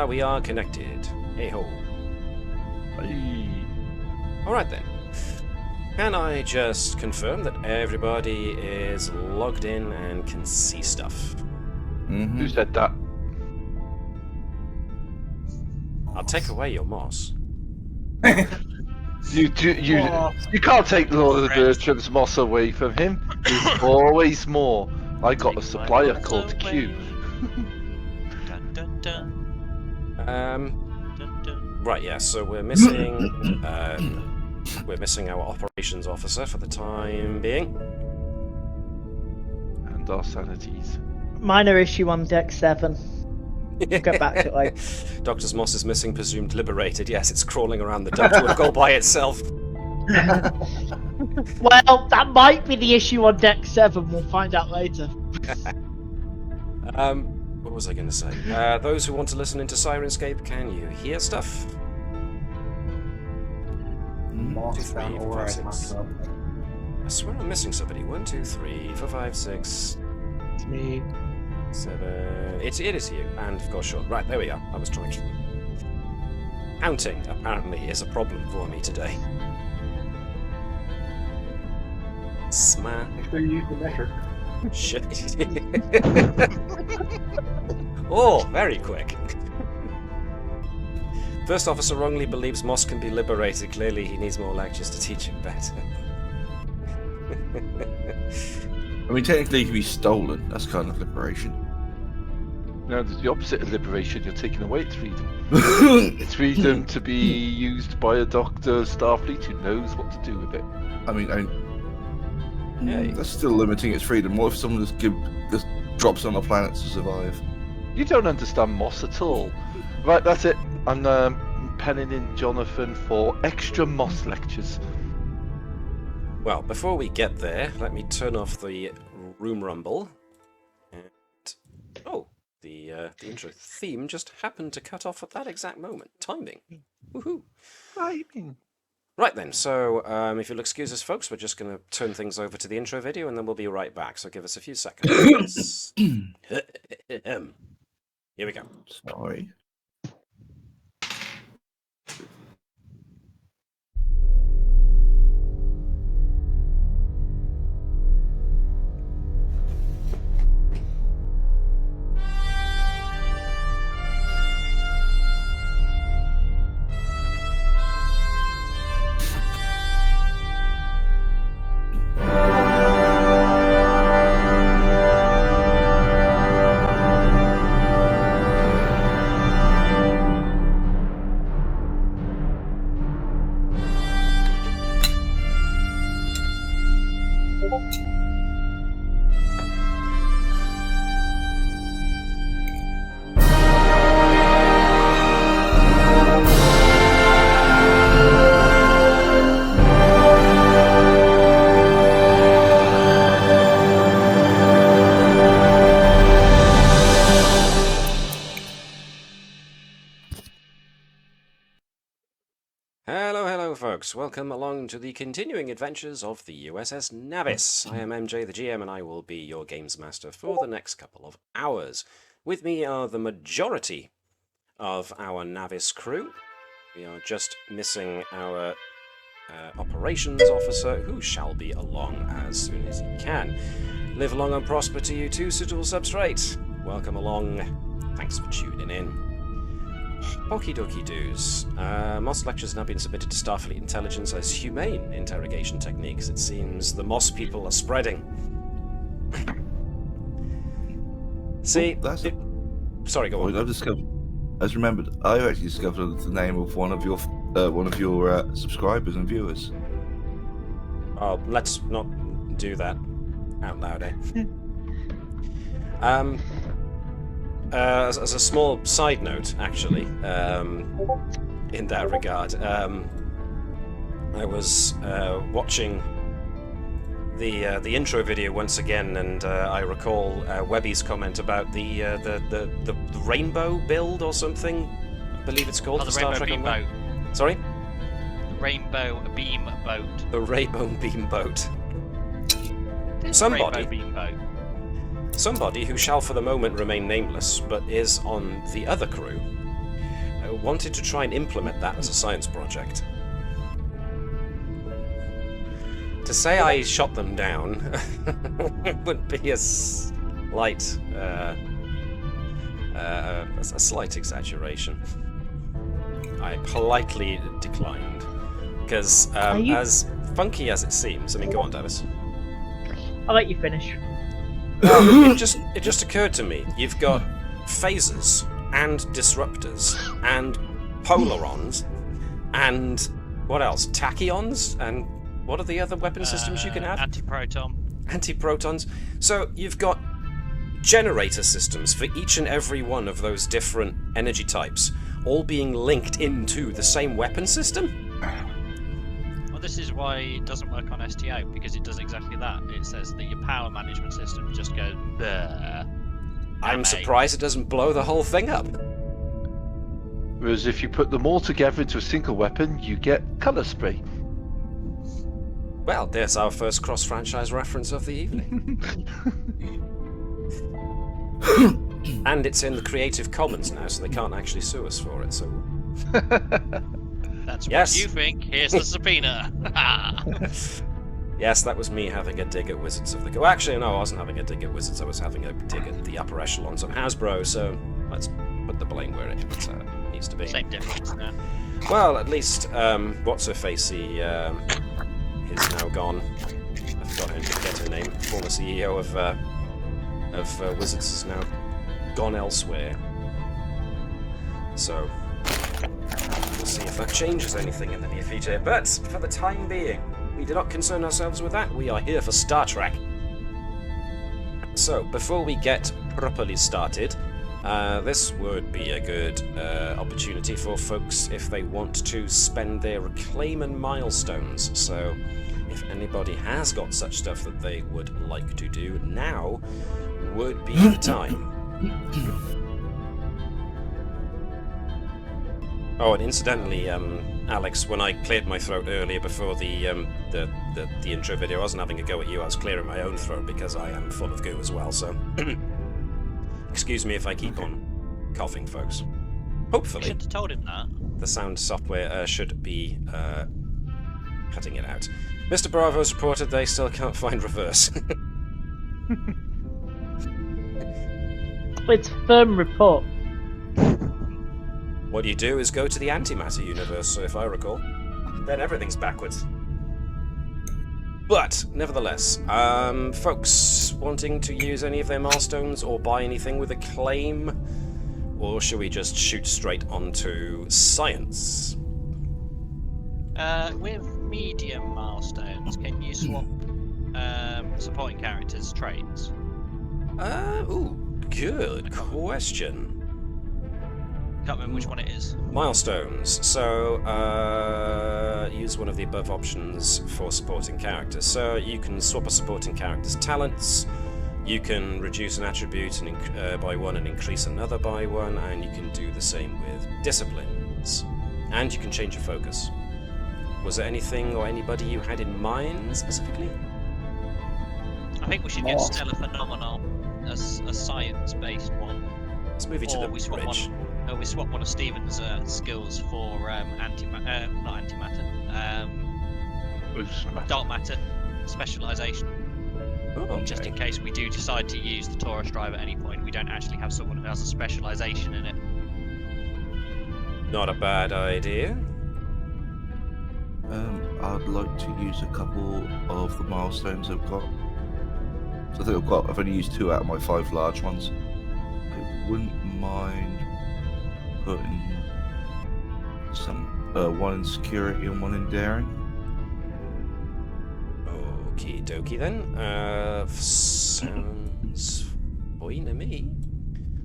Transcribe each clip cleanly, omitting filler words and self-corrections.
we are connected. Hey ho. Hey. Alright then. Can I just confirm that everybody is logged in and can see stuff? Who said that? I'll take away your moss. You can't take Lord of Bertram's moss away from him. There's always more. I got a supplier called Q. Dun, dun, dun. Dun, dun. Right, yeah, so we're missing our operations officer for the time being. And our sanities. Minor issue on deck 7. We'll get back to it later. Doctor's moss is missing, presumed liberated. Yes, it's crawling around the duct work all by itself. Well, that might be the issue on deck 7. We'll find out later. What was I going to say? Those who want to listen into Sirenscape, can you hear stuff? Moss down 2, 3, 4, over 5, at 6. I swear I'm missing somebody. 1, 2, 3, 4, 5, 6, It's me. 7. It is you, and of course, sure. Right, there we are. I was trying to. Counting apparently is a problem for me today. Smash. Make sure you use the measure. Shit. Oh, very quick. First officer wrongly believes Moss can be liberated. Clearly, he needs more lectures to teach him better. I mean, technically, it can be stolen. That's kind of liberation. No, there's the opposite of liberation. You're taking away its freedom. It's freedom to be used by a doctor, Starfleet who knows what to do with it. I mean, that's still limiting its freedom. What if someone just drops on a planet to survive? You don't understand Moss at all. Right, that's it. I'm penning in Jonathan for extra Moss lectures. Well, before we get there, let me turn off the room rumble. And the intro theme just happened to cut off at that exact moment. Timing. Woohoo! Timing. Right then, so if you'll excuse us, folks, we're just going to turn things over to the intro video, and then we'll be right back. So give us a few seconds. Here we go. Sorry. Welcome along to the continuing adventures of the USS Navis. I am MJ, the GM, and I will be your games master for the next couple of hours. With me are the majority of our Navis crew. We are just missing our operations officer, who shall be along as soon as he can. Live long and prosper to you too, suitable substrate. Welcome along. Thanks for tuning in. Okie dokie doos. Moss lectures have now been submitted to Starfleet Intelligence as humane interrogation techniques. It seems the Moss people are spreading. See, sorry, go on. I just remembered. I actually discovered the name of one of your subscribers and viewers. Oh, let's not do that out loud, eh? As a small side note, actually, in that regard, I was watching the intro video once again, and I recall Webby's comment about the rainbow build or something. I believe it's called. The Star rainbow Trek beam boat. Sorry. The rainbow beam boat. The rainbow beam boat. There's a rainbow beam boat. Somebody who shall for the moment remain nameless, but is on the other crew, wanted to try and implement that as a science project. To say I shot them down would be a slight exaggeration. I politely declined. Because, as funky as it seems... I mean, go on, Davis. I'll let you finish. Well, it just occurred to me. You've got phasers, and disruptors, and polarons, and... what else? Tachyons? And what are the other weapon systems you can have? Anti-proton. Anti-protons. So, you've got generator systems for each and every one of those different energy types, all being linked into the same weapon system? Well, this is why it doesn't work on STO, because it does exactly that. It says that your power management system just goes bleh. I'm surprised it doesn't blow the whole thing up. Whereas if you put them all together into a single weapon, you get colour spray. Well, there's our first cross-franchise reference of the evening. And it's in the Creative Commons now, so they can't actually sue us for it, so... That's Yes. what you think. Here's the subpoena. Yes, that was me having a dig at Wizards of the Coast. Well, actually, no, I wasn't having a dig at Wizards, I was having a dig at the upper echelons of Hasbro, so let's put the blame where it needs to be. Same difference now. Well, at least, what's-her-facey is now gone. I forget her name. Former CEO of Wizards is now gone elsewhere. So, we'll see if that changes anything in the near future. But, for the time being, we do not concern ourselves with that. We are here for Star Trek. So, before we get properly started, this would be a good opportunity for folks if they want to spend their reclaim and milestones. So, if anybody has got such stuff that they would like to do, now would be the time. Oh, and incidentally, Alex, when I cleared my throat earlier before the intro video, I wasn't having a go at you, I was clearing my own throat because I am full of goo as well, so... Excuse me if I keep on coughing, folks. Hopefully, You should have told him that. the sound software should be cutting it out. Mr. Bravo's reported they still can't find reverse. It's firm report. What you do is go to the antimatter universe, so if I recall, then everything's backwards. But, nevertheless, folks wanting to use any of their milestones or buy anything with a claim, or should we just shoot straight onto science? With medium milestones, can you swap supporting characters' traits? Good question. Can't remember which one it is. Milestones. So, use one of the above options for supporting characters. So, you can swap a supporting character's talents, you can reduce an attribute by one and increase another by one, and you can do the same with disciplines. And you can change your focus. Was there anything or anybody you had in mind specifically? I think we should get Stellar Phenomenal as a science-based one. Let's move you to the we swap bridge. we swap one of Stephen's skills for not antimatter, dark matter specialization. Oh, okay. Just in case we do decide to use the Taurus drive at any point, we don't actually have someone who has a specialization in it. Not a bad idea. I'd like to use a couple of the milestones I've got. So I think I've only used 2 out of my 5 large ones. I wouldn't mind putting some one in security and one in daring. Okie dokie then. Sounds fine to me.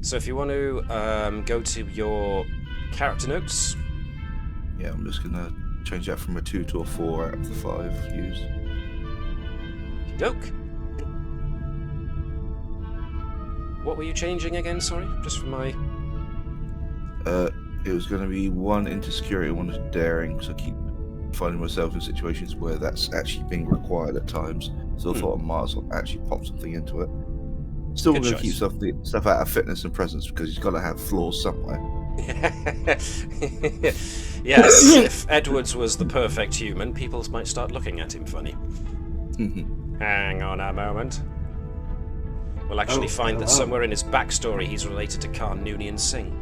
So if you want to go to your character notes. Yeah, I'm just gonna change that from a 2 to a 4 out of the 5 used. Okie doke. What were you changing again, sorry? Just for my... It was going to be 1 into security and 1 into daring, so I keep finding myself in situations where that's actually being required at times. So I thought I might as well actually pop something into it. Still Good going to choice. keep stuff out of fitness and presence because he's got to have flaws somewhere. Yes, if Edwards was the perfect human, people might start looking at him funny. Hang on a moment. We'll actually find that somewhere in his backstory he's related to Carnoonian Singh.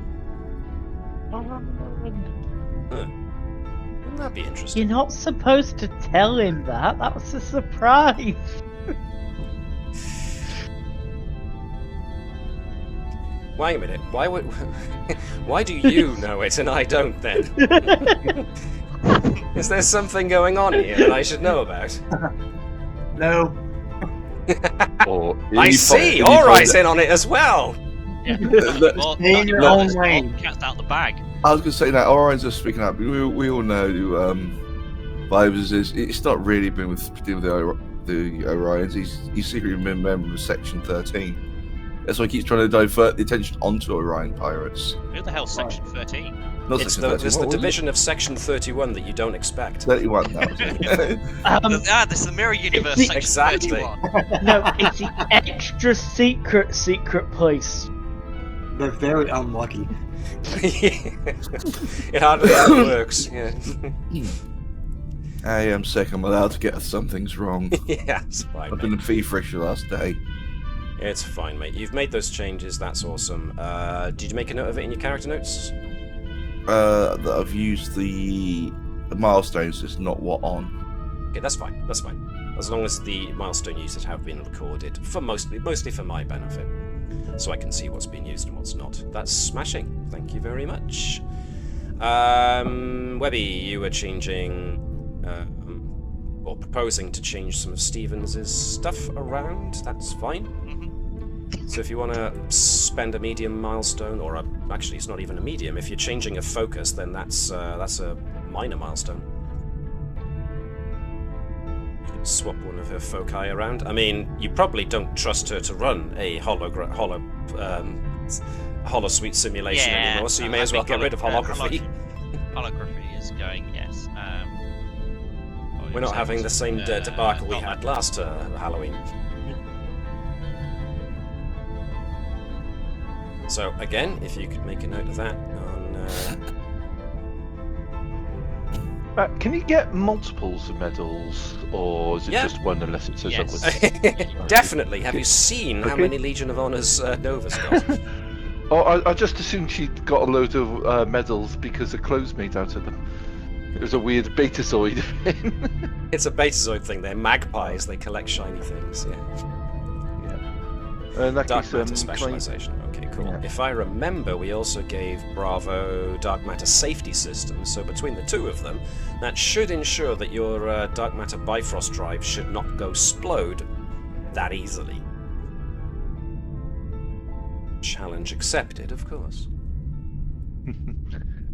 Wouldn't that be interesting? You're not supposed to tell him that. That was a surprise. Wait a minute. Why do you know it and I don't then? Is there something going on here that I should know about? No. Or I see! Alright in on it as well! Yeah. Stay in your own lane. Cat's out the bag. I was going to say that Orion's just speaking up. We all know Vibes is it's not really been with dealing with the Orions. He's secretly been a member of Section 13. That's why he keeps trying to divert the attention onto Orion pirates. Who the hell's Section 13? Not It's Section 13. the What was it? division of Section 31 that you don't expect. 31. That was it. This is the Mirror Universe the- Section Exactly. 31. No, it's the extra secret place. They're very unlucky. It hardly ever works. Yeah. I am sick. I'm allowed to get some things wrong. Yeah, it's fine, I've mate. been feverish the last day. It's fine, mate. You've made those changes. That's awesome. Did you make a note of it in your character notes? That I've used the milestones. It's not what on. Okay, that's fine. That's fine. As long as the milestone uses have been recorded, for mostly for my benefit, so I can see what's being used and what's not. That's smashing. Thank you very much. Webby, you were changing, or proposing to change some of Stevens's stuff around. That's fine. So if you want to spend a medium milestone, or actually it's not even a medium. If you're changing a focus, then that's a minor milestone. You can swap one of her foci around. I mean, you probably don't trust her to run a holosuite simulation anymore, so you may as well get rid of holography. Holography is going, yes. We're not having the same debacle we had last Halloween. So again, if you could make a note of that on. Can you get multiples of medals, or is it Yeah. just one unless it says Yes. upwards? Definitely. Have you seen how Okay. many Legion of Honor's Nova's got? Oh, I just assumed she'd got a load of medals because of clothes made out of them. It was a weird betazoid thing. It's a Betazoid thing. They're magpies. They collect shiny things. Yeah. In that Dark case, matter claim- specialization. Okay, cool. Yeah. If I remember, we also gave Bravo dark matter safety systems. So between the two of them, that should ensure that your dark matter Bifrost drive should not go splode that easily. Challenge accepted, of course.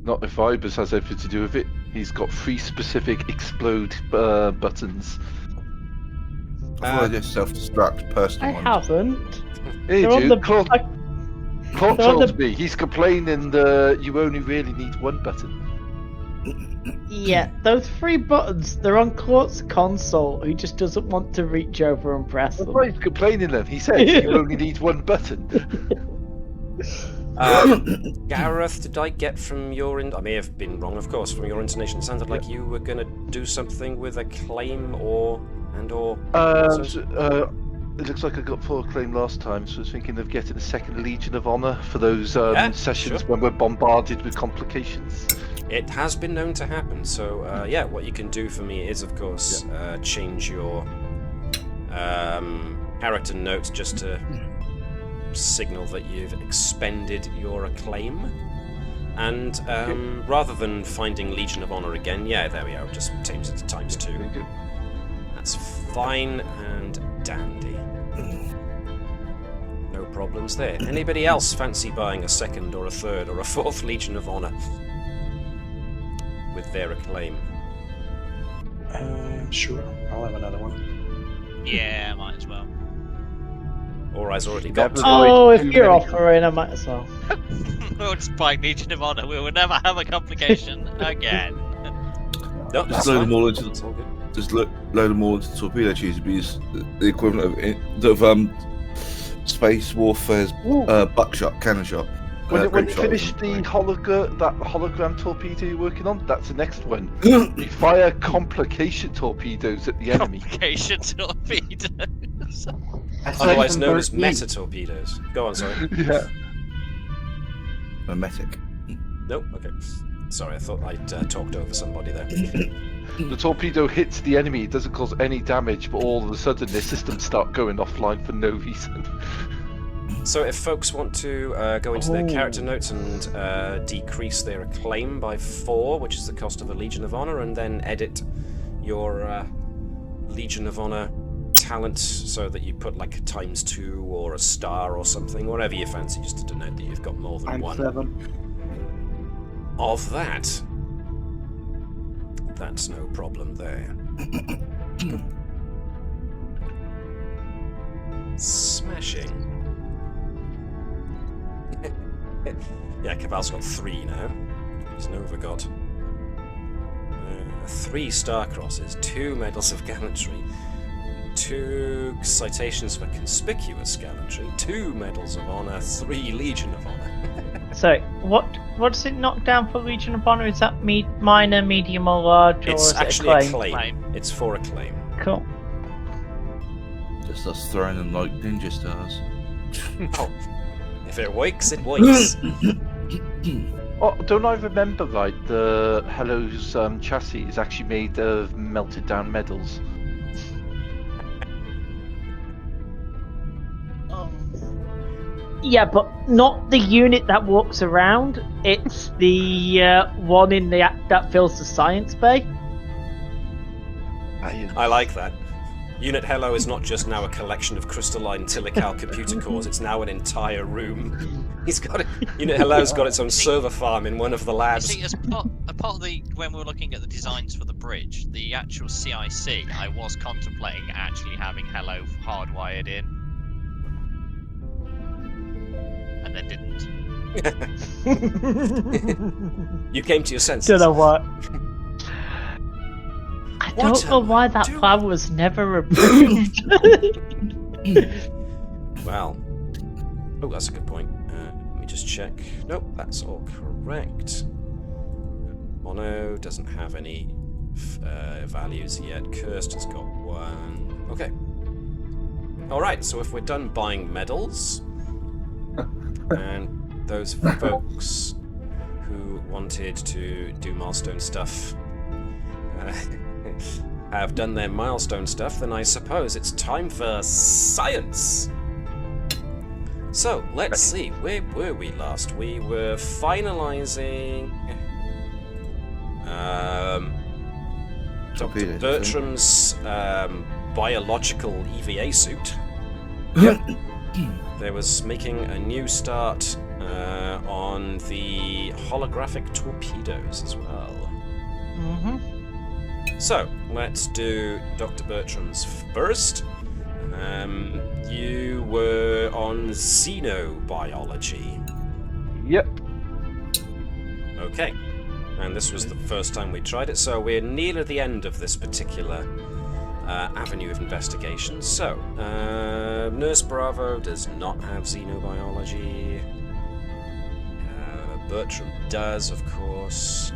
Not if Ibis has anything to do with it. He's got 3 specific explode buttons. I just self-destruct personal I ones. haven't. Hey, They're on dude, the Claude they're on told the- me he's complaining that you only really need 1 button. Yeah, those 3 buttons, they're on Claude's console, who just doesn't want to reach over and press That's them. why he's complaining then. He said you only need 1 button. Gareth, did I get from your... I may have been wrong, of course. From your intonation, it sounded like you were going to do something with a claim or... It looks like I got 4 claim last time, so I was thinking of getting a 2nd Legion of Honor for those sessions sure. when we're bombarded with complications. It has been known to happen, so yeah, what you can do for me is, of course, change your character note just to signal that you've expended your acclaim. And rather than finding Legion of Honor again, yeah, there we are, just change it to ×2. Very good. That's fine and dandy. No problems there. Anybody else fancy buying a 2nd or a 3rd or a 4th Legion of Honor with their acclaim? Sure. I'll have another one. Yeah, might as well. Or has already got Never two. Oh, if Too you're many. offering, I might as well. We'll just buy Legion of Honor. We will never have a complication again. No, Just that's load fine. them all into That's all good. Just load them all into torpedo tubes. Be the equivalent of Space Warfare's buckshot, cannon shot. When you Great finish shot, the right. hologram torpedo you're working on, that's the next one. You fire complication torpedoes at the enemy. Complication torpedoes. Otherwise known as meta torpedoes. Go on, sorry. Yeah. Mimetic. Nope. Okay. Sorry, I thought I'd talked over somebody there. The torpedo hits the enemy, it doesn't cause any damage, but all of a sudden their systems start going offline for no reason. So if folks want to go into their character notes and decrease their acclaim by 4, which is the cost of a Legion of Honor, and then edit your Legion of Honor talent so that you put like a ×2 or a star or something, whatever you fancy, just to denote that you've got more than one of that. That's no problem there. Smashing. Yeah, Keval's got 3 now. He's Nova got 3 star crosses, 2 medals of gallantry, 2 citations for conspicuous gallantry, 2 medals of honor, 3 Legion of Honor. So, what does it knock down for Legion of Honor? Is that minor, medium, or large, or It's is it actually acclaim? acclaim. It's for acclaim. Cool. Just us throwing them like ninja stars. Oh, if it wakes, it wakes. Oh, don't I remember right? The Hello's chassis is actually made of melted down metals. Yeah, but not the unit that walks around. It's the one in the that fills the science bay. I like that. Unit Hello is not just now a collection of crystalline Tilical computer cores, it's now an entire room. He's got it. Unit Hello's got its own server farm in one of the You labs. see, as part of the when we were looking at the designs for the bridge, the actual CIC, I was contemplating actually having Hello hardwired in, and then didn't. You came to your senses. Don't know what. I What don't know am why I that doing? plan was never approved. Well, oh, that's a good point. Let me just check. Nope, that's all correct. Mono doesn't have any values yet. Cursed has got 1. Okay. Alright, so if we're done buying medals, and those folks who wanted to do milestone stuff have done their milestone stuff, then I suppose it's time for science. So, let's see, where were we last? We were finalising Dr. Torpedoes, Bertram's biological EVA suit. There was making a new start on the holographic torpedoes as well. So, let's do Dr. Bertram's first. You were on xenobiology. Yep. Okay. And this was the first time we tried it, so we're near the end of this particular avenue of investigation. So, Nurse Bravo does not have xenobiology. Bertram does, of course.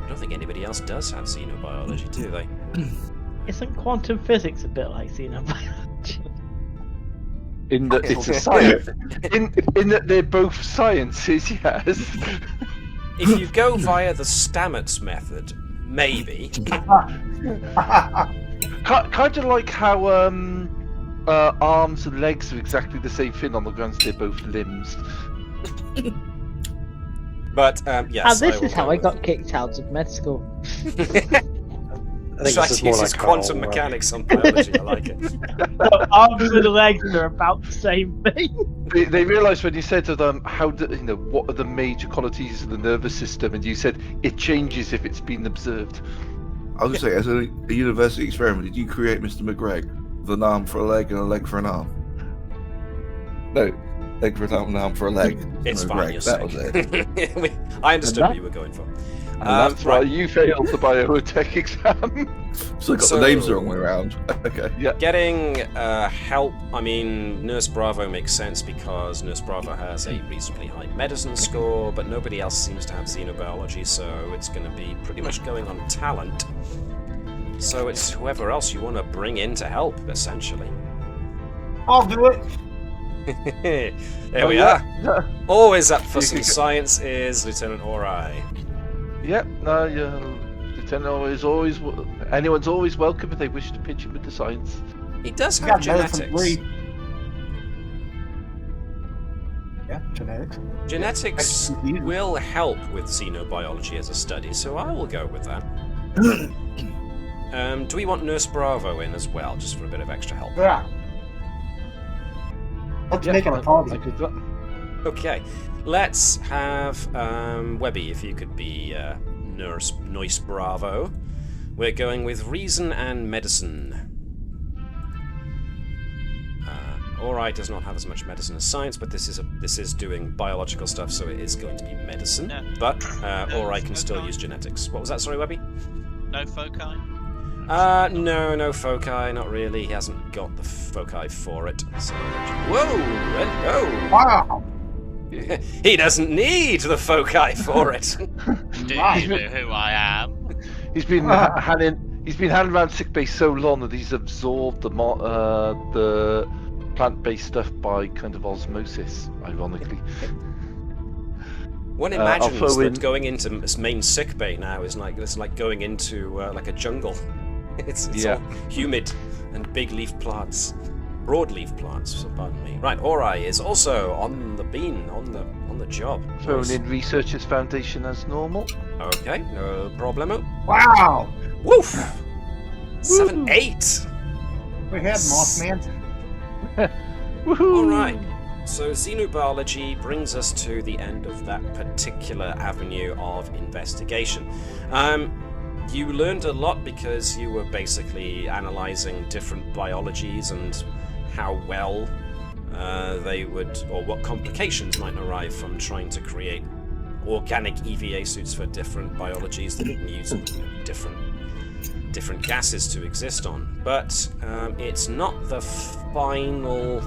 I don't think anybody else does have xenobiology, do they? Isn't quantum physics a bit like xenobiology? In that it's a science. In that they're both sciences, yes. If you go via the Stamets method, maybe. Kind of like how arms and legs are exactly the same thing on the grounds they're both limbs. But, yes. This will is how go I with got kicked out of med school. I think this is more uses like quantum Carl, mechanics on biology, I like it. So arms and legs are about the same thing. They realised when you said to them, what are the major qualities of the nervous system, and you said it changes if it's been observed. I was going to say, as a university experiment, did you create Mr. McGregor with an arm for a leg and a leg for an arm? No. egg down for a leg. It's No, fine, Greg, you're that was sick. it. I understood that- what you were going for. And that's why right. you failed the biotech exam. So I got So- the names the wrong way around. Okay. Getting help, I mean, Nurse Bravo makes sense because Nurse Bravo has a reasonably high medicine score, but nobody else seems to have xenobiology, so it's going to be pretty much going on talent. So it's whoever else you want to bring in to help, essentially. I'll do it. There we are. Always up for some science is Lieutenant Ori. Yep, no, yeah. Lieutenant is always, anyone's always welcome if they wish to pitch in with the science. He does You have got medicine genetics. three. Yeah, genetics. Genetics Expertise. will help with xenobiology as a study, so I will go with that. Do we want Nurse Bravo in as well, just for a bit of extra help? Yeah. Let's Yeah, make it a party. I could do that. Okay, let's have Webby, if you could be Nurse Bravo. We're going with reason and medicine. Ori does not have as much medicine as science, but this is doing biological stuff, so it is going to be medicine. No. But Ori can Okay. still use genetics. What was that? Sorry, Webby? No foci? No foci, not really. He hasn't got the foci for it. So, whoa, hello. Wow. He doesn't need the foci for it. Do Wow. you know who I am? He's been handing around sick bay so long that he's absorbed the plant-based stuff by kind of osmosis, ironically. One I'll imagines throw in- that going into this main sick bay now is like going into like a jungle. It's Yeah. all humid and big leaf plants, broadleaf plants. So pardon me. Right, Ori is also on the bean, on the job. Thrown Nice. in Researchers Foundation as normal. Okay, no problemo. Wow. Woof. 7-8. We had Mothman. Woohoo! All right. So xenobiology brings us to the end of that particular avenue of investigation. You learned a lot because you were basically analyzing different biologies and how well they would, or what complications might arise from trying to create organic EVA suits for different biologies that use different gases to exist on. But it's not the final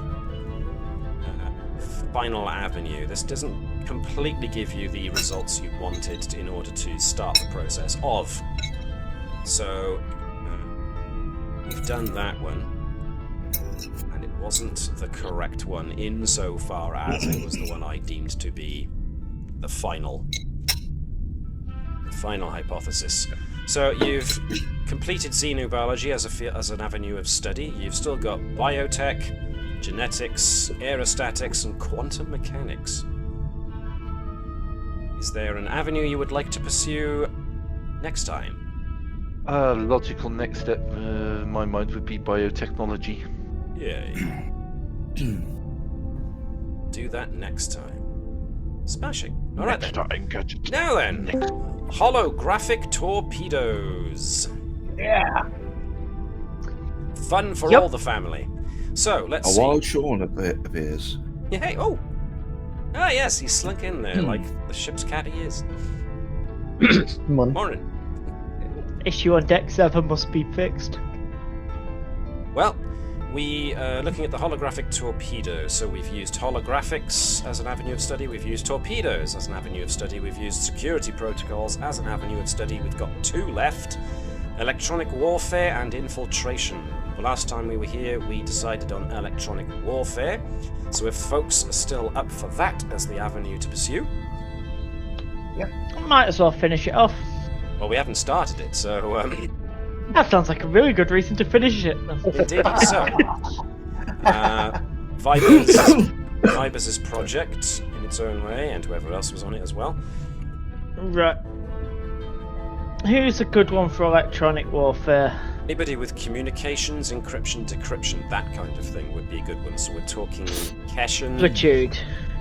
avenue. This doesn't completely give you the results you wanted in order to start the process of. So we've done that one, and it wasn't the correct one insofar as it was the one I deemed to be the final hypothesis. So you've completed xenobiology as an avenue of study. You've still got biotech, genetics, aerostatics, and quantum mechanics. Is there an avenue you would like to pursue next time? Logical next step, in my mind, would be biotechnology. Yay. Do that next time. Smashing. Alright then. time, gadget. Now then, holographic torpedoes. Yeah. Fun for Yep. all the family. So, let's A see. wild Shaun appears. Yeah, hey, oh! Ah, yes, he slunk in there like the ship's cat he is. Morning. Issue on deck 7 must be fixed. Well, we are looking at the holographic torpedo. So we've used holographics as an avenue of study, we've used torpedoes as an avenue of study, we've used security protocols as an avenue of study. We've got 2 left: electronic warfare and infiltration. The last time we were here, we decided on electronic warfare. So if folks are still up for that as the avenue to pursue, Might as well finish it off. well, we haven't started it, so That sounds like a really good reason to finish it. indeed so. Vibers' project in its own way, and whoever else was on it as well. Right. Who's a good one for electronic warfare? Anybody with communications, encryption, decryption, that kind of thing would be a good one. So we're talking Keshen Platude.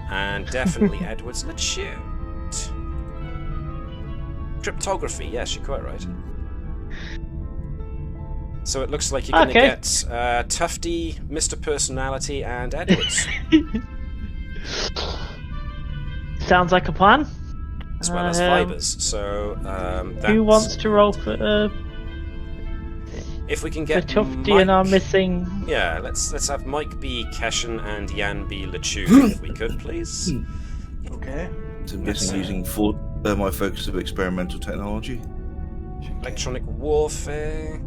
and definitely Edwards Lachute. Cryptography, yes, you're quite right. So it looks like you're going to Okay. get Tufty, Mr. Personality, and Edwards. Sounds like a plan. As well as fibers. So Who wants to roll for if we can get Tufty Mike, and our missing? yeah, let's have Mike be Keshen and Jan be Lachud, if we could, please. Okay. So I'm guessing using my focus of experimental technology. Electronic warfare.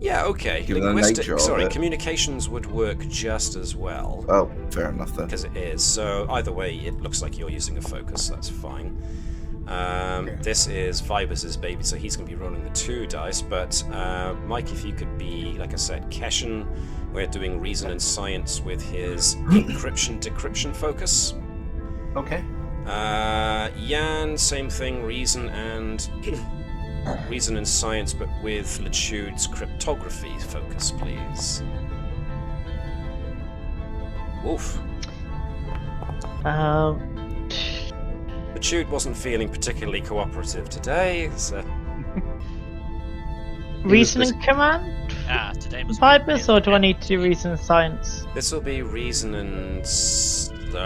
Yeah, okay. Given the nature of it. Communications would work just as well. Oh, fair enough then. Because it is. So either way, it looks like you're using a focus. That's fine. Okay. This is Vibers' baby, so he's going to be rolling the 2 dice. But Mike, if you could be, like I said, Keshen, we're doing reason and science with his encryption-decryption focus. Okay. Jan, same thing, reason and science, but with Lachud's cryptography focus, please. Oof. Lachud wasn't feeling particularly cooperative today, so... Reason and command? Today must Vibers, or do I need to do reason and science? This will be reason and science.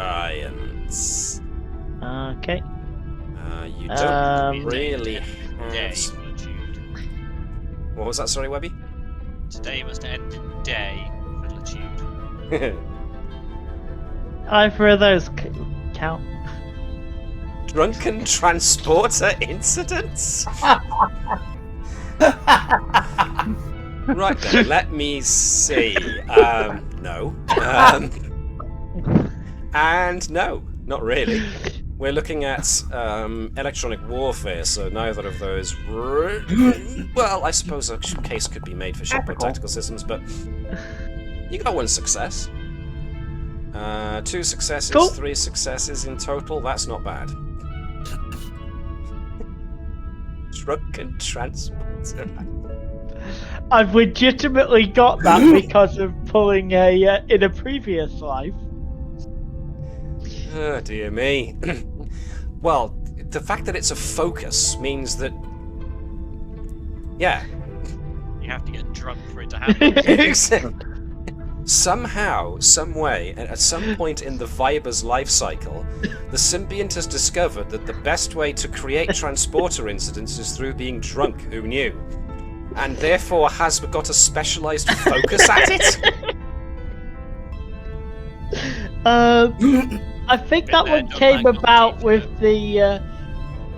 Okay. You don't really Day, have... Lachud. What was that, sorry, Webby? Today must end in day for Lachud. Either of those count. Drunken transporter incidents? Right then, let me see. No. And no, not really. We're looking at electronic warfare, so neither of those... Well, I suppose a case could be made for shipboard tactical systems, but you got 1 success. 2 successes, Cool. 3 successes in total. That's not bad. Drunken transporter. I've legitimately got that because of pulling a in a previous life. Oh, dear me. Well, the fact that it's a focus means that... Yeah. You have to get drunk for it to happen. Somehow, some way, at some point in the Viber's life cycle, the symbiont has discovered that the best way to create transporter incidents is through being drunk. Who knew? And therefore has got a specialised focus at it? I think that one came about with the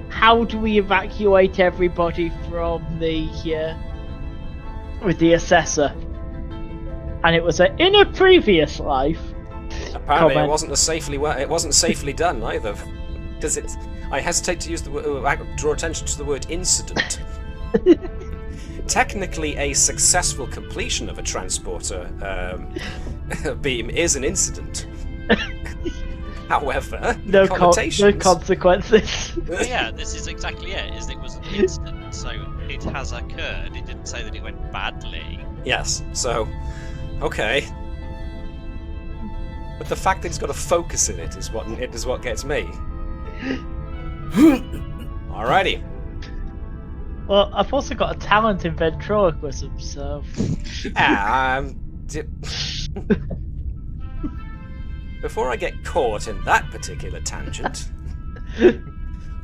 how do we evacuate everybody from the with the assessor, and it was in a previous life. Apparently, comment. it wasn't safely done either. Because it's, I hesitate to use the draw attention to the word incident. Technically, a successful completion of a transporter beam is an incident. However, No connotations... consequences. Well, yeah, this is exactly it. Is it was an incident, so it has occurred. It didn't say that it went badly. Yes, so... Okay. But the fact that it's got a focus in it is what gets me. Alrighty. Well, I've also got a talent in ventriloquism, so... Before I get caught in that particular tangent,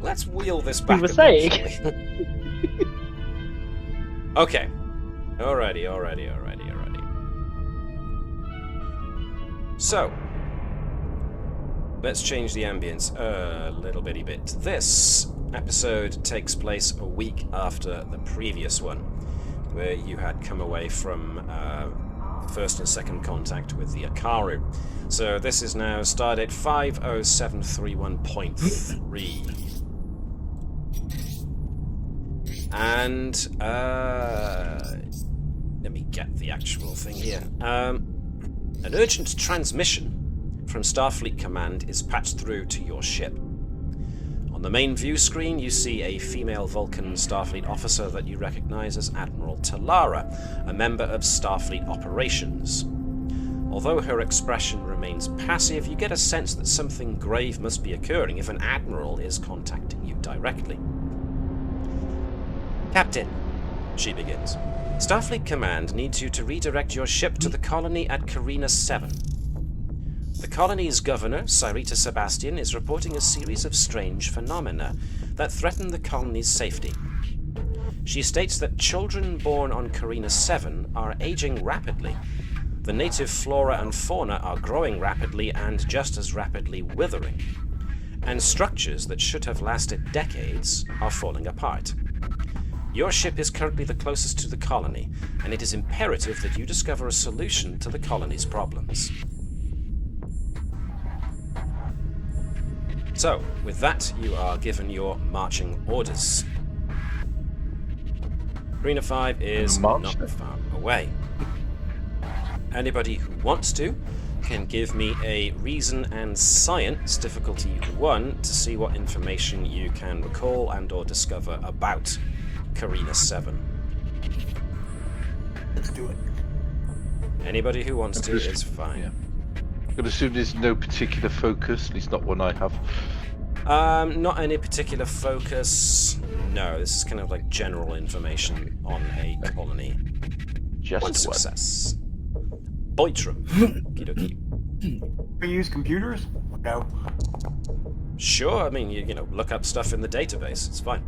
let's wheel this back You were a saying. bit, shall we? Okay. Alrighty. So, let's change the ambience a little bitty bit. This episode takes place a week after the previous one, where you had come away from first and second contact with the Akaru. So this is now stardate 50731.3. And let me get the actual thing here. An urgent transmission from Starfleet Command is patched through to your ship. On the main view screen, you see a female Vulcan Starfleet officer that you recognize as Admiral Talara, a member of Starfleet Operations. Although her expression remains passive, you get a sense that something grave must be occurring if an Admiral is contacting you directly. Captain, She begins. Starfleet Command needs you to redirect your ship to the colony at Carina VII. The colony's governor, Sarita Sebastian, is reporting a series of strange phenomena that threaten the colony's safety. She states that children born on Carina VII are aging rapidly. The native flora and fauna are growing rapidly and just as rapidly withering. And structures that should have lasted decades are falling apart. Your ship is currently the closest to the colony, and it is imperative that you discover a solution to the colony's problems. So, with that, you are given your marching orders. Carina V is not far away. Anybody who wants to can give me a Reason and Science difficulty 1 to see what information you can recall and or discover about Carina VII. Let's do it. Anybody who wants to is fine. Yeah. I'm going to assume there's no particular focus, at least not one I have. Not any particular focus. No, this is kind of like general information on a colony. Just One success. Bertram. Okie We use computers? No. Sure, I mean, you know, look up stuff in the database. It's fine.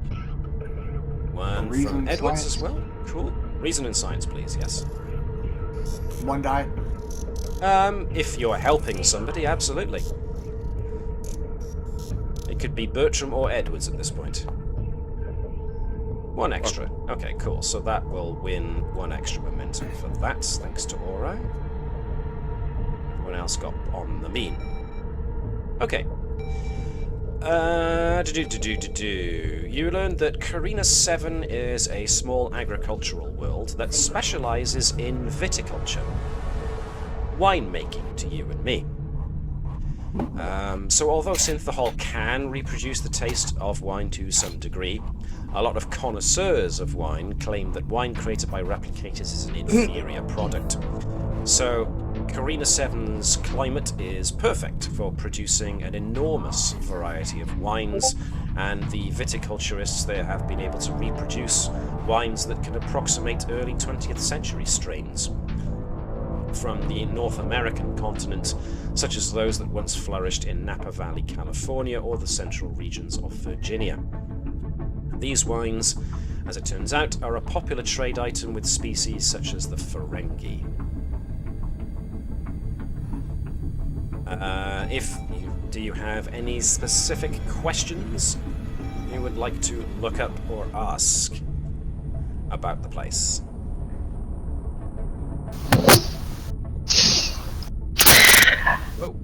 One Reason from and Edwards science? as well. Cool. Reason and Science, please, yes. One die? If you're helping somebody, absolutely. It could be Bertram or Edwards at this point. One extra. Okay, cool. So that will win 1 extra momentum for that, thanks to Aura. Everyone else got on the mean. Okay. You learned that Carina VII is a small agricultural world that specializes in viticulture. Winemaking to you and me. So although Synthahol can reproduce the taste of wine to some degree, a lot of connoisseurs of wine claim that wine created by replicators is an inferior product. So Carina VII's climate is perfect for producing an enormous variety of wines, and the viticulturists there have been able to reproduce wines that can approximate early 20th century strains from the North American continent, such as those that once flourished in Napa Valley, California, or the central regions of Virginia. These wines, as it turns out, are a popular trade item with species such as the Ferengi. Do you have any specific questions you would like to look up or ask about the place? Oh.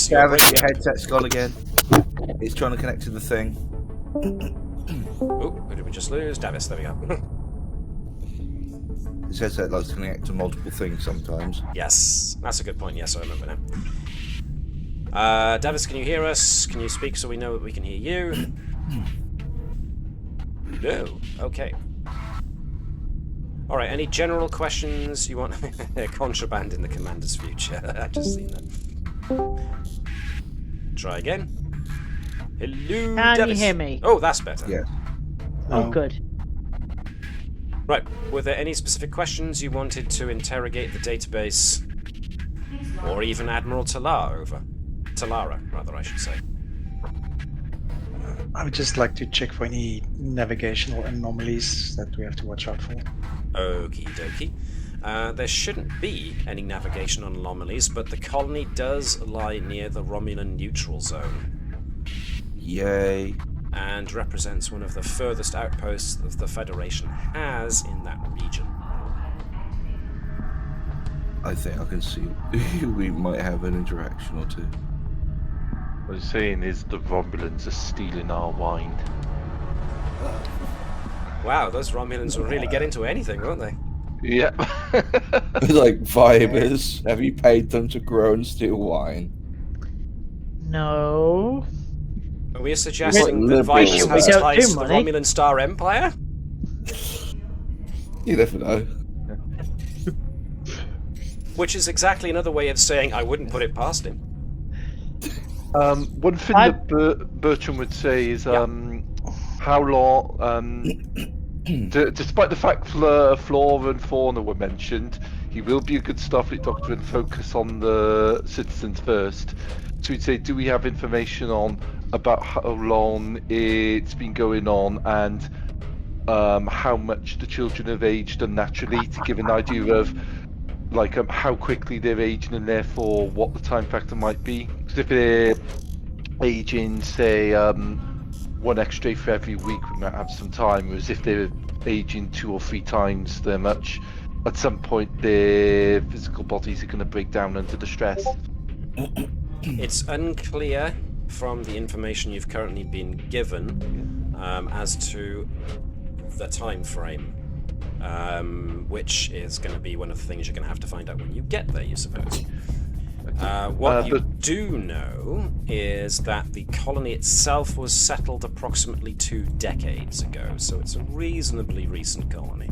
Gavin's your headset's gone again. It's trying to connect to the thing. Oh, who did we just lose? Navis, there we go. His headset likes to connect to multiple things sometimes. Yes, that's a good point. Yes, I remember now. Davis, can you hear us? Can you speak so we know that we can hear you? No. Okay. Alright, any general questions you want? Contraband in the commander's future. I've just seen that. Try again. Hello, Can Davis. you hear me? Oh, that's better. Yes. Oh, good. Right, were there any specific questions you wanted to interrogate the database? Or even Admiral Talara over? Talara, rather, I should say. I would just like to check for any navigational anomalies that we have to watch out for. Okie dokie. There shouldn't be any navigational anomalies, but the colony does lie near the Romulan neutral zone. Yay. And represents one of the furthest outposts that the Federation has in that region. I think I can see we might have an interaction or two. What I'm saying is the Romulans are stealing our wine. Wow, those Romulans will really get into anything, won't they? Yeah. Like vibers, have you paid them to grow and steal wine? No. Are we suggesting What that Vibers liberal- has We don't ties do to the money. Romulan Star Empire? You never know. Which is exactly another way of saying I wouldn't put it past him. One thing that Bertram would say is, how long? Despite the fact flora and fauna were mentioned, he will be a good Starfleet doctor and focus on the citizens first. So we'd say, do we have information on about how long it's been going on and how much the children have aged unnaturally, to give an idea of like how quickly they're aging and therefore what the time factor might be. Because if they're aging, say, one X-ray for every week, we might have some time. Whereas if they're aging 2 or 3 times their much, at some point their physical bodies are going to break down under the stress. It's unclear from the information you've currently been given as to the time frame, which is going to be one of the things you're going to have to find out when you get there, you suppose. What you do know is that the colony itself was settled approximately 2 decades ago, so it's a reasonably recent colony.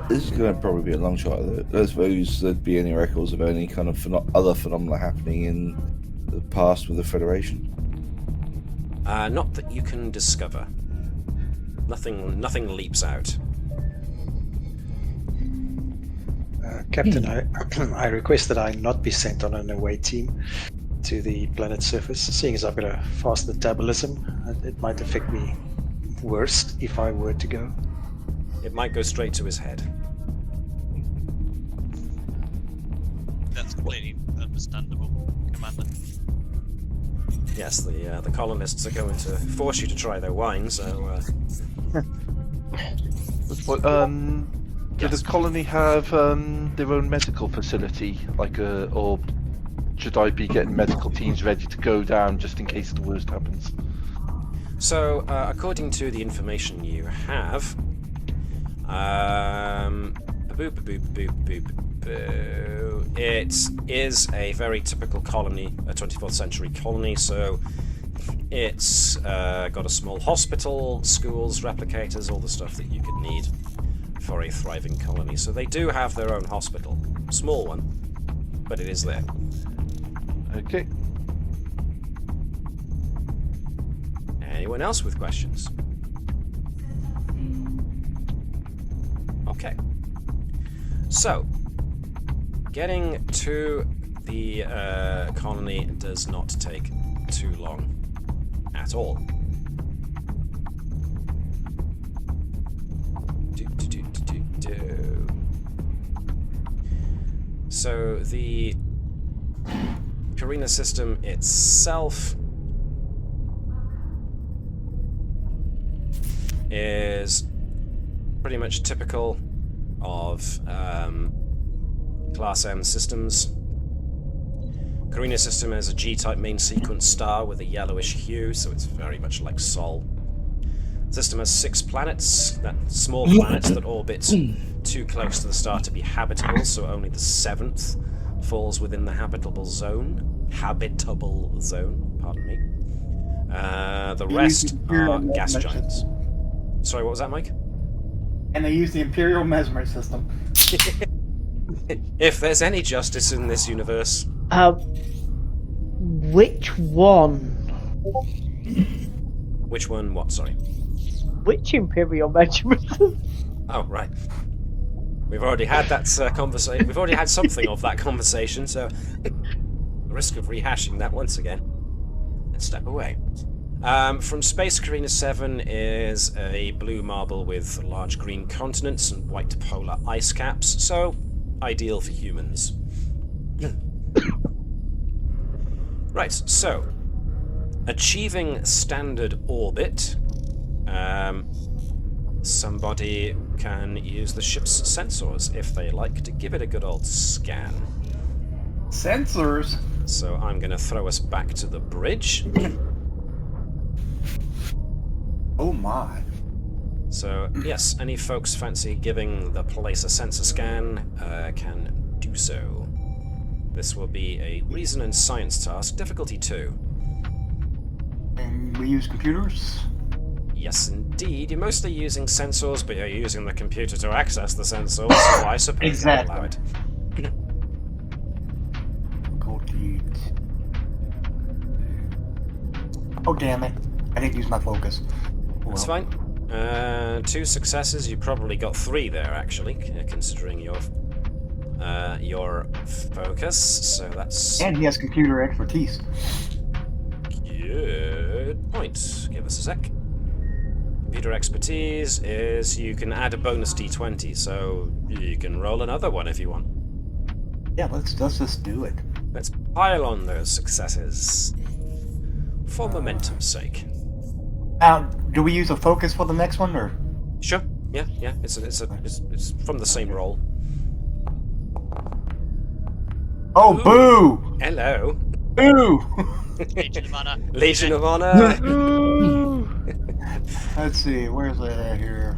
This is going to probably be a long shot. I suppose there'd be any records of any kind of other phenomena happening in the past with the Federation. Not that you can discover. Nothing leaps out. Captain, I request that I not be sent on an away team to the planet's surface, seeing as I've got a fast metabolism. It might affect me worse if I were to go. It might go straight to his head. That's completely understandable, Commander. Yes, the colonists are going to force you to try their wine, so... Do the colony have their own medical facility, or should I be getting medical teams ready to go down just in case the worst happens? So, according to the information you have, it is a very typical colony, a 24th century colony, so it's got a small hospital, schools, replicators, all the stuff that you could need for a thriving colony. So they do have their own hospital. Small one, but it is there. Okay. Anyone else with questions? Okay. So, getting to the colony does not take too long at all. So the Carina system itself is pretty much typical of Class M systems. Carina system is a G-type main sequence star with a yellowish hue, so it's very much like Sol. The system has 6 planets, small planets that orbit too close to the star to be habitable, so only the 7th falls within the habitable zone. Pardon me. The rest are gas giants. Sorry, what was that, Mike? And they use the Imperial Mesmer system. If there's any justice in this universe. Which one? Which one? What? Sorry. Which Imperial measurement? Oh, right. We've already had that conversation. We've already had something of that conversation, so the risk of rehashing that once again. Let's step away. From space, Carina VII is a blue marble with large green continents and white polar ice caps, so ideal for humans. Right, so achieving standard orbit. Somebody can use the ship's sensors if they like to give it a good old scan. Sensors? So I'm going to throw us back to the bridge. Oh my. So, yes, any folks fancy giving the place a sensor scan can do so. This will be a reason and science task, difficulty 2. And we use computers? Yes, indeed. You're mostly using sensors, but you're using the computer to access the sensors, so I suppose Exactly. I'll allow it. Oh, damn it. I didn't use my focus. That's fine. 2 successes. You probably got 3 there, actually, considering your focus. So that's And he has computer expertise. good point. Give us a sec. Computer expertise is you can add a bonus d20, so you can roll another one if you want. Yeah, let's just do it. Let's pile on those successes for momentum's sake. Now, do we use a focus for the next one, or? Sure. Yeah. It's from the same roll. Oh, Ooh. boo! Hello. Boo! Legion of Honor. Legion of Honor. Let's see, where's that at here?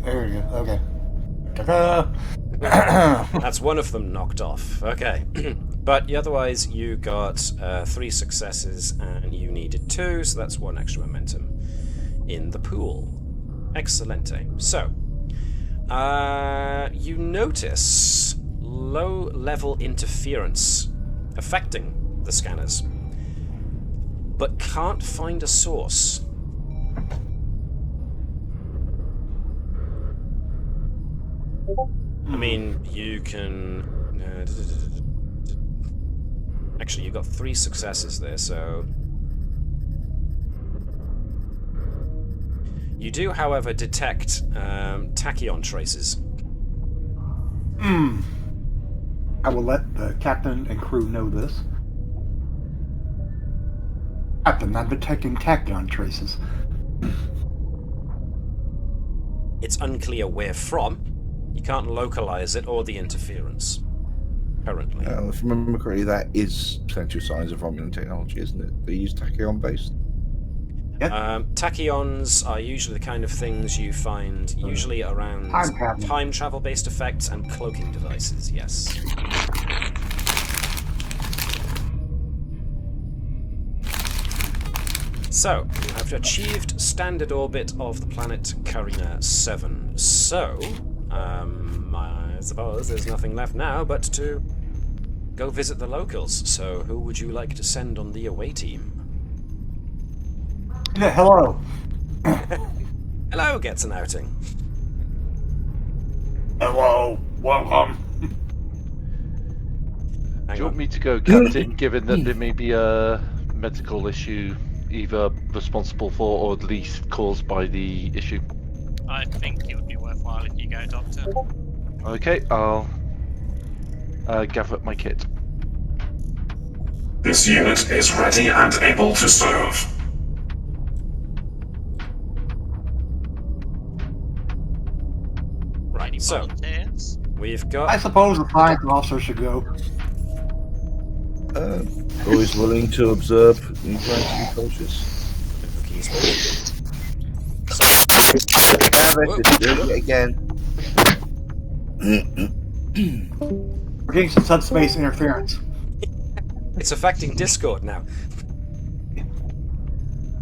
There we go. Okay. Ta-da! That's one of them knocked off. Okay. But otherwise, you got 3 successes and you needed 2, so that's 1 extra momentum in the pool. Excellente. So, you notice low-level interference affecting the scanners, but can't find a source. I mean, you can... Actually, you got 3 successes there, so... You do, however, detect tachyon traces. I will let the captain and crew know this. Captain, I'm detecting tachyon traces. It's unclear where from. You can't localize it or the interference currently. If I remember correctly, that is potential signs of Romulan technology, isn't it? They use tachyon based. Tachyons are usually the kind of things you find usually around time travel based effects and cloaking devices, yes. So, you have achieved standard orbit of the planet Carina VII. So, I suppose there's nothing left now but to go visit the locals. So, who would you like to send on the away team? Yeah, hello. Hello gets an outing. Hello, welcome. Do you want me to go, Captain, given that there may be a medical issue either responsible for or at least caused by the issue? I think it would be worthwhile if you go, Doctor. Okay, I'll gather up my kit. This unit is ready and able to serve. Any So, volunteers? we've got... I suppose the science officer should go. Always willing to observe and trying to be cautious. Doing it again. We're getting some subspace interference. It's affecting Discord now.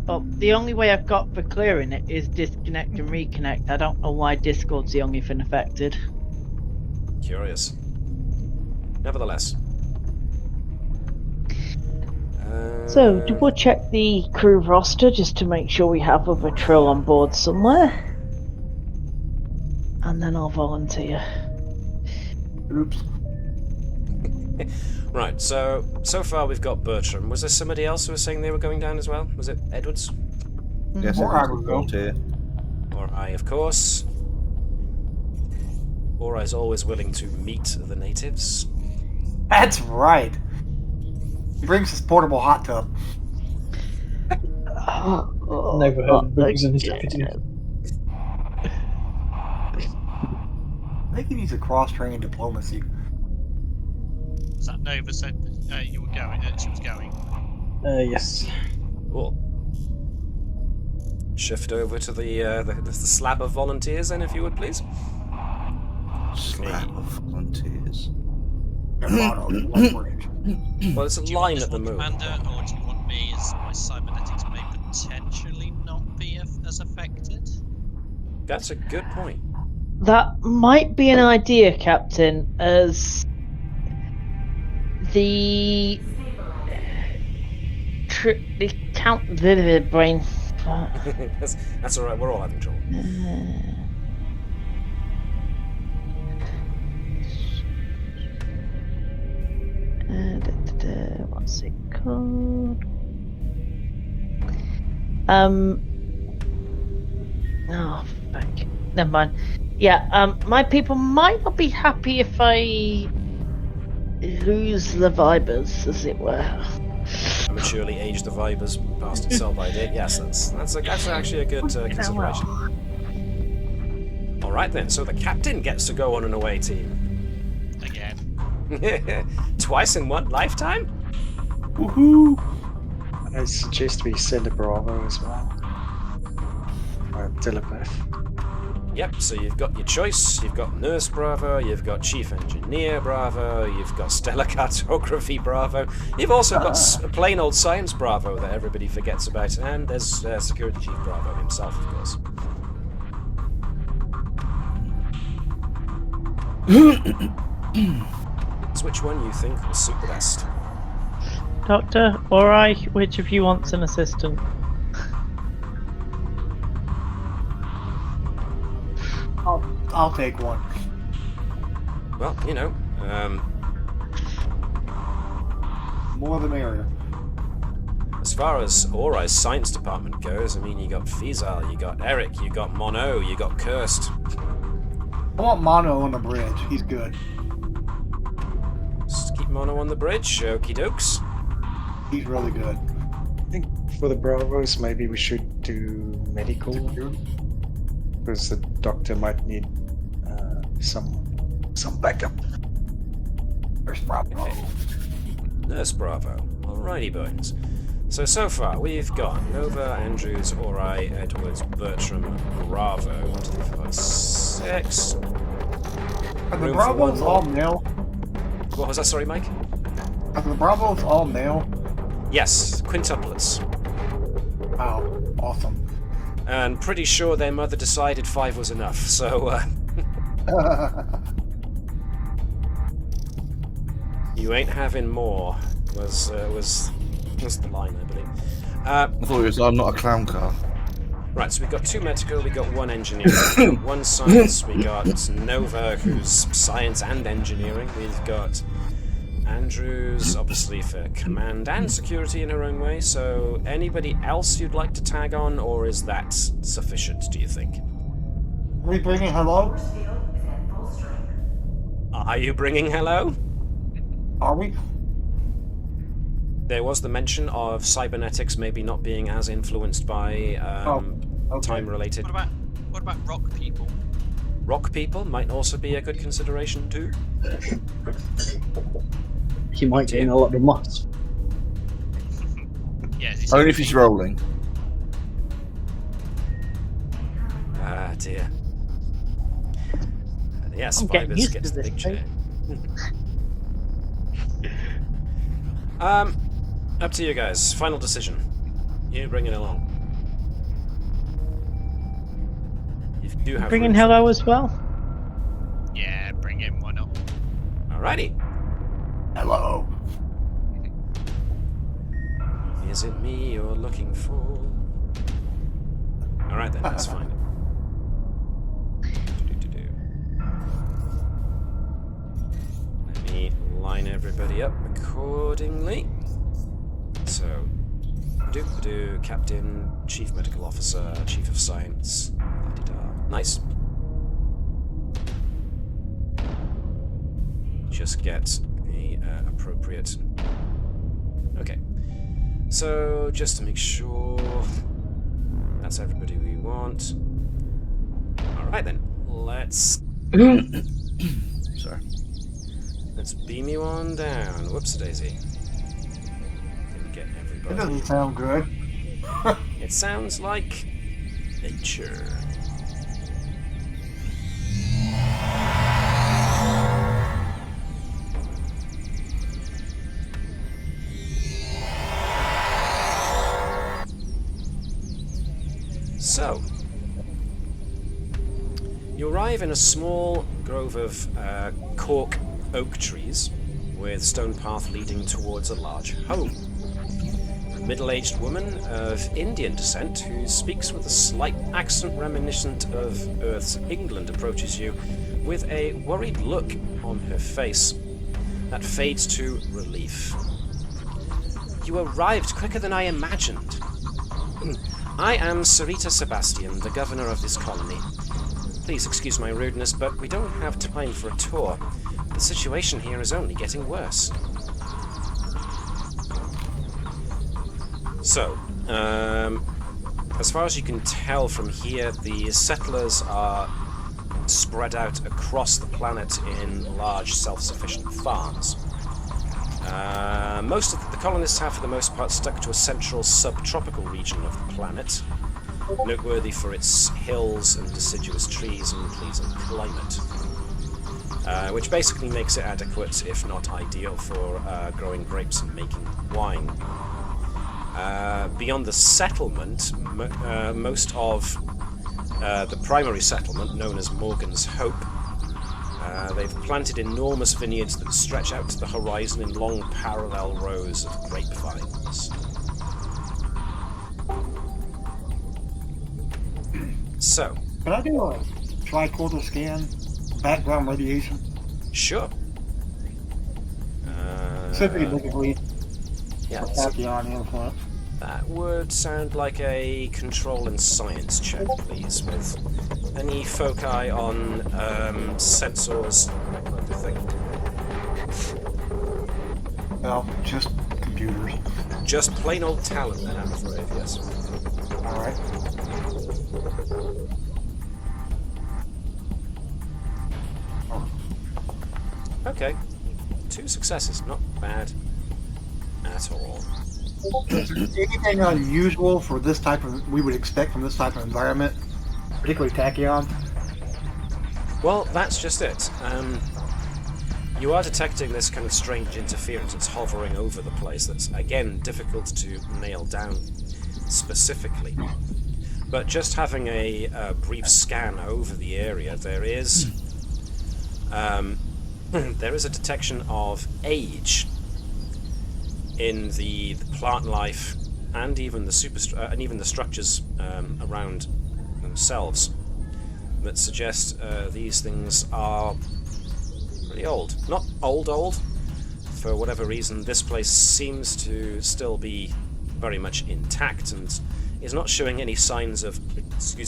Well, the only way I've got for clearing it is disconnect and reconnect. I don't know why Discord's the only thing affected. Curious. Nevertheless. So, we'll check the crew roster just to make sure we have a patrol on board somewhere. And then I'll volunteer. Oops. Right, so far we've got Bertram. Was there somebody else who was saying they were going down as well? Was it Edwards? Yes, Or I I will go. volunteer. Or I, of course. Or is always willing to meet the natives. That's right. He brings his portable hot tub. Never heard of books in his video. I think he needs a cross-training diplomacy. Was that Nova said you were going? She was going. Yes. Cool. Shift over to the slab of volunteers then, if you would, please. Slab of volunteers. Well, it's a Do you want line this at the one, moment. Commander, or do you want me as my cybernetics may potentially not be as affected? That's a good point. That might be an idea, Captain, as the count the brain. That's alright, we're all having trouble. What's it called? Oh, fuck. Never mind. Yeah, my people might not be happy if I lose the vibers, as it were. Maturely aged the vibers past its sell-by date. Yes, that's actually a good consideration. Alright then, so the captain gets to go on an away team. Again. Twice in one lifetime? Woohoo! I suggest we send a Bravo as well. Or a telepath. Yep, so you've got your choice, you've got Nurse Bravo, you've got Chief Engineer Bravo, you've got Stellar Cartography Bravo, you've also got plain old Science Bravo that everybody forgets about, and there's Security Chief Bravo himself, of course. So which one you think will suit the best? Doctor, or I, which of you wants an assistant? I'll take one. Well, you know, More the merrier. as far as Orai's science department goes, I mean, you got Fizal, you got Eric, you got Mono, you got Kirst. I want Mono on the bridge. He's good. Just keep Mono on the bridge, okie dokes. He's really good. I think for the Bravos, maybe we should do medical. Because the doctor might need some backup. There's Bravo. Nurse Bravo. Alrighty, bones. So far, we've got Nova, Andrews, Orai, Edwards, Bertram, Bravo. 1, 2, 3, 4, 5, 6. Are the Room for Bravos one all more. male? What was that, sorry, Mike? Are the Bravos all male? Yes, quintuplets. Wow, awesome. And pretty sure their mother decided 5 was enough, so, you ain't having more, was the line, I believe. I thought it was, I'm not a clown car. Right, so we've got 2 medical, we've got 1 engineering, we've got 1 science, we got Nova, who's science and engineering, we've got Andrews, obviously for command and security in her own way, so anybody else you'd like to tag on, or is that sufficient, do you think? Are we bringing Hello? Are you bringing Hello? Are we? There was the mention of cybernetics maybe not being as influenced by Okay. time-related. What about rock people? Rock people might also be a good consideration too. He might get in a lot of moss. Yes. Only if he's rolling. Ah dear. Yes, I'm getting Vibers used gets to the this big thing. chair. Up to you guys. Final decision. You bring it along. You do have Bringing room for- Hello as well? Yeah, bring him one up. Alrighty. Hello. Is it me you're looking for? Alright then, that's fine. Let me line everybody up accordingly. So, Captain, Chief Medical Officer, Chief of Science, la-di-da. Nice. Just get the appropriate... Okay. So, just to make sure... That's everybody we want. Alright then, let's... Sorry. Let's beam you on down. Whoops-a-daisy. Didn't get That everybody. doesn't sound good. It sounds like nature. So, you arrive in a small grove of cork oak trees with stone path leading towards a large home. middle-aged woman of Indian descent who speaks with a slight accent reminiscent of Earth's England approaches you with a worried look on her face that fades to relief. You arrived quicker than I imagined. I am Sarita Sebastian, the governor of this colony. Please excuse my rudeness, but we don't have time for a tour. The situation here is only getting worse. So, as far as you can tell from here, the settlers are spread out across the planet in large self-sufficient farms. Most of the colonists have, for the most part, stuck to a central subtropical region of the planet, noteworthy for its hills and deciduous trees and pleasant climate, which basically makes it adequate, if not ideal, for growing grapes and making wine. Beyond the settlement, most of the primary settlement, known as Morgan's Hope, they've planted enormous vineyards that stretch out to the horizon in long parallel rows of grapevines. So, Can I do a tricorder scan, background radiation? Sure. Specifically, Yeah, for so tachyon influence. that would sound like a control and science check, please, with any foci on sensors, that kind of thing. Well, just computers. Just plain old talent, then, I'm afraid, yes. Alright. Okay. 2 successes, not bad at all. Anything unusual for this type of, we would expect from this type of environment, particularly tachyon? Well, that's just it. You are detecting this kind of strange interference that's hovering over the place that's, again, difficult to nail down specifically. But just having a brief scan over the area, there is a detection of age in the plant life and even the structures around themselves that suggest these things are pretty old. Not old. For whatever reason, this place seems to still be very much intact and is not showing any signs of,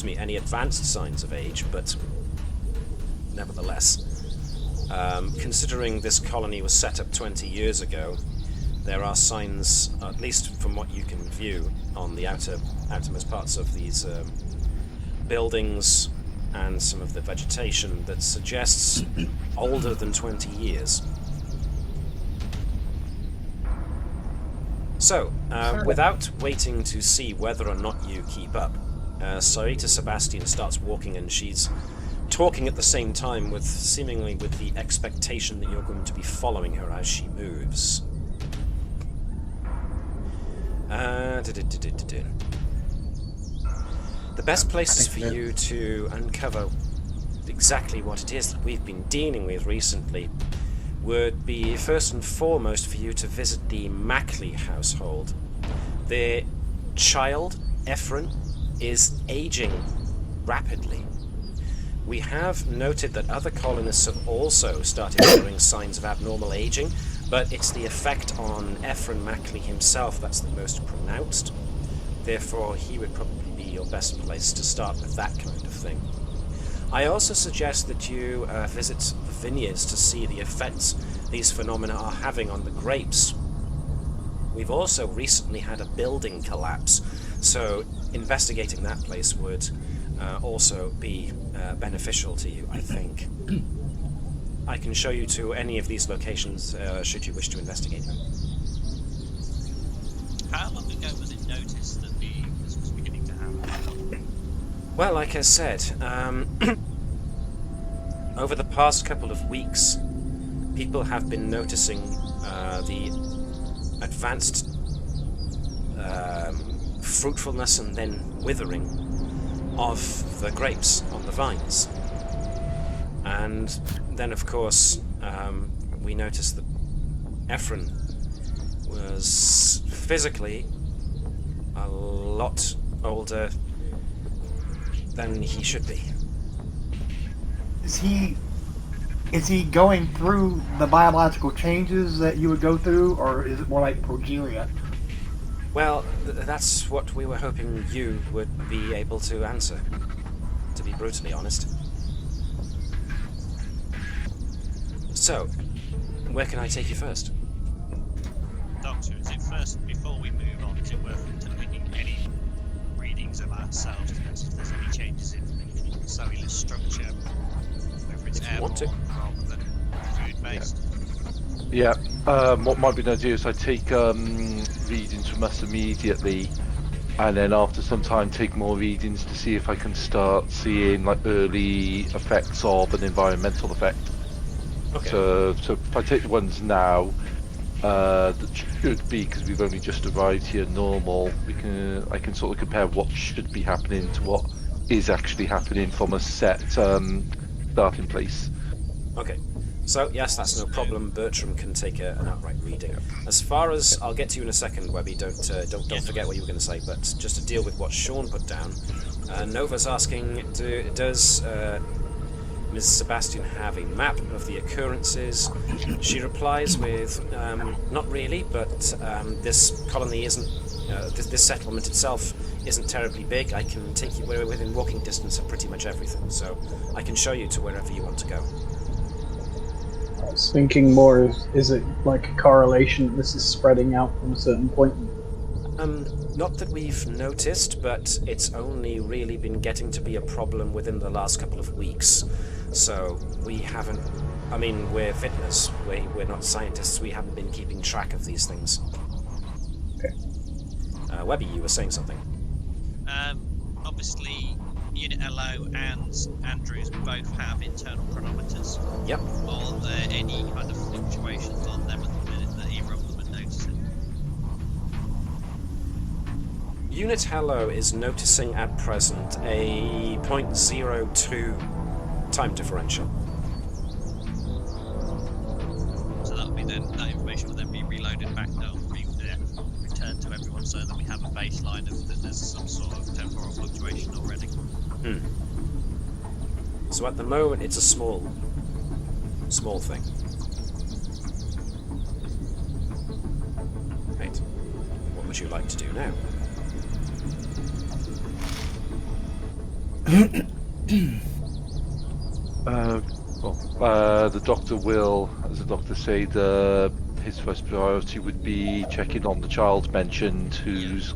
any advanced signs of age, but nevertheless, considering this colony was set up 20 years ago, there are signs, at least from what you can view on the outermost parts of these buildings and some of the vegetation, that suggests older than 20 years. So, without waiting to see whether or not you keep up, Sarita Sebastian starts walking, and she's talking at the same time, seemingly with the expectation that you're going to be following her as she moves. The best places for you to uncover exactly what it is that we've been dealing with recently would be first and foremost for you to visit the MacLeod household. Their child, Ephron, is aging rapidly. We have noted that other colonists have also started showing signs of abnormal aging, but it's the effect on Ephron MacLeod himself that's the most pronounced. Therefore, he would probably be your best place to start with that kind of thing. I also suggest that you visit the vineyards to see the effects these phenomena are having on the grapes. We've also recently had a building collapse, so investigating that place would also be beneficial to you, I think. I can show you to any of these locations should you wish to investigate them. How long ago was it noticed that this was beginning to happen? Well, like I said, over the past couple of weeks, people have been noticing the advanced fruitfulness and then withering of the grapes on the vines. And then, of course, we noticed that Ephron was physically a lot older than he should be. Is he going through the biological changes that you would go through, or is it more like progeria? Well, that's what we were hoping you would be able to answer, to be brutally honest. So, where can I take you first? Doctor, is it first, before we move on, is it worth taking any readings of ourselves to notice if there's any changes in cellular structure, whether it's If you want to. rather than food-based? Yeah. What might be an idea is I take readings from us immediately, and then after some time take more readings to see if I can start seeing like early effects of an environmental effect. Okay. So if I take the ones now, that should be, because we've only just arrived here, normal. I can sort of compare what should be happening to what is actually happening from a set starting place. Okay. So, yes, that's no problem. Bertram can take an outright reading. As far as... I'll get to you in a second, Webby. Don't forget what you were going to say, but just to deal with what Sean put down, Nova's asking, does Ms. Sebastian have a map of the occurrences? She replies with, not really, but this colony isn't... this settlement itself isn't terribly big. I can take you... We're within walking distance of pretty much everything, so I can show you to wherever you want to go. I was thinking more, is it like a correlation? This is spreading out from a certain point? Not that we've noticed, but it's only really been getting to be a problem within the last couple of weeks. So we haven't... I mean, we're vintners. We're not scientists. We haven't been keeping track of these things. Okay. Webby, you were saying something. Obviously, Unit LO and Andrews both have internal chronometers. Yep. Are there any kind of fluctuations on them at the minute that either of them are noticing? Unit Hello is noticing at present a 0.02 time differential. So that'll be then, that information will then be reloaded back, that'll be returned to everyone so that we have a baseline of that there's some sort of temporal fluctuation already. So at the moment it's a small thing. Right. What would you like to do now? The doctor will, as the doctor said, his first priority would be checking on the child mentioned who's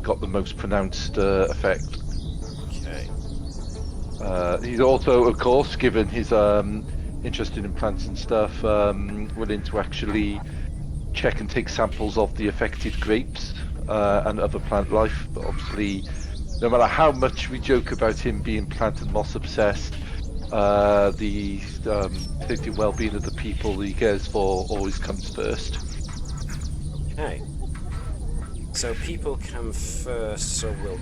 got the most pronounced effect. Okay. He's also, of course, given his interest in plants and stuff, willing to actually check and take samples of the affected grapes and other plant life. But obviously, no matter how much we joke about him being plant and moss obsessed, the safety and well-being of the people he cares for always comes first. Okay. So people come first, so we'll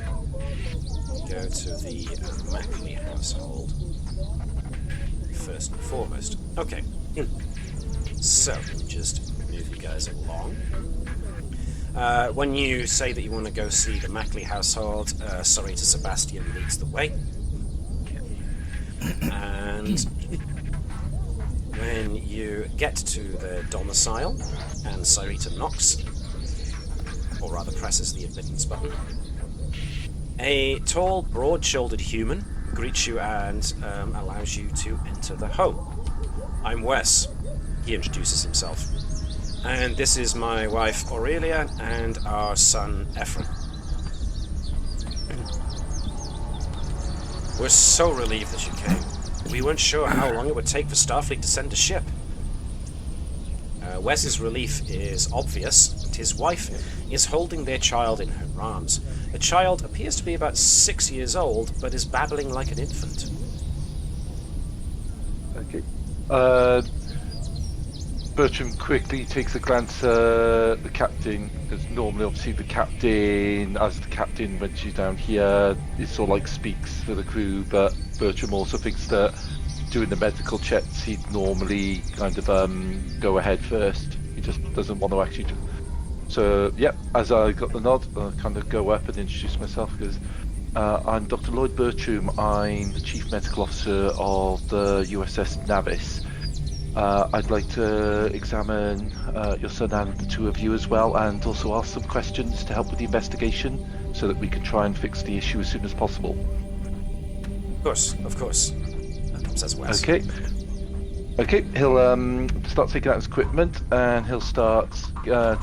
go to the MacLeod household first and foremost. Okay. So, let me just move you guys along. When you say that you want to go see the MacLeod household, sorry to Sebastian leads the way. And when you get to the domicile and Sarita knocks, or rather presses the admittance button, a tall, broad-shouldered human greets you and allows you to enter the home. I'm Wes, he introduces himself, and this is my wife Aurelia and our son Ephraim. We're so relieved that you came. We weren't sure how long it would take for Starfleet to send a ship. Wes's relief is obvious, and his wife is holding their child in her arms. The child appears to be about 6 years old, but is babbling like an infant. Okay. Bertram quickly takes a glance at the captain, because normally, obviously, the captain, when she's down here, is sort of like speaks for the crew, but Bertram also thinks that doing the medical checks, he'd normally kind of go ahead first. He just doesn't want to actually So, yep, as I got the nod, I kind of go up and introduce myself, because I'm Dr. Lloyd Bertram. I'm the Chief Medical Officer of the USS Navis. I'd like to examine your son and the two of you as well, and also ask some questions to help with the investigation, so that we can try and fix the issue as soon as possible. Of course. Says Wes. Okay, he'll start taking out his equipment, and he'll start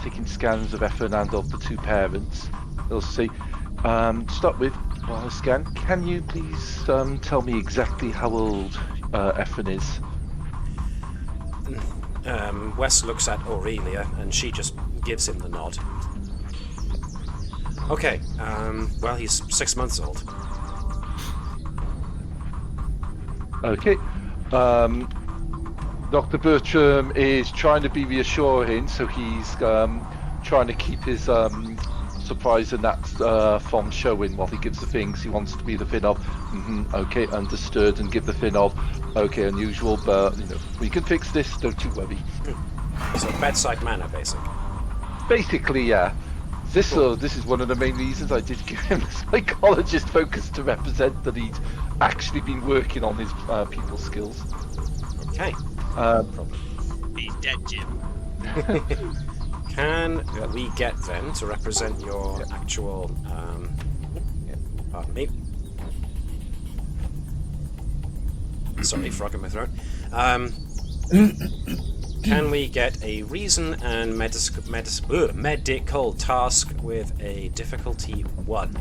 taking scans of Efren and of the two parents. He'll say, to start with, while I scan, can you please tell me exactly how old Efren is? Wes looks at Aurelia, and she just gives him the nod. Okay, well, he's 6 months old. Okay. Dr. Bertram is trying to be reassuring, so he's trying to keep his surprise and that from showing while he gives the things. He wants to be the thing of, okay, understood, and give the thing of, okay, unusual, but, we can fix this, don't you worry. So bedside manner, basically. Basically, yeah. This is one of the main reasons I did give him a psychologist focus, to represent that he'd actually been working on his people skills. Okay. He's dead, Jim. Can we get then to represent your actual? Pardon me. Sorry, frog in my throat. Can we get a reason and medical task with a difficulty 1,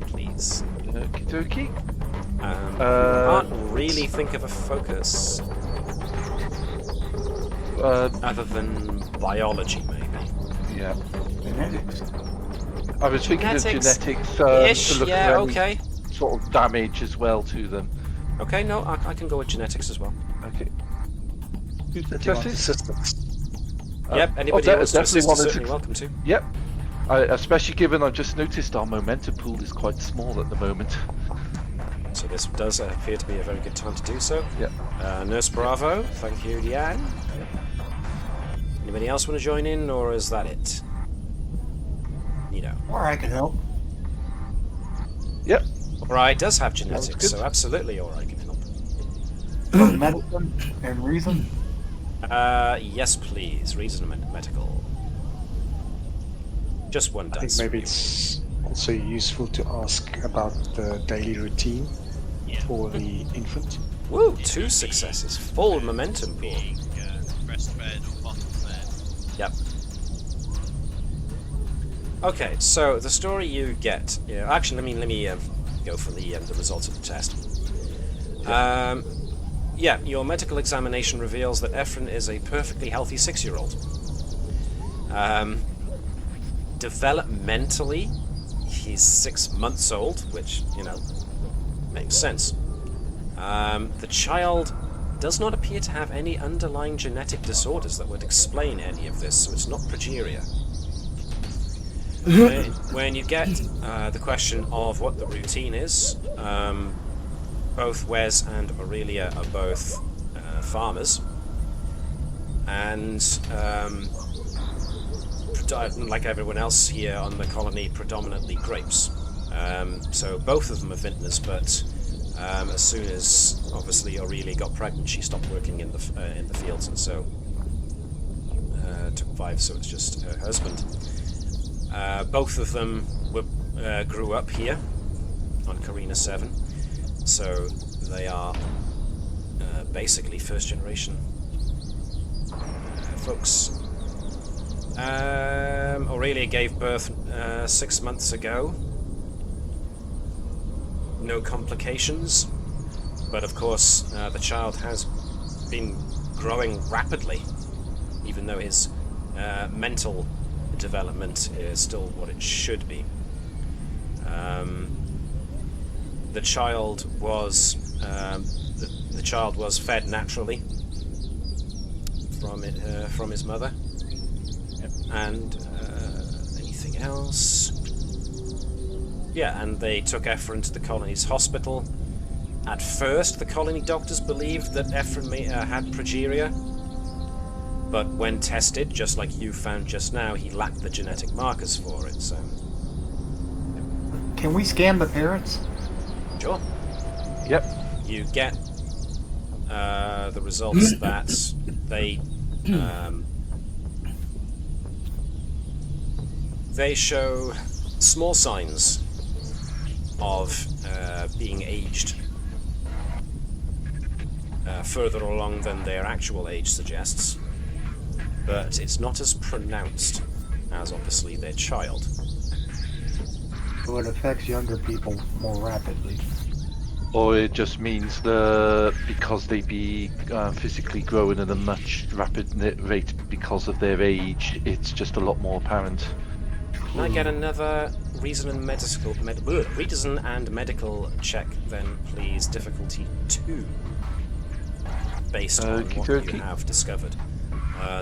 please? Okie dokie. Can't really think of a focus other than biology, maybe. Yeah. Genetics. I was thinking of genetics to look at any sort of damage as well to them. Okay, no, I can go with genetics as well. Okay. Assistance. Yep, anybody who wants to assist is certainly welcome to. Yep. Especially given I've just noticed our momentum pool is quite small at the moment. So this does appear to be a very good time to do so. Yep. Nurse Bravo, thank you, Deanne. Anybody else want to join in, or is that it? Or I can help. Yep. Alright, does have genetics, so absolutely Alright can help. Medicine and reason. Yes, please. Reason and medical. Just one I dice. think maybe it's also useful to ask about the daily routine for the infant. Woo! 2 successes. Full momentum pool. Breastfed or bottom fed. Yep. Okay, so the story you get. Actually, let me go for the results of the test. Yeah, your medical examination reveals that Efren is a perfectly healthy 6-year-old. Developmentally, he's 6 months old, which, makes sense. The child does not appear to have any underlying genetic disorders that would explain any of this, so it's not progeria. When you get the question of what the routine is, both Wes and Aurelia are both farmers, and like everyone else here on the colony, predominantly grapes. So both of them are vintners, but as soon as obviously Aurelia got pregnant, she stopped working in the fields, and so took wives. So it's just her husband. Both of them grew up here on Carina VII, so they are basically first-generation folks. Aurelia gave birth 6 months ago. No complications, but of course the child has been growing rapidly, even though his mental development is still what it should be. The child was fed naturally from his mother. And anything else? Yeah, and they took Efren to the colony's hospital. At first, the colony doctors believed that Efren had progeria, But when tested, just like you found just now, he lacked the genetic markers for it, so... Can we scan the parents? Sure. Yep. You get the results that they show small signs of being aged further along than their actual age suggests, but it's not as pronounced as obviously their child. So it affects younger people more rapidly. Or it just means because they be physically growing at a much rapid rate because of their age, it's just a lot more apparent. Can I get another reason and medical check then, please? Difficulty 2, based on what you have discovered.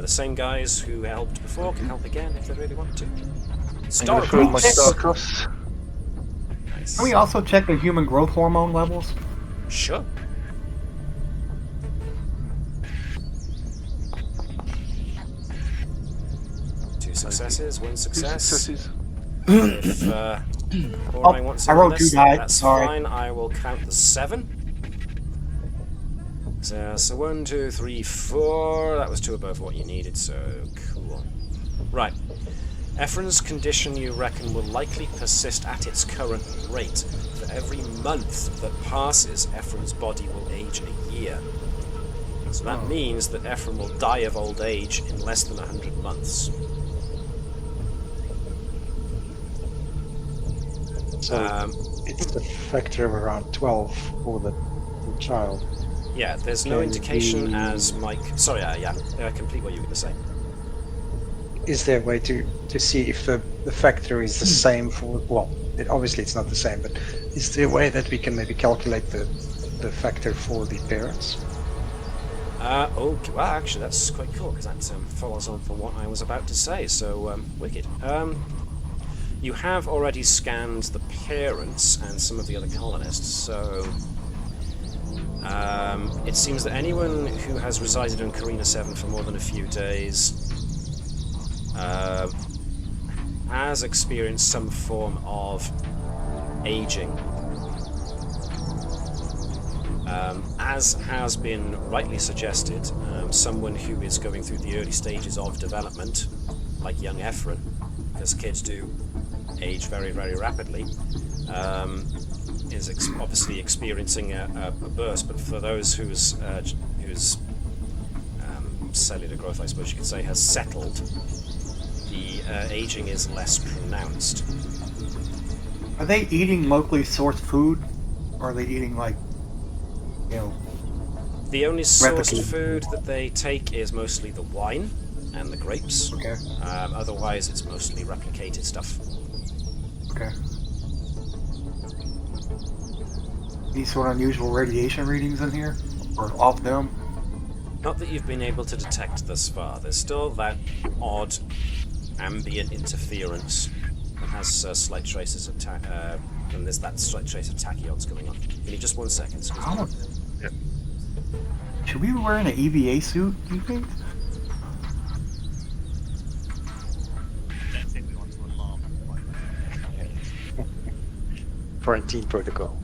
The same guys who helped before can help again if they really want to. Star Cross. Nice. Can we also check the human growth hormone levels? Sure. Two successes, one success. If Boring wants to I run wrote this, 2 dice. that's Sorry. fine. I will count the 7. So 1, 2, 3, 4. That was 2 above what you needed, so cool. Right. Ephron's condition, you reckon, will likely persist at its current rate. For every month that passes, Ephron's body will age a year. So that means that Ephron will die of old age in less than 100 months. So it's a factor of around 12 for the child. Yeah, there's no indication as Mike... Sorry, complete what you were going to say. Is there a way to see if the factor is the same for... Well, obviously it's not the same, but is there a way that we can maybe calculate the factor for the parents? Okay, well, actually, that's quite cool, because that follows on from what I was about to say, so, wicked. You have already scanned the parents and some of the other colonists, so... it seems that anyone who has resided on Carina VII for more than a few days has experienced some form of aging. As has been rightly suggested, someone who is going through the early stages of development, like young Ephron, because kids do age very, very rapidly, is obviously experiencing a burst, but for those whose cellular growth, I suppose you could say, has settled, the aging is less pronounced. Are they eating locally sourced food? Or are they eating, like, you know... The only sourced food that they take is mostly the wine and the grapes. Okay. Otherwise, it's mostly replicated stuff. Okay. Any sort of unusual radiation readings in here? Or off them? Not that you've been able to detect thus far. There's still that odd ambient interference that has slight traces of and there's that slight trace of tachyons going on. Give me just 1 second. Yep. Should we be wearing an EVA suit, do you think? I don't think we want to alarm them. Quarantine protocol.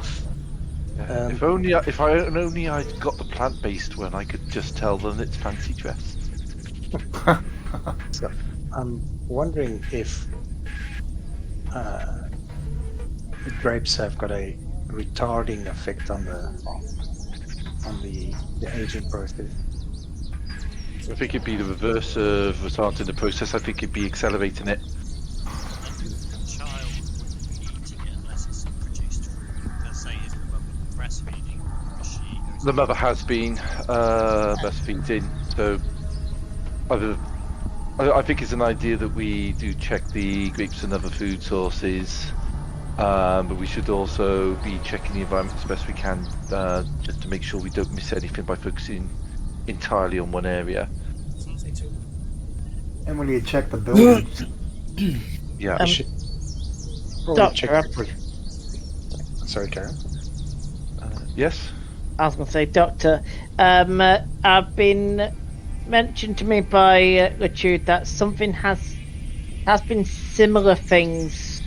If only I'd got the plant-based one, I could just tell them it's fancy dress. So I'm wondering if the grapes have got a retarding effect on the aging process. I think it'd be the reverse of retarding the process. I think it'd be accelerating it. The child wouldn't be eating it unless it's produced. Let's say if the mum was breastfeeding, she... The mother has been breastfeeding, so I think it's an idea that we do check the grapes and other food sources, but we should also be checking the environment as best we can, just to make sure we don't miss anything by focusing entirely on one area. And we need to check the buildings. Yeah. Doctor, Sorry, Karen. Yes? I was going to say, Doctor, I've been mentioned to me by Latude that something has been similar things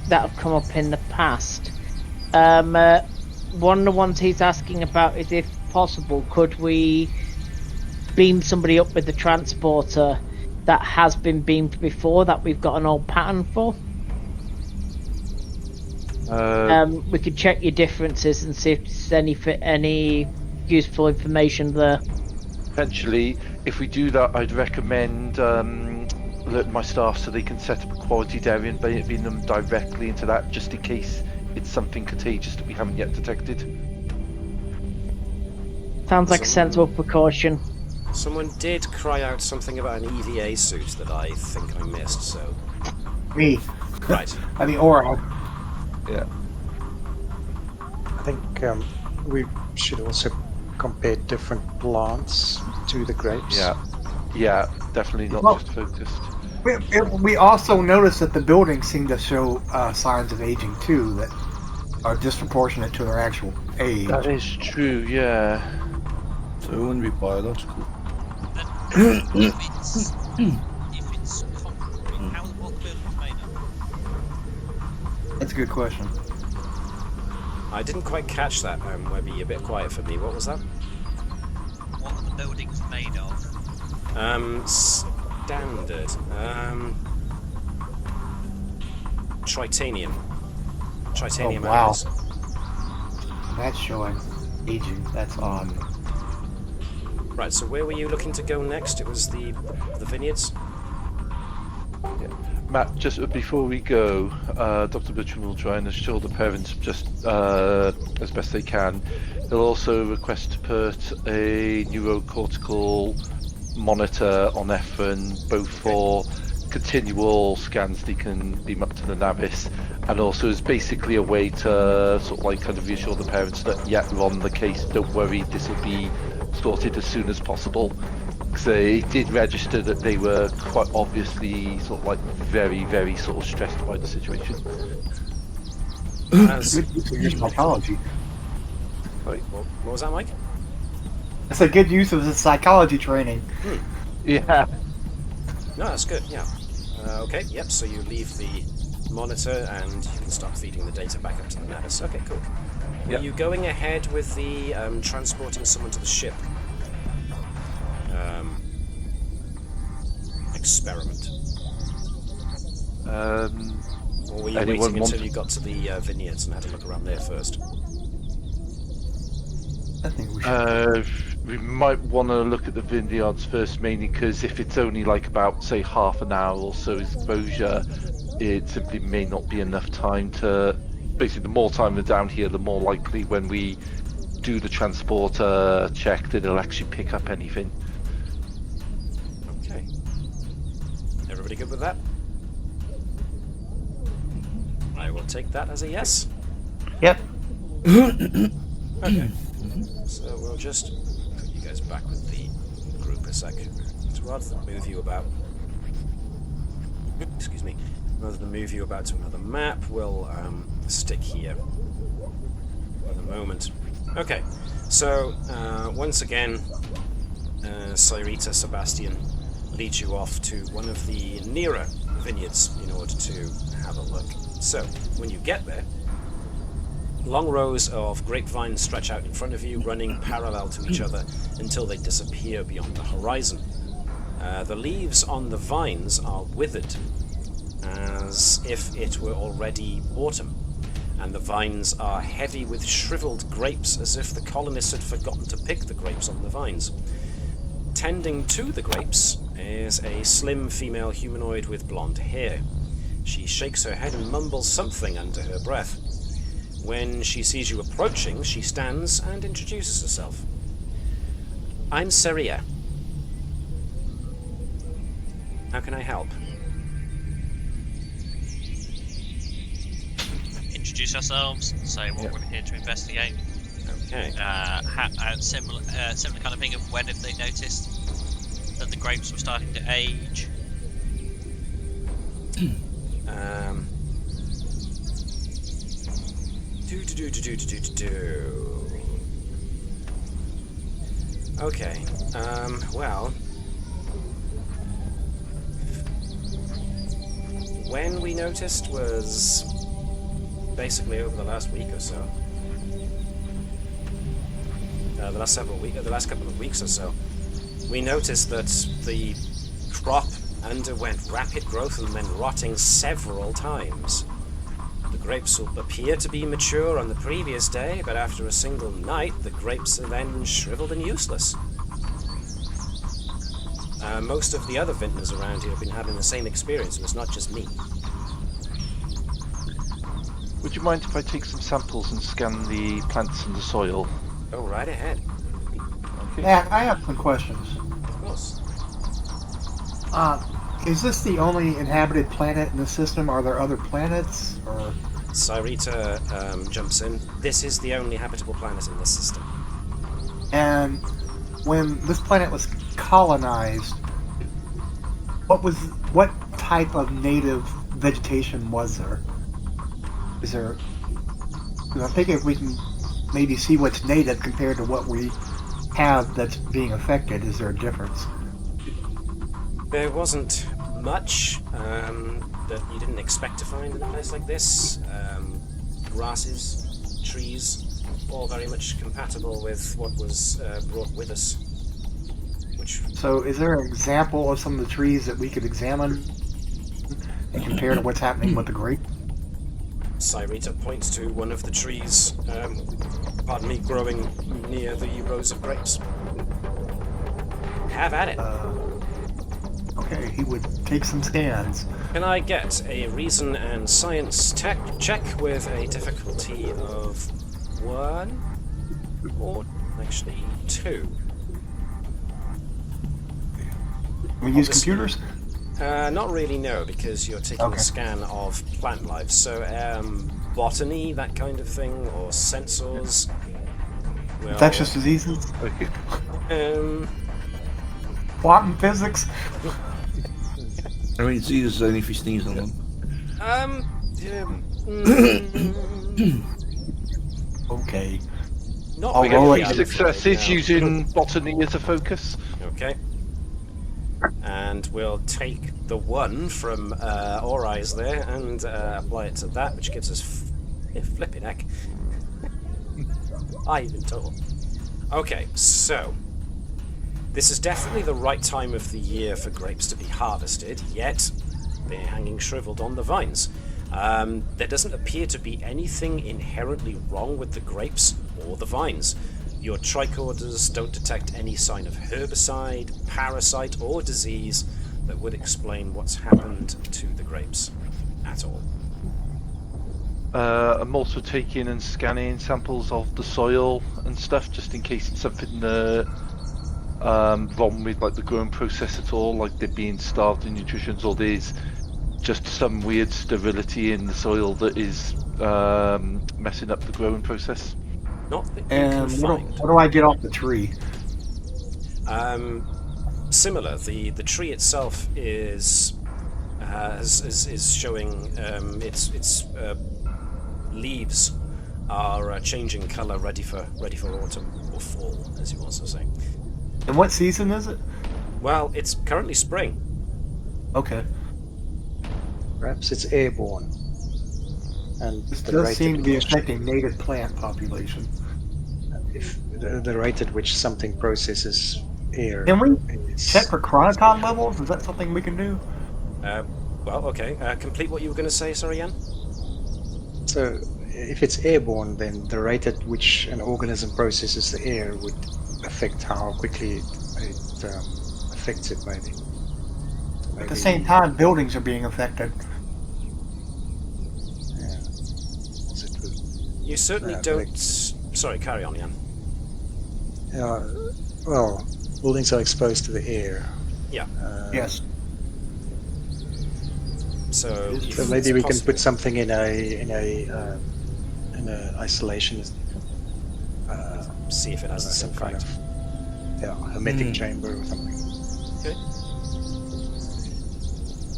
that have come up in the past. One of the ones he's asking about is, if possible, could we beam somebody up with the transporter that has been beamed before, that we've got an old pattern for? We could check your differences and see if there's any useful information there. Potentially, if we do that, I'd recommend alerting my staff so they can set up a quality area and beam them directly into that, just in case it's something contagious that we haven't yet detected. Sounds like a sensible precaution. Someone did cry out something about an EVA suit that I think I missed, so... Me. Right. I mean, Aura. Yeah. I think we should also compare different plants to the grapes. Yeah, definitely not Well, just focused. We also noticed that the buildings seem to show signs of aging too, that are disproportionate to their actual age. That is true, yeah. So it wouldn't be biological. If it's concrete, what the building's made of? That's a good question. I didn't quite catch that, Webby. You're a bit quiet for me. What was that? What are the buildings made of? Standard. Tritanium. Tritanium wow. alloys. That's showing aging. That's odd. Right, so where were you looking to go next? It was the vineyards? Yeah. Matt, just before we go, Dr. Bertram will try and assure the parents just as best they can. They'll also request to put a neurocortical monitor on Efren, both for continual scans they can beam up to the Navis, and also is basically a way to sort of like kind of reassure the parents that, yeah, we're on the case, don't worry, this will be sorted as soon as possible. Because they did register that they were quite obviously sort of like very, very sort of stressed by the situation. As... Good use of your psychology. Wait, what was that, Mike? That's a good use of the psychology training. Yeah. No, that's good, yeah. Okay, yep, so you leave the monitor and you can start feeding the data back up to the Navis. Okay, cool. Were you going ahead with the transporting someone to the ship experiment? Or were you waiting until you got to the vineyards and had a look around there first? I think we should. We might want to look at the vineyards first, mainly because if it's only like about, say, half an hour or so exposure, it simply may not be enough time to... Basically, the more time we're down here, the more likely when we do the transporter check that it'll actually pick up anything. Okay. Everybody good with that? I will take that as a yes. Yep. Okay. So we'll just put you guys back with the group a sec. So rather than move you about... Excuse me. Rather than move you about to another map, we'll stick here for the moment. Okay, so once again, Cyrita Sebastian leads you off to one of the nearer vineyards in order to have a look. So, when you get there, long rows of grapevines stretch out in front of you, running parallel to each other until they disappear beyond the horizon. The leaves on the vines are withered, as if it were already autumn, and the vines are heavy with shriveled grapes, as if the colonists had forgotten to pick the grapes on the vines. Tending to the grapes is a slim female humanoid with blonde hair. She shakes her head and mumbles something under her breath. When she sees you approaching, she stands and introduces herself. I'm Seria. How can I help? Introduce ourselves, say what we're here to investigate. Okay. Similar kind of thing of when have they noticed that the grapes were starting to age. Okay. Well, when we noticed was basically over the last week or so. The last couple of weeks or so. We noticed that the crop underwent rapid growth and then rotting several times. The grapes will appear to be mature on the previous day, but after a single night, the grapes are then shriveled and useless. Most of the other vintners around here have been having the same experience, and it's not just me. Would you mind if I take some samples and scan the plants and the soil? Go right ahead. Okay. Yeah, I have some questions. Of course. Is this the only inhabited planet in the system? Are there other planets? Or Cyrita jumps in. This is the only habitable planet in this system. and when this planet was colonized, what type of native vegetation was there? Is there? Because I think if we can maybe see what's native compared to what we have that's being affected, is there a difference? There wasn't much that you didn't expect to find in a place like this. Grasses, trees, all very much compatible with what was brought with us. So is there an example of some of the trees that we could examine and compare to what's happening with the grape? Cyrita points to one of the trees, growing near the rows of grapes. Have at it. Okay, he would take some scans. Can I get a reason and science tech check with a difficulty of 1? Or actually 2? We use computers? Not really, no, because you're taking a scan of plant life. So, botany, that kind of thing, or sensors. Well, Infectious diseases? Okay. Quantum physics? I mean, diseases only if you sneeze on them. Okay. Not I'll really, roll I'm it. afraid, Successes no. using botany as a focus. Okay. And we'll take the 1 from Ori's there and apply it to that, which gives us flipping heck. I even told. Okay, so this is definitely the right time of the year for grapes to be harvested, yet they're hanging shriveled on the vines. There doesn't appear to be anything inherently wrong with the grapes or the vines. Your tricorders don't detect any sign of herbicide, parasite, or disease that would explain what's happened to the grapes at all. I'm also taking and scanning samples of the soil and stuff, just in case it's something wrong with like the growing process at all, like they're being starved in nutrition, or there's just some weird sterility in the soil that is messing up the growing process. Not that you And can what find. do I get off the tree? Similar. The tree itself is showing its leaves are changing color, ready for autumn or fall, as you also say. And what season is it? Well, it's currently spring. Okay. Perhaps it's airborne. And This the does rate seem at to be which- affecting native plant population. if the rate at which something processes air. Can we is- check for chronoton levels? Is that something we can do? Well, okay. Complete what you were going to say, sorry, Jan? So, if it's airborne, then the rate at which an organism processes the air would affect how quickly it affects it, maybe. At the same time, buildings are being affected. Yeah. So it would- You certainly Yeah, don't... Sorry, carry on, Jan. well, buildings are exposed to the air. Yeah. Yes. So, if So maybe it's we can possible- put something in a isolation. See if it has the same some kind effect. of hermetic chamber or something. Okay.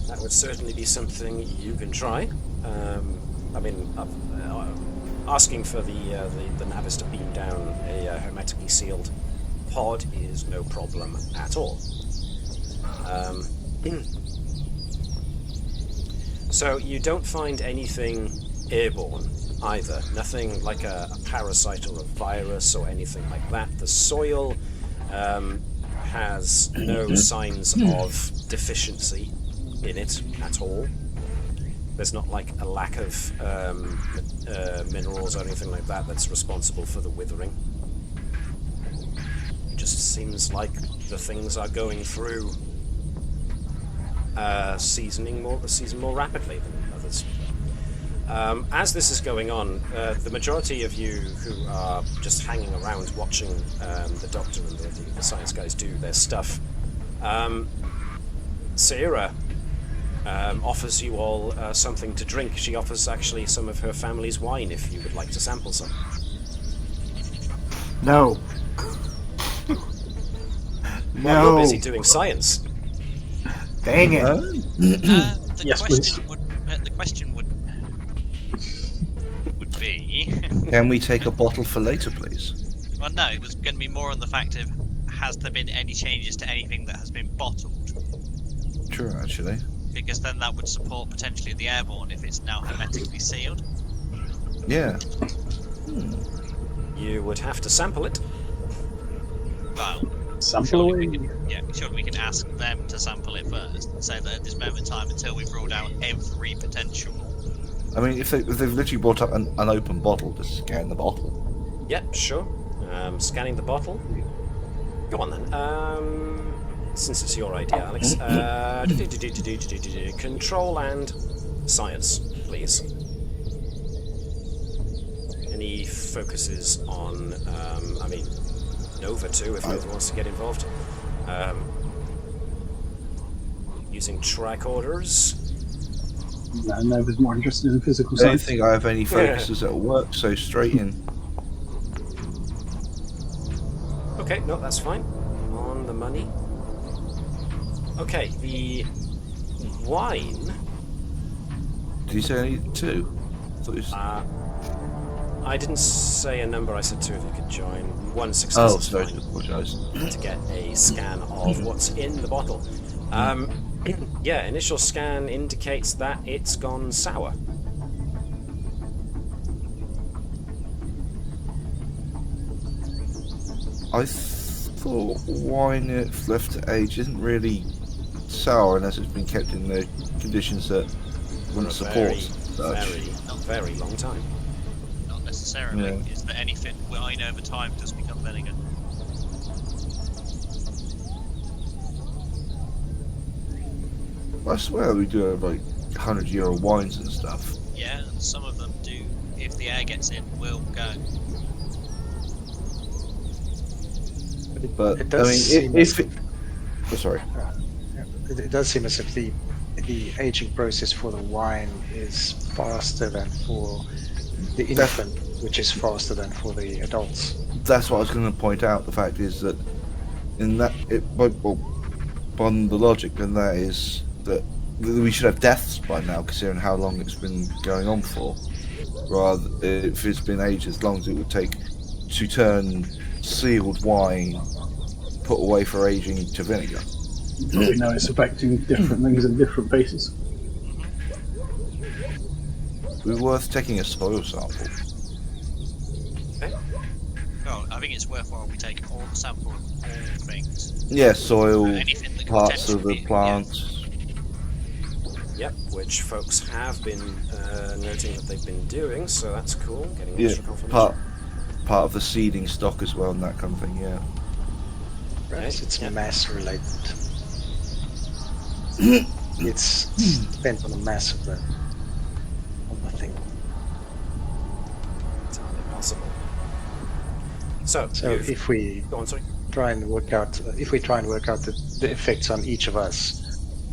That would certainly be something you can try. I mean, asking for the Navis to beam down a hermetically sealed pod is no problem at all. So you don't find anything airborne either. Nothing like a parasite or a virus or anything like that. The soil has no signs of deficiency in it at all. There's not like a lack of minerals or anything like that that's responsible for the withering. It just seems like the things are going through the season more rapidly than others. As this is going on, the majority of you who are just hanging around watching the Doctor and the science guys do their stuff, Sarah offers you all something to drink. She offers actually some of her family's wine if you would like to sample some. No. Well, you're busy doing science. Dang it. Yes, please. The question would be... Can we take a bottle for later, please? Well, no, it was going to be more on the fact of, has there been any changes to anything that has been bottled? True, actually. Because then that would support potentially the airborne if it's now hermetically sealed. Yeah. You would have to sample it. Well, Sample away. surely we can ask them to sample it first and say that at this moment in time, until we've ruled out every potential. I mean, if they've literally brought up an open bottle, just scan the bottle. Yep, sure. Scanning the bottle. Go on then. Since it's your idea, Alex. Control and science, please. Any focuses on, Nova too, if Nova wants to get involved. Using tricorders. No, Nova's more interested in physical I don't science. think I have any focuses that'll work, so straight in. Okay, no, that's fine. On the money. Okay, the wine. Did you say only 2? I thought you said... I didn't say a number, I said 2 if you could join. 1 success Oh, is sorry, fine I apologise. to get a scan of what's in the bottle. Yeah, initial scan indicates that it's gone sour. I thought wine if left to age isn't really sour unless it's been kept in the conditions that wouldn't For a support very long time. Not necessarily. Yeah. Is there anything wine over time does become vinegar? I swear we do have like 100-year-old wines and stuff. Yeah, and some of them do. If the air gets in, will go. But It I does mean, seem if it... Oh, sorry. It does seem as if the aging process for the wine is faster than for the infant, which is faster than for the adults. That's what I was going to point out. The fact is that in that, on the logic, then that is that we should have deaths by now, considering how long it's been going on for. Rather, if it's been aged as long as it would take to turn sealed wine put away for aging to vinegar. We know it's affecting different things at different paces. It would be worth taking a soil sample. Okay. Well, I think it's worthwhile we take all the sample of all things. Yeah, soil, Anything that could parts of potentially the be- plants. Yep, which folks have been noting that they've been doing, so that's cool. Getting Yeah, extra confirmation. part of the seeding stock as well and that kind of thing. Yeah. Perhaps it's Yeah. mass related. It's depends on the mass of the thing. Entirely possible. So you've- if we go on, sorry. try and work out the effects on each of us,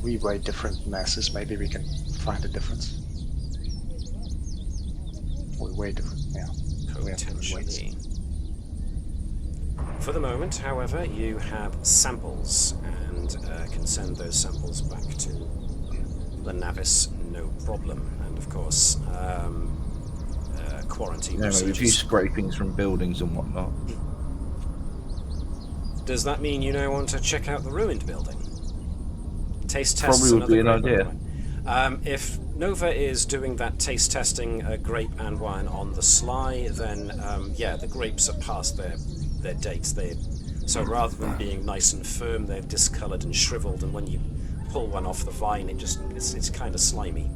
we weigh different masses. Maybe we can find a difference. We weigh different. Yeah. We have different weights. Potentially. For the moment, however, you have samples and can send those samples back to the Navis, no problem. And of course, quarantine Yeah, maybe a few procedures. scrapings from buildings and whatnot. Does that mean you now want to check out the ruined building? Taste tests. Probably would be an another great idea. one. If Nova is doing that taste testing grape and wine on the sly, then the grapes are past their dates. So rather than being nice and firm, they're discoloured and shriveled, and when you pull one off the vine, it's kind of slimy.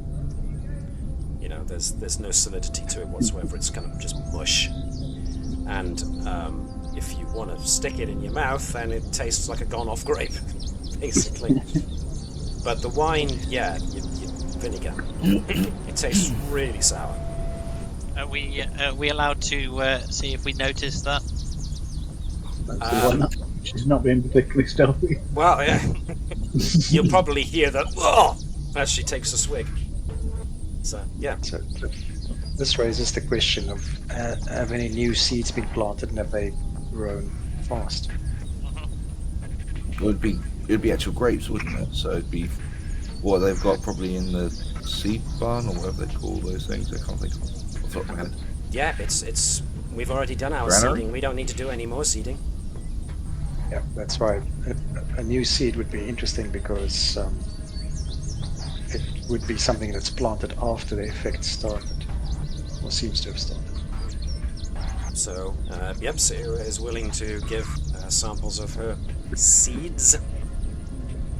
You know, there's no solidity to it whatsoever. It's kind of just mush. And if you want to stick it in your mouth, then it tastes like a gone-off grape, basically. But the wine, vinegar. It tastes really sour. Are we allowed to see if we notice that? She's not being particularly stealthy. Well, yeah. You'll probably hear that as she takes a swig. So, yeah. So this raises the question of have any new seeds been planted and have they grown fast? It would be actual grapes, wouldn't it? So it'd be what they've got probably in the seed barn or whatever they call those things. I can't think of the top of my head. Yeah, it's we've already done our Granary? seeding. We don't need to do any more seeding. Yeah, that's right. A new seed would be interesting because it would be something that's planted after the effect started, or seems to have started. So, Sarah is willing to give samples of her seeds.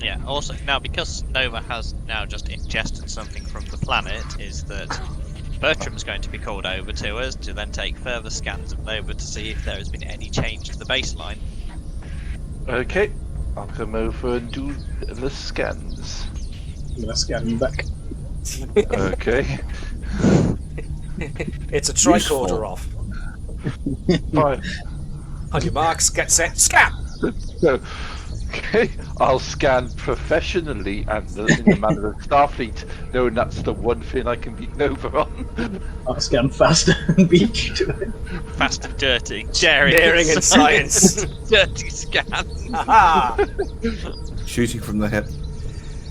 Yeah, also, now because Nova has now just ingested something from the planet, is that Bertram's going to be called over to us to then take further scans of Nova to see if there has been any change to the baseline. Okay, I'll come over and do the scans. I'm gonna scan you back. Okay. It's a tricorder off. Fine. On your marks, get set, scan! So, okay, I'll scan professionally and in the manner of Starfleet, knowing that's the one thing I can beat Nova on. I'll scan faster and beat you to it. Fast and dirty. Daring and science. Dirty scan. Aha! Shooting from the hip.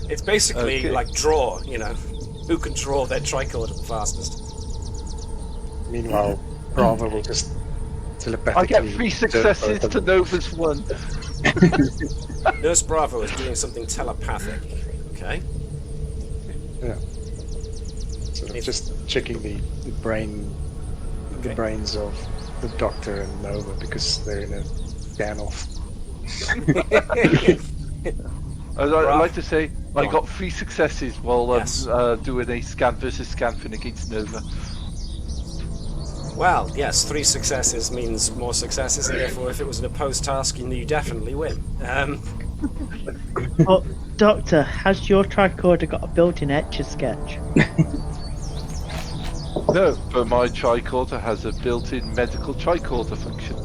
It's basically Okay. like draw, you know. Who can draw their tricorder the fastest? Meanwhile, Bravo will just telepathically... I get 3 successes to Nova's 1. Nurse Bravo is doing something telepathic. Okay. Yeah. Sort of just checking the brains of the Doctor and Nova because they're in a scan-off. I'd like to say I got 3 successes while doing a scan versus scan thing against Nova. Well, yes, 3 successes means more successes, and therefore if it was an opposed task, you definitely win. Oh, Doctor, has your tricorder got a built-in Etch-a-Sketch? No, but my tricorder has a built-in medical tricorder function.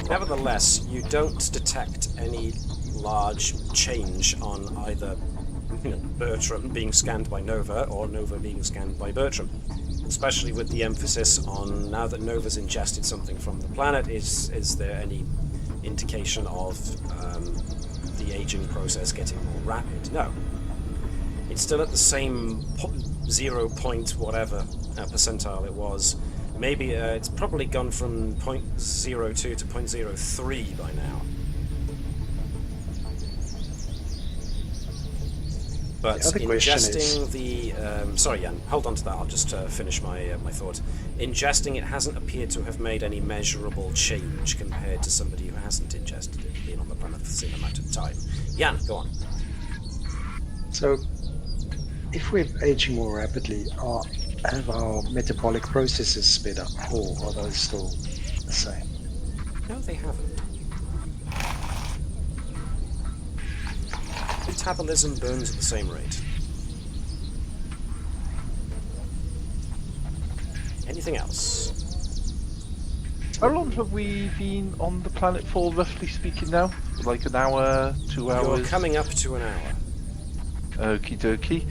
Nevertheless, you don't detect any large change on either Bertram being scanned by Nova or Nova being scanned by Bertram. Especially with the emphasis on, now that Nova's ingested something from the planet, is there any indication of the aging process getting more rapid? No. It's still at the same 0 point whatever percentile it was. Maybe it's probably gone from 0.02 to 0.03 by now. But The other question ingesting the... sorry, Jan, hold on to that. I'll just finish my thought. Ingesting it hasn't appeared to have made any measurable change compared to somebody who hasn't ingested it, been on the planet for the same amount of time. Jan, go on. So, if we're aging more rapidly, have our metabolic processes sped up, or are those still the same? No, they haven't. Metabolism burns at the same rate. Anything else? How long have we been on the planet for, roughly speaking now? Like an hour, 2 hours? You're coming up to an hour. Okie dokie.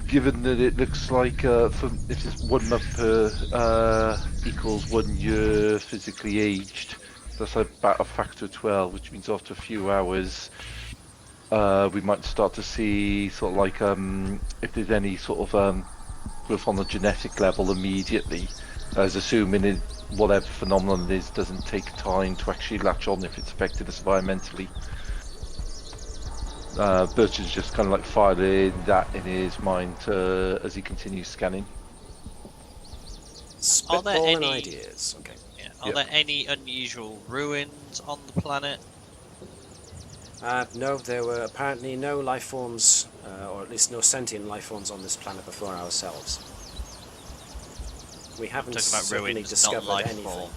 Given that it looks like if it's 1 month per equals 1 year physically aged, that's about a factor of 12, which means after a few hours we might start to see sort of like if there's any sort of growth on the genetic level immediately, as assuming it, whatever phenomenon it is doesn't take time to actually latch on if it's affected us environmentally. Bertram's just kind of like filing that in his mind as he continues scanning. Spitballing any- ideas. Okay. Yeah. Are there any unusual ruins on the planet? No, there were apparently no life forms, or at least no sentient life forms on this planet before ourselves. We haven't Talking about certainly ruins, not discovered life anything. form.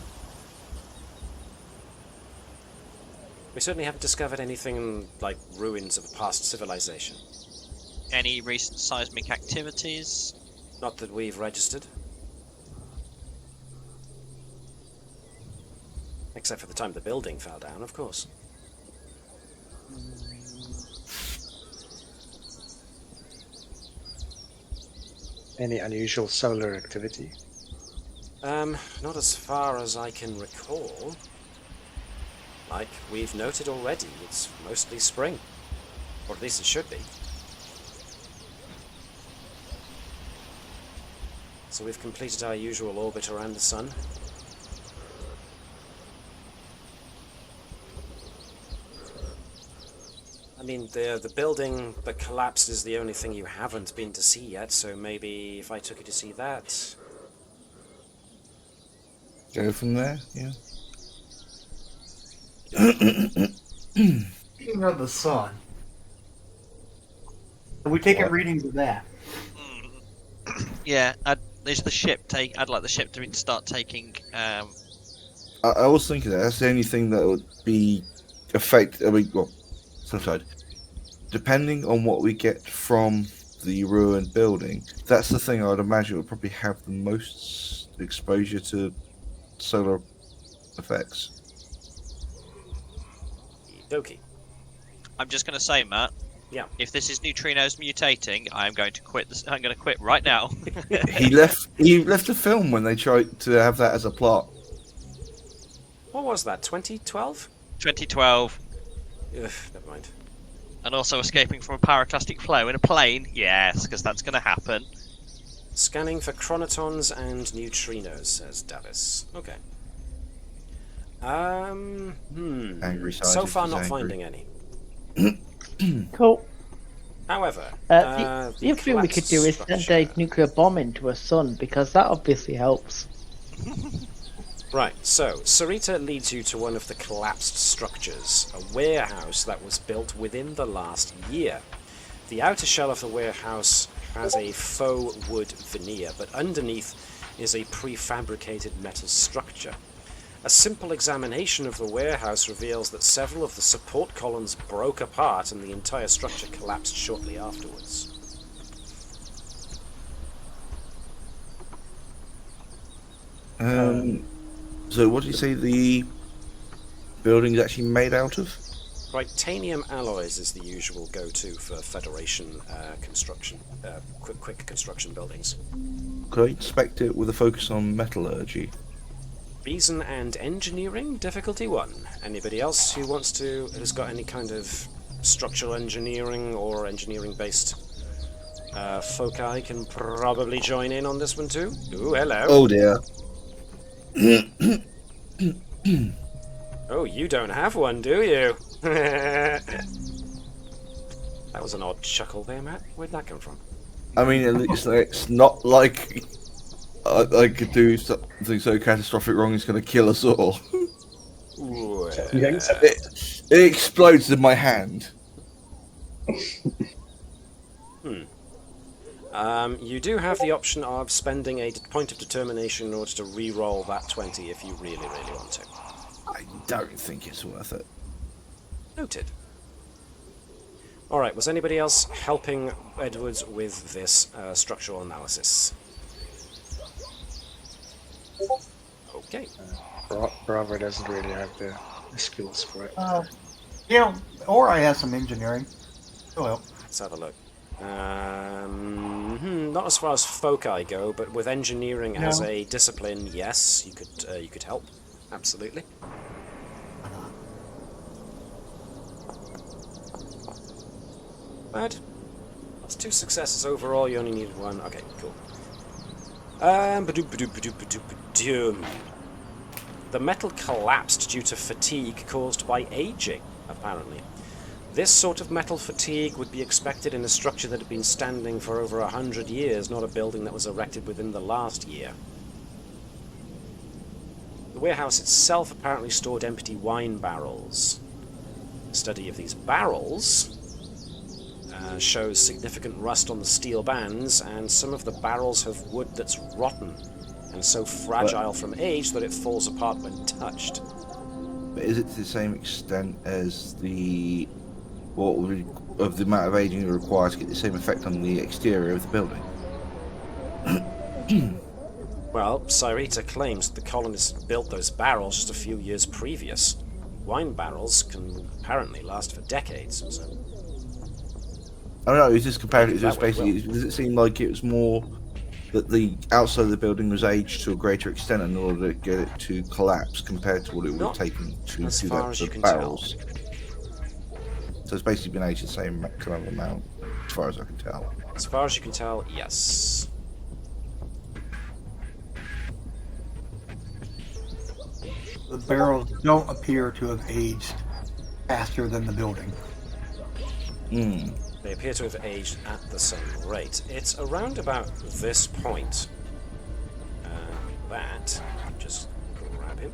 We certainly haven't discovered anything like ruins of a past civilization. Any recent seismic activities? Not that we've registered. Except for the time the building fell down, of course. Any unusual solar activity? Not as far as I can recall. Like we've noted already, it's mostly spring. Or at least it should be. So we've completed our usual orbit around the sun. I mean, the building that collapsed is the only thing you haven't been to see yet, so maybe if I took you to see that... Go from there, yeah. Speaking of the sun, are we taking What? readings of that? Yeah. I'd like the ship to start taking. I was thinking that's the only thing that would be affect. I mean, well, sometimes depending on what we get from the ruined building, that's the thing I'd imagine would probably have the most exposure to solar effects. Doki. I'm just going to say, Matt. Yeah. If this is neutrinos mutating, I'm going to quit. I'm going to quit right now. He left a film when they tried to have that as a plot. What was that, 2012? 2012, Ugh, never mind. and also escaping from a pyroclastic flow in a plane. Yes, because that's going to happen. Scanning for chronotons and neutrinos, says Davis. Okay. Angry So scientist far is not angry. finding any. Cool. However, The other thing we could do is collapsed send a structure- nuclear bomb into a sun, because that obviously helps. Right, so Sarita leads you to one of the collapsed structures, a warehouse that was built within the last year. The outer shell of the warehouse has a faux wood veneer, but underneath is a prefabricated metal structure. A simple examination of the warehouse reveals that several of the support columns broke apart and the entire structure collapsed shortly afterwards. So what did you say the building's actually made out of? Titanium alloys is the usual go-to for Federation construction, quick construction buildings. Could I inspect it with a focus on metallurgy? Reason and engineering, difficulty 1. Anybody else who's got any kind of structural engineering or engineering-based foci can probably join in on this one too. Ooh, hello. Oh dear. Oh, you don't have one, do you? That was an odd chuckle there, Matt. Where'd that come from? I mean, it's not like I could do something so catastrophic wrong it's going to kill us all. You think so? It explodes in my hand. You do have the option of spending a point of determination in order to re-roll that 20 if you really, really want to. I don't think it's worth it. Noted. Alright, was anybody else helping Edwards with this structural analysis? Okay. Bravo doesn't really have the skills for it. Or I have some engineering. Well, Let's have a look. Not as far as foci go, but with engineering as No. a discipline, yes, you could help. Absolutely. Bad. That's 2 successes overall. You only need 1. Okay, cool. The metal collapsed due to fatigue caused by aging, apparently. This sort of metal fatigue would be expected in a structure that had been standing for over 100 years, not a building that was erected within the last year. The warehouse itself apparently stored empty wine barrels. A study of these barrels shows significant rust on the steel bands, and some of the barrels have wood that's rotten and so fragile from age that it falls apart when touched. But is it to the same extent as the of the amount of aging required to get the same effect on the exterior of the building? Well, Cyrita claims that the colonists built those barrels just a few years previous. Wine barrels can apparently last for decades. So. I don't know, is this comparative? Just basically, does it seem like it was more that the outside of the building was aged to a greater extent in order to get it to collapse compared to what it would have taken to do that with the barrels? So it's basically been aged the same kind of amount, as far as I can tell. As far as you can tell, yes. The barrels don't appear to have aged faster than the building. They appear to have aged at the same rate. It's around about this point that, just grab him,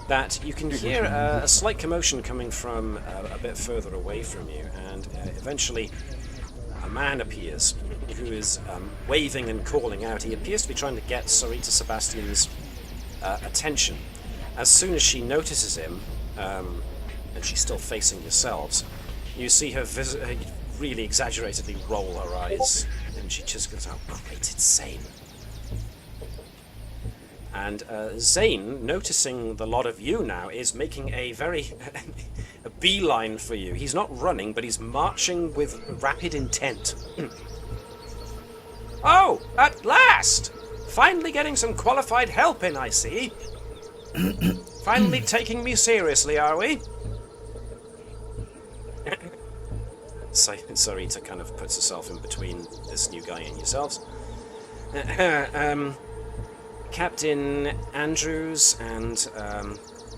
that you can hear a slight commotion coming from a bit further away from you, and eventually a man appears who is waving and calling out. He appears to be trying to get Sarita Sebastian's attention. As soon as she notices him, and she's still facing yourselves, you see her really exaggeratedly roll her eyes, and she just goes, "Oh, great, it's Zane." And Zane, noticing the lot of you now, is making a very a beeline for you. He's not running, but he's marching with rapid intent. Oh, at last! Finally getting some qualified help in, I see. Finally taking me seriously, are we? Sarita kind of puts herself in between this new guy and yourselves. Captain Andrews and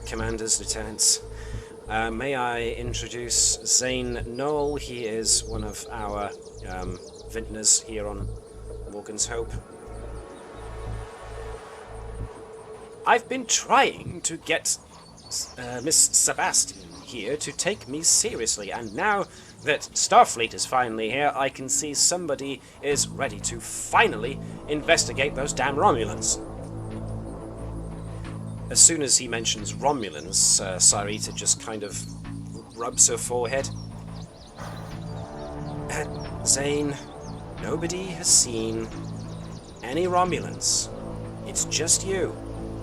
Commanders, Lieutenants, may I introduce Zane Knoll. He is one of our vintners here on Morgan's Hope. I've been trying to get Miss Sebastian here to take me seriously, and now that Starfleet is finally here, I can see somebody is ready to finally investigate those damn Romulans. As soon as he mentions Romulans, Sarita just kind of rubs her forehead. Zane, nobody has seen any Romulans. It's just you.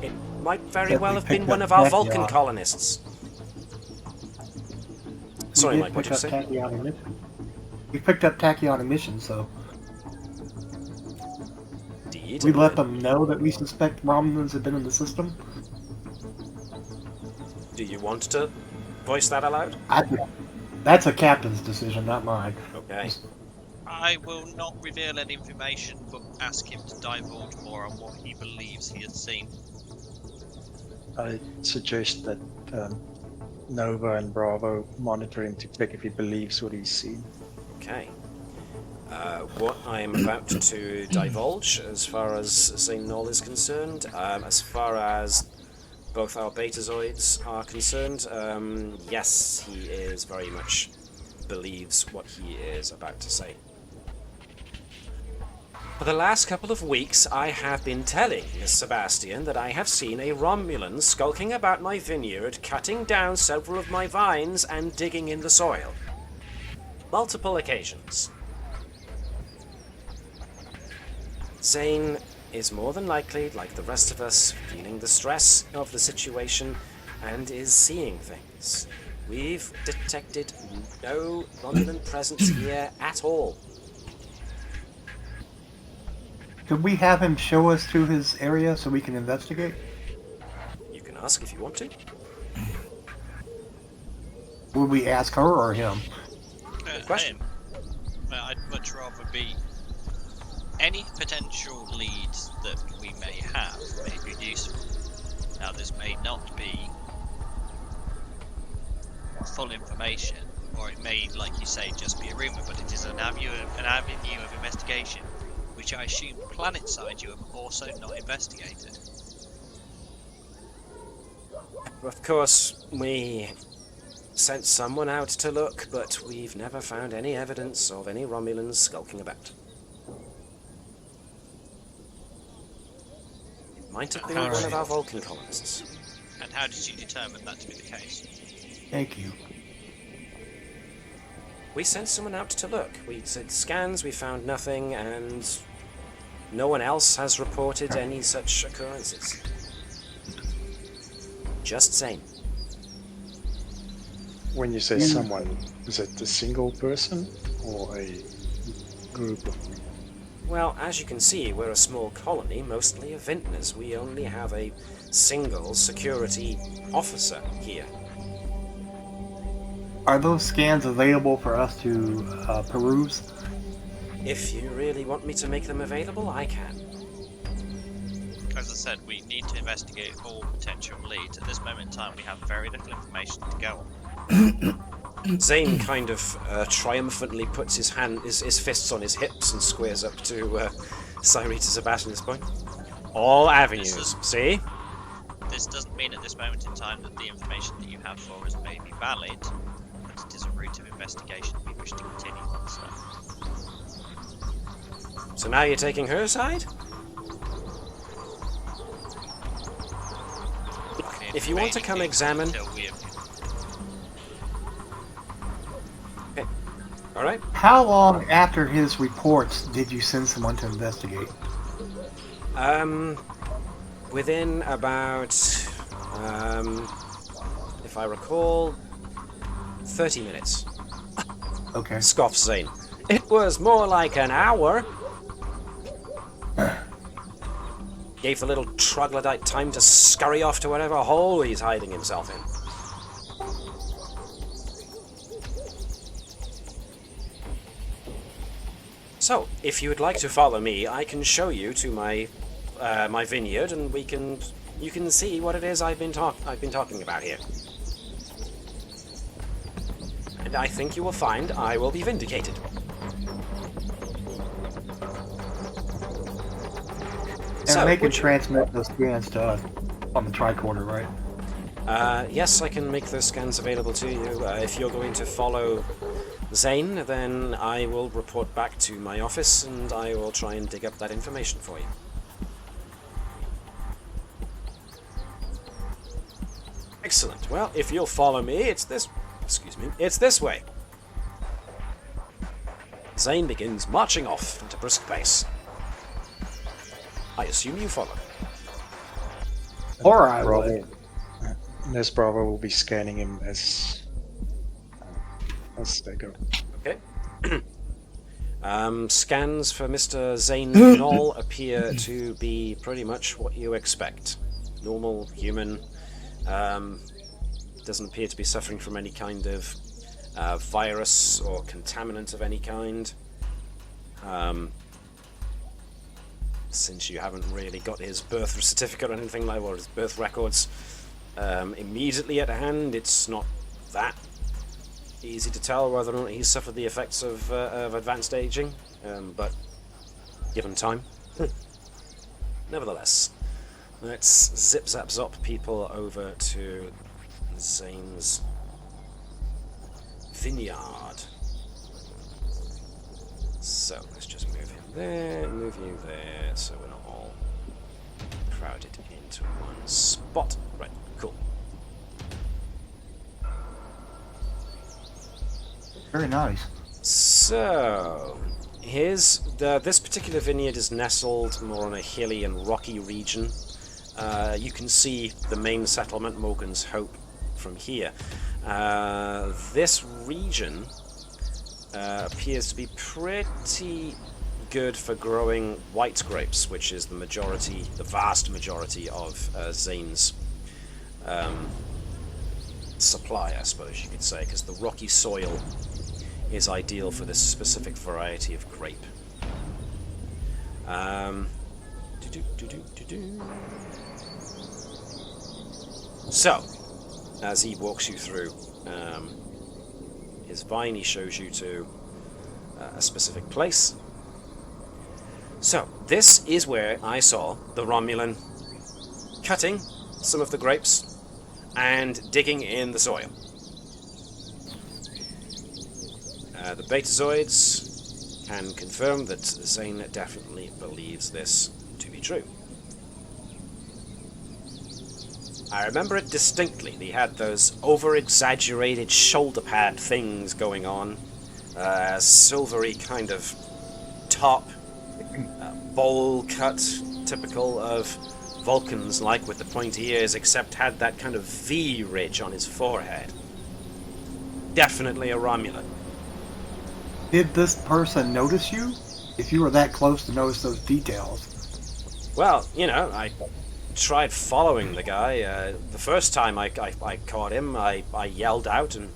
It might very well have been one of our Vulcan colonists. Sorry, Mike, what did you say? We picked up Tachyon emissions, so... Indeed. We let them know that we suspect Romulans have been in the system? Do you want to voice that aloud? That's a captain's decision, not mine. Okay. I will not reveal any information, but ask him to divulge more on what he believes he has seen. I suggest that Nova and Bravo monitor him to check if he believes what he's seen. Okay. What I am about to divulge, as far as Zane Knoll is concerned, as far as both our Betazoids are concerned, yes, he is very much believes what he is about to say. For the last couple of weeks, I have been telling Miss Sebastian that I have seen a Romulan skulking about my vineyard, cutting down several of my vines and digging in the soil. Multiple occasions. Zane is more than likely, like the rest of us, feeling the stress of the situation and is seeing things. We've detected no Romulan presence here at all. Could we have him show us to his area so we can investigate? You can ask if you want to. Would we ask her or him? Good question. I'd much rather be... Any potential leads that we may have may be useful. Now, this may not be full information, or it may, like you say, just be a rumour, but it is an avenue of investigation, which I assume planet-side you have also not investigated. Of course, we sent someone out to look, but we've never found any evidence of any Romulans skulking about. It might have been one of our Vulcan colonists. And how did you determine that to be the case? Thank you. We sent someone out to look. We did scans, we found nothing, and no one else has reported any such occurrences. Just Zane. When you say someone, is it a single person or a group of people? Well, as you can see, we're a small colony, mostly of vintners. We only have a single security officer here. Are those scans available for us to peruse? If you really want me to make them available, I can. As I said, we need to investigate all potential leads. At this moment in time, we have very little information to go on. Zane kind of triumphantly puts his fists on his hips and squares up to Cyrita Sebastian at this point. All avenues, see? This doesn't mean at this moment in time that the information that you have for us may be valid, but it is a route of investigation we wish to continue on, So now you're taking her side? If you want to come examine... Okay. Alright. How long after his reports did you send someone to investigate? Within about, if I recall, 30 minutes. Okay. Scoffs Zane. It was more like an hour. Gave the little troglodyte time to scurry off to whatever hole he's hiding himself in. So, if you would like to follow me, I can show you to my my vineyard, and you can see what it is I've been talking about here. And I think you will find I will be vindicated. And they can transmit those scans to us on the tricorder, right? Yes, I can make those scans available to you. If you're going to follow Zane, then I will report back to my office and I will try and dig up that information for you. Excellent. Well, if you'll follow me, it's this way. Zane begins marching off at a brisk pace. I assume you follow. Or I would. Nurse Bravo will be scanning him as they go. Okay. Scans for Mr. Zane Knoll appear to be pretty much what you expect. Normal, human. Doesn't appear to be suffering from any kind of virus or contaminant of any kind. Since you haven't really got his birth certificate or anything like that, or his birth records immediately at hand, it's not that easy to tell whether or not he's suffered the effects of advanced aging, but given time. Nevertheless, let's zip-zap-zop people over to Zane's vineyard. So, let's just move him there, move you there, so we're not all crowded into one spot. Right, cool. Very nice. So, this particular vineyard is nestled more on a hilly and rocky region. You can see the main settlement, Morgan's Hope, from here. This region appears to be pretty good for growing white grapes, which is the vast majority of Zane's supply, I suppose you could say, because the rocky soil is ideal for this specific variety of grape. So, as he walks you through his vine. He shows you to a specific place. So, this is where I saw the Romulan cutting some of the grapes and digging in the soil. The Betazoids can confirm that Zane definitely believes this to be true. I remember it distinctly. He had those over-exaggerated shoulder pad things going on, silvery kind of top, bowl cut, typical of Vulcans, like with the pointy ears, except had that kind of V ridge on his forehead. Definitely a Romulan. Did this person notice you? If you were that close to notice those details. Well, you know, I tried following the guy. The first time I caught him, I yelled out and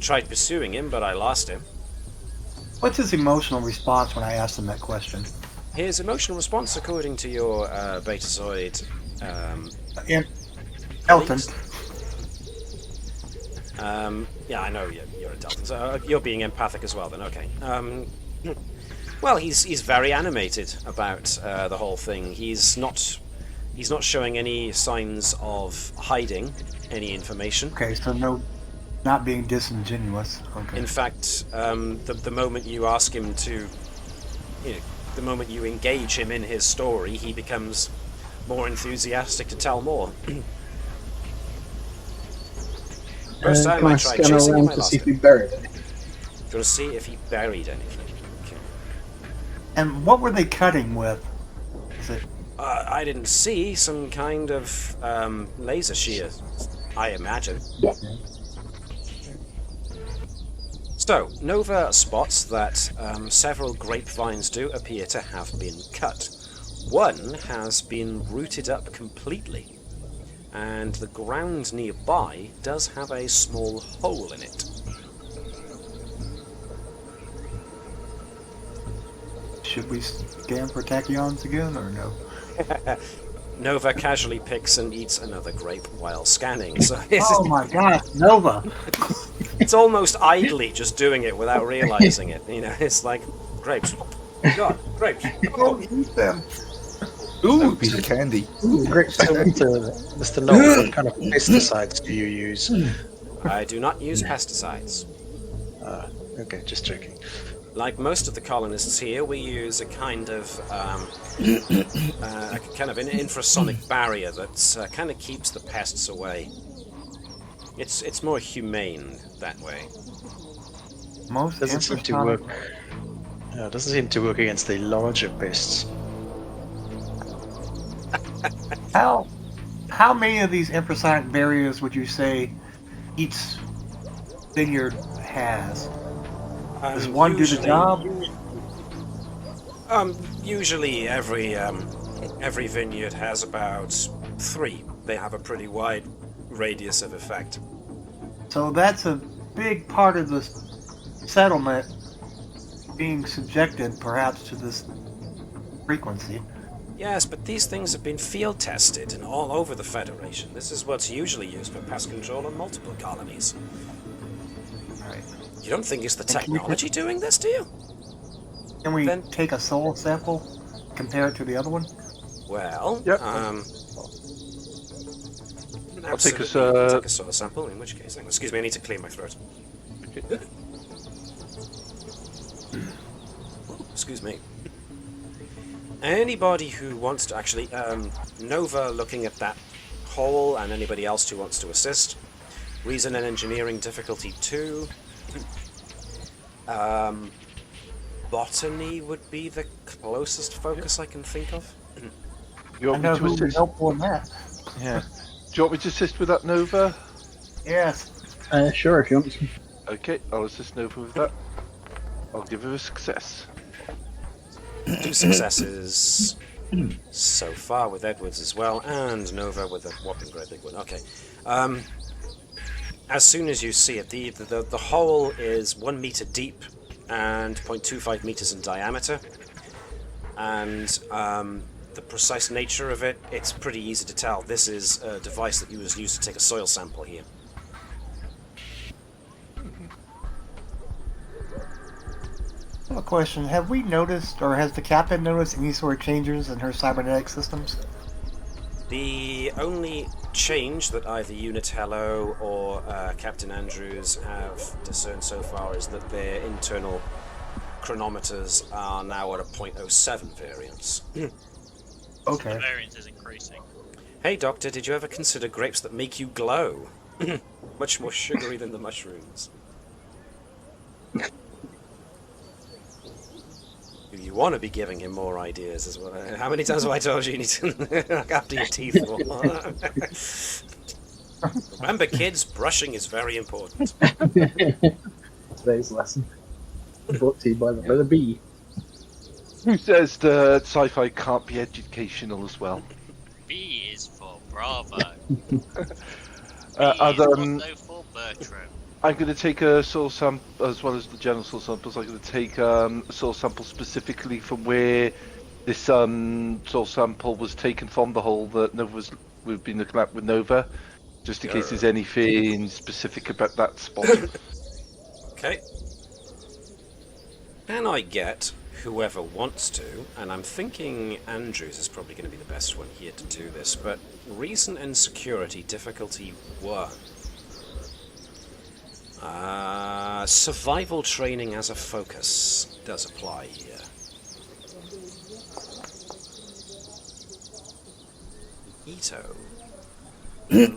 tried pursuing him, but I lost him. What's his emotional response when I asked him that question? His emotional response, according to your Betazoid... Elton. Yeah, I know you're a Delta, so you're being empathic as well then, okay. Well, he's very animated about the whole thing. He's not showing any signs of hiding any information. Okay, so no, not being disingenuous. Okay. In fact, the moment you ask him to, the moment you engage him in his story, he becomes more enthusiastic to tell more. First time I tried chasing him, I lost him. To see if he buried anything. Okay. And what were they cutting with? Is it? I didn't see some kind of laser shear, I imagine. Yeah. So, Nova spots that several grapevines do appear to have been cut. One has been rooted up completely, and the ground nearby does have a small hole in it. Should we scan for tachyons again, or no? Nova casually picks and eats another grape while scanning. So Oh my god, Nova! it's almost idly just doing it without realizing it. It's like, grapes. God, grapes. Oh, eat them! Ooh, a piece of candy. Great. So, Mr. Noel, what kind of pesticides do you use? I do not use pesticides. Okay, just joking. Like most of the colonists here, we use a kind of an infrasonic barrier that kind of keeps the pests away. It's more humane that way. Most Doesn't seem to work. Doesn't seem to work against the larger pests. How many of these infrasonic barriers would you say each vineyard has? Does one do the job? Usually every vineyard has about 3. They have a pretty wide radius of effect. So that's a big part of the settlement being subjected, perhaps, to this frequency. Yes, but these things have been field tested and all over the Federation. This is what's usually used for pest control on multiple colonies. Right. You don't think it's the technology doing this, do you? Can we take a soil sample, compare it to the other one? Well, Yep. I'll take a soil sample, in which case... Excuse me, I need to clear my throat. Excuse me. Anybody who wants to actually... Nova looking at that hole, and anybody else who wants to assist. Reason and Engineering difficulty 2. Botany would be the closest focus I can think of. You want I know me to who would assist? help on that. Yeah. Do you want me to assist with that, Nova? Yes. Sure, if you want to. Okay, I'll assist Nova with that. I'll give her a success. 2 successes so far with Edwards as well, and Nova with a whopping great big one. Okay. As soon as you see it, the hole is 1 meter deep and 0.25 meters in diameter, and the precise nature of it, it's pretty easy to tell. This is a device that was used to take a soil sample here. have a question. Have we noticed, or has the captain noticed any sort of changes in her cybernetic systems? The only change that either Unitello or Captain Andrews have discerned so far is that their internal chronometers are now at a 0.07 variance. Okay. The variance is increasing. Hey Doctor, did you ever consider grapes that make you glow? Much more sugary than the mushrooms. You want to be giving him more ideas as well. How many times have I told you you need to look after your teeth more? Remember, kids, brushing is very important. Today's lesson. Brought to you by the letter B. Who says that sci-fi can't be educational as well? B is for Bravo. Are B is there, also for Bertram. I'm going to take a soil sample, as well as the general soil samples. I'm going to take a soil sample specifically from where this soil sample was taken from, the hole that we've been looking at with Nova, just in case there's anything specific about that spot. Okay. Can I get whoever wants to, and I'm thinking Andrews is probably going to be the best one here to do this, but reason and security difficulty 1. Survival training as a focus does apply here.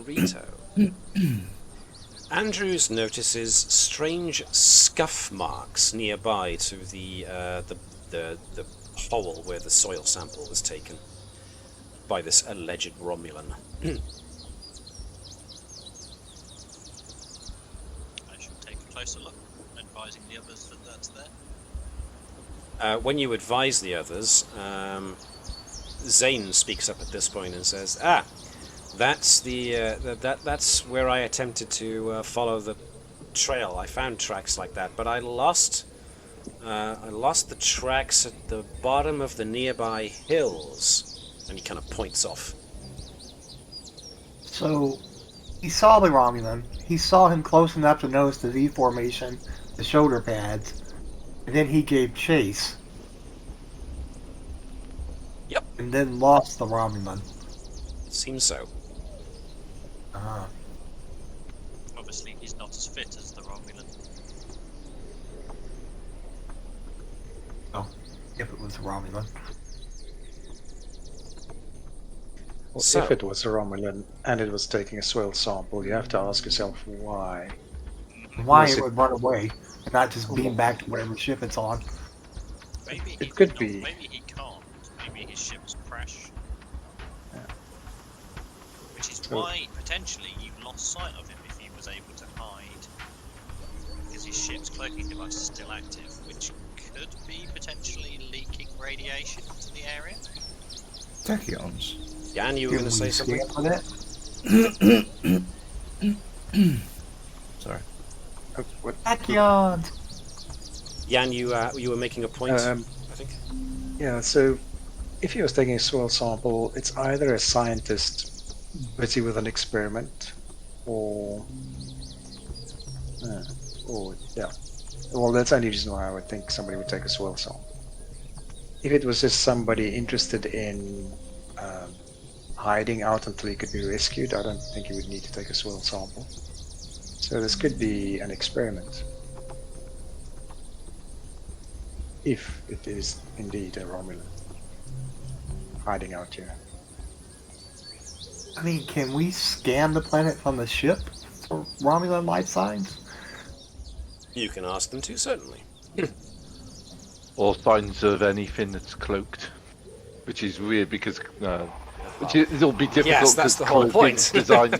Rito. Andrews notices strange scuff marks nearby to the hole where the soil sample was taken by this alleged Romulan. Closer look, advising the others that that's there. When you advise the others, Zane speaks up at this point and says, that's that's where I attempted to follow the trail. I found tracks like that, but I lost the tracks at the bottom of the nearby hills. And he kind of points off. So, he saw the Romulan. He saw him close enough to notice the V formation, the shoulder pads, and then he gave chase. Yep. And then lost the Romulan. It seems so. Obviously, he's not as fit as the Romulan. Oh, if it was a Romulan. Well, So- if it was a Romulan and it was taking a soil sample, you have to ask yourself why. Why Was it it- would run away and not just beam back to whatever ship it's on. Maybe It could not, be. Maybe he can't. Maybe his ship's crash. Yeah. Which is So- why potentially you lost sight of him if he was able to hide, because his ship's cloaking device is still active, which could be potentially leaking radiation into the area. Tachyons. Jan, you were going to say something? For that? Sorry. What? Tachyons! Jan, you were making a point, I think. Yeah, so if he was taking a soil sample, it's either a scientist busy with an experiment, or yeah. Well, that's the only reason why I would think somebody would take a soil sample. If it was just somebody interested in hiding out until he could be rescued, I don't think he would need to take a soil sample. So this could be an experiment. If it is indeed a Romulan hiding out here. I mean, can we scan the planet from the ship for Romulan life signs? You can ask them to, certainly. Or signs of anything that's cloaked, which is weird because it'll be difficult. Yes, that's to the whole cloak in point. Design,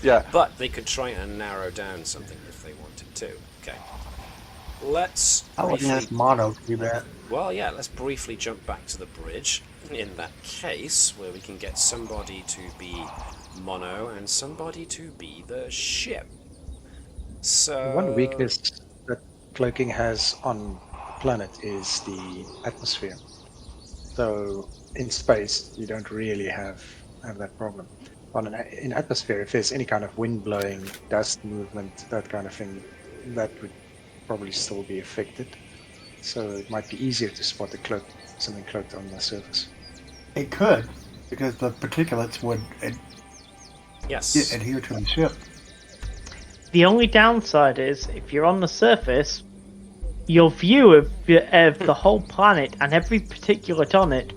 yeah. But they could try and narrow down something if they wanted to. Okay. Let's I would briefly... ask Mono to do that. Well, yeah, let's briefly jump back to the bridge. In that case, where we can get somebody to be Mono and somebody to be the ship. So... One weakness that cloaking has on the planet is the atmosphere. So in space, you don't really have that problem. In atmosphere, if there's any kind of wind blowing, dust movement, that kind of thing, that would probably still be affected. so it might be easier to spot something cloaked on the surface. It could, because the particulates would Yes. adhere to the ship. The only downside is, if you're on the surface, your view of the whole planet and every particulate on it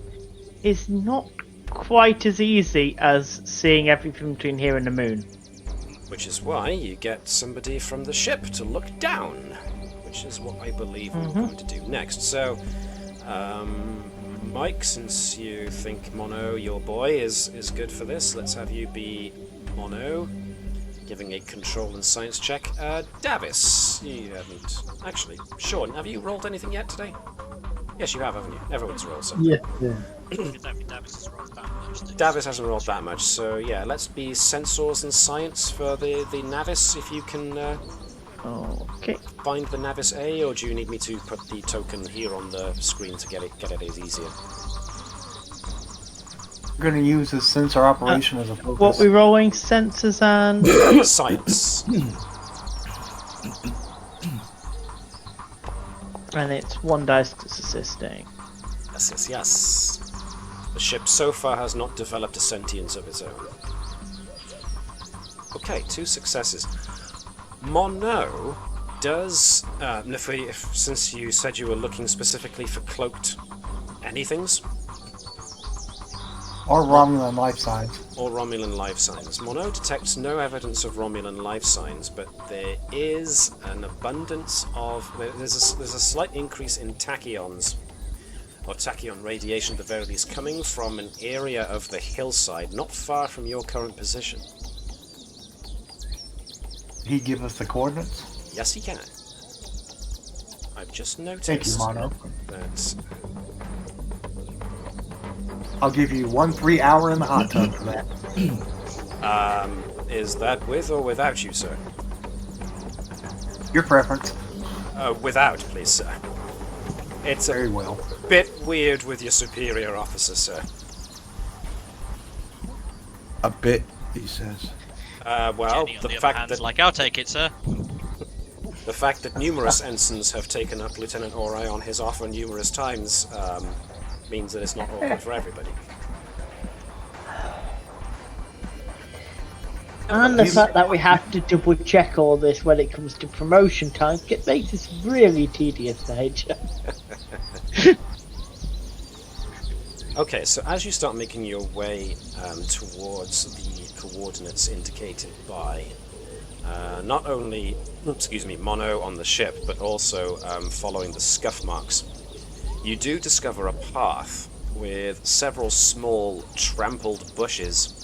is not quite as easy as seeing everything between here and the moon. Which is why you get somebody from the ship to look down, which is what I believe we're going to do next. So, Mike, since you think Mono, your boy, is good for this, let's have you be Mono, giving a control and science check. Davis, you haven't... Actually, Sean, have you rolled anything yet today? Yes, you have, haven't you? Everyone's rolled something. Yeah. Davis has rolled that much. Davis hasn't rolled that much, so yeah, let's be sensors and science for the Navis, if you can Okay. find the Navis A, or do you need me to put the token here on the screen to get it as easier? We're going to use this sensor operation as a focus. What we rolling? Sensors and... Science. and it's 1 dice that's assisting. Yes. The ship so far has not developed a sentience of its own. Okay, 2 successes. Mono does... since you said you were looking specifically for cloaked anythings, Or Romulan life signs. or Romulan life signs. Mono detects no evidence of Romulan life signs, but there is an abundance of... There's a slight increase in tachyons, or tachyon radiation at the very least, coming from an area of the hillside not far from your current position. He give us the coordinates? Yes, he can. I've just noticed Thank you, Mono. that... I'll give you 1 3-hour in the hot tub for that. Is that with or without you, sir? Your preference. Without, please, sir. It's Very a well. bit weird with your superior officer, sir. A bit, he says. Well, Jenny, on the the other fact hand, that like, I'll take it, sir. the fact that numerous ensigns have taken up Lieutenant Ori on his offer numerous times means that it's not awkward for everybody. And the fact that we have to double check all this when it comes to promotion times makes this really tedious, Major. Okay, so as you start making your way towards the coordinates indicated by not only, Mono on the ship, but also following the scuff marks, you do discover a path with several small trampled bushes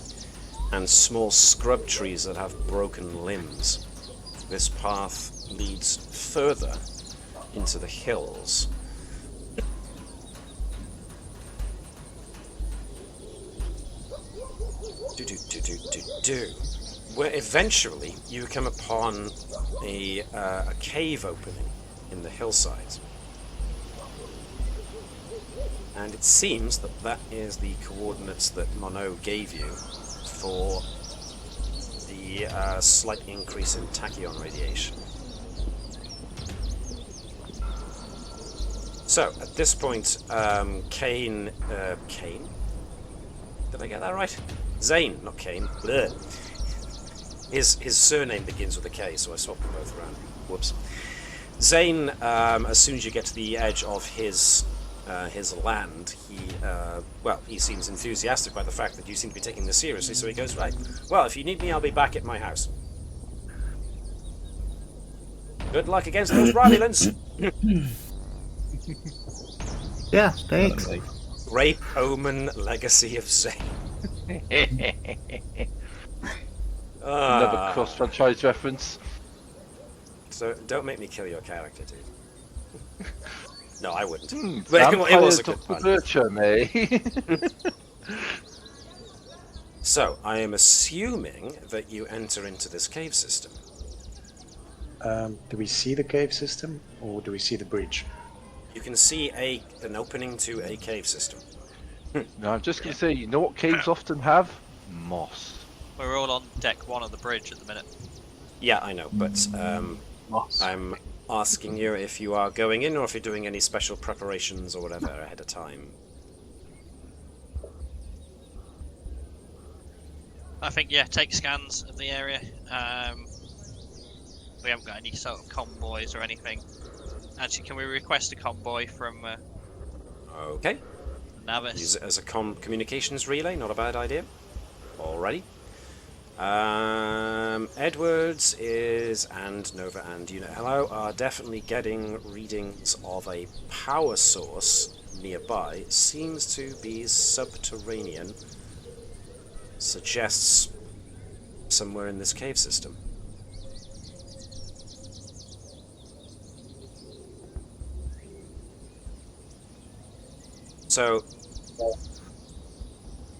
and small scrub trees that have broken limbs. This path leads further into the hills. Where eventually you come upon a cave opening in the hillsides. And it seems that that is the coordinates that Mono gave you for the slight increase in tachyon radiation. So, at this point, Kane... Did I get that right? Zane, not Kane. Bleh. His surname begins with a K, so I swapped them both around. Whoops. Zane, as soon as you get to the edge of his land, he seems enthusiastic by the fact that you seem to be taking this seriously, so he goes, right, well, if you need me, I'll be back at my house. Good luck against those Romulans. Yeah, thanks. Great Omen Legacy of Zane. Another cross-franchise reference. So don't make me kill your character, dude. No, I wouldn't. But it was a good Dr. pun. Bertram, eh? So, I am assuming that you enter into this cave system. Do we see the cave system, or do we see the bridge? You can see an opening to a cave system. No, I'm just going to say, you know what caves often have? Moss. We're all on deck 1 of the bridge at the minute. Yeah, I know, but Moss. I'm asking you if you are going in or if you're doing any special preparations or whatever ahead of time. I think, yeah, take scans of the area. We haven't got any sort of convoys or anything. Actually, can we request a convoy from Okay. Navis? Use it as a communications relay, not a bad idea. Alrighty. Edwards and Nova and Unit Hello are definitely getting readings of a power source nearby. Seems to be subterranean. Suggests somewhere in this cave system. So,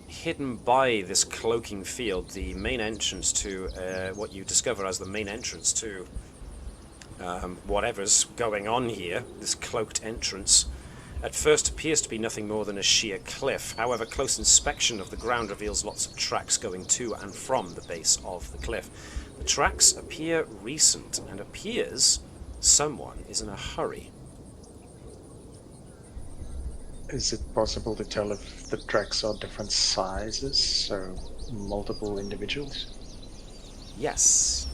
hidden by this cloaking field, the main entrance to what you discover as the main entrance to whatever's going on here, this cloaked entrance, at first appears to be nothing more than a sheer cliff. However, close inspection of the ground reveals lots of tracks going to and from the base of the cliff. The tracks appear recent and appears someone is in a hurry. Is it possible to tell if the tracks are different sizes, so multiple individuals? Yes.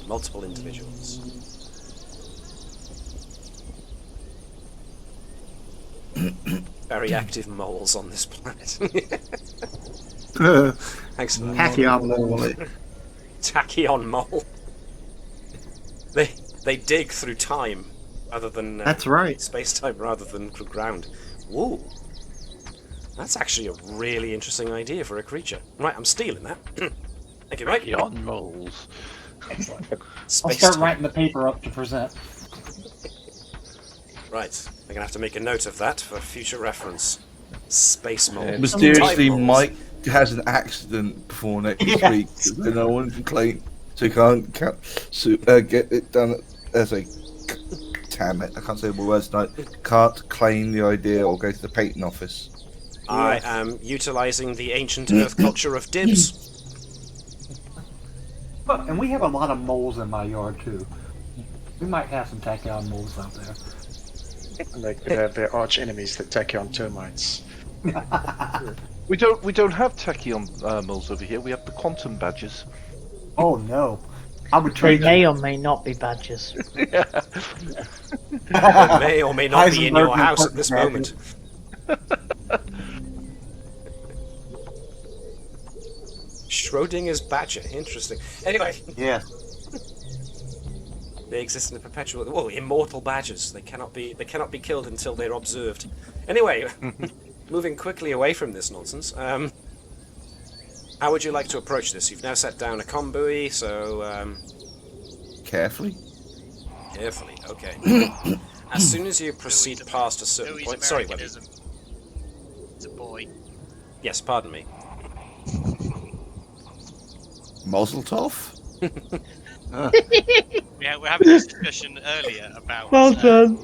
Multiple individuals. Very active moles on this planet. Thanks for that. Tachyon mole. Tachyon mole. They dig through time rather than That's right. space-time rather than ground. Whoa. That's actually a really interesting idea for a creature. Right, I'm stealing that. Thank you, Mike. Beyond moles. I'll Space start time. writing the paper up to present. Right, I'm gonna have to make a note of that for future reference. Space mole. Mysteriously, Time moles. Mike has an accident before next week, so no one can claim, so he can't get it done as a. Damn it, I can't say more words tonight. Can't claim the idea or go to the patent office. I am utilising the ancient Earth culture of dibs. But, and we have a lot of moles in my yard too. We might have some tachyon moles out there. And they could have their arch enemies, the tachyon termites. We don't have tachyon moles over here. We have the quantum badgers. Oh no. I would They trade may or may not be badgers. Yeah. They may or may not be in your Heisenberg house at this badgers. moment. Schrodinger's badger, interesting. Anyway, Yeah. they exist in a perpetual, immortal badgers. They cannot be killed until they're observed. Anyway, moving quickly away from this nonsense. How would you like to approach this? You've now set down a comm buoy, so Carefully. carefully. Okay. As soon as you proceed past a certain Louis' point, sorry, Webby. Americanism. It's a boy. Yes, pardon me. Mazel tov. We're having this discussion earlier about. Well done.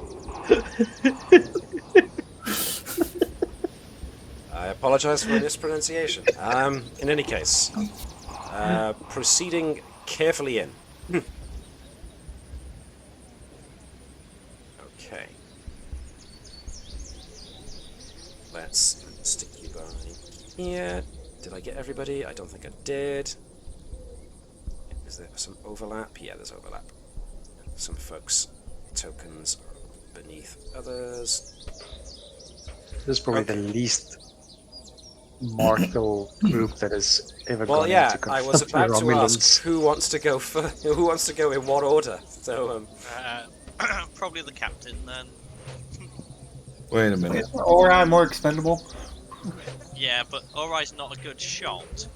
I apologise for mispronunciation. In any case, proceeding carefully in. Okay. Let's stick you by here. Did I get everybody? I don't think I did. Is there some overlap? Yeah, there's overlap. Some folks' tokens are beneath others. This is probably the least marketable group that has ever Well, gone yeah, into I was about to Romulans. ask who wants to go who wants to go in what order. So, Probably the captain then. Wait a minute. Or I'm more expendable. Yeah, but Orai's not a good shot.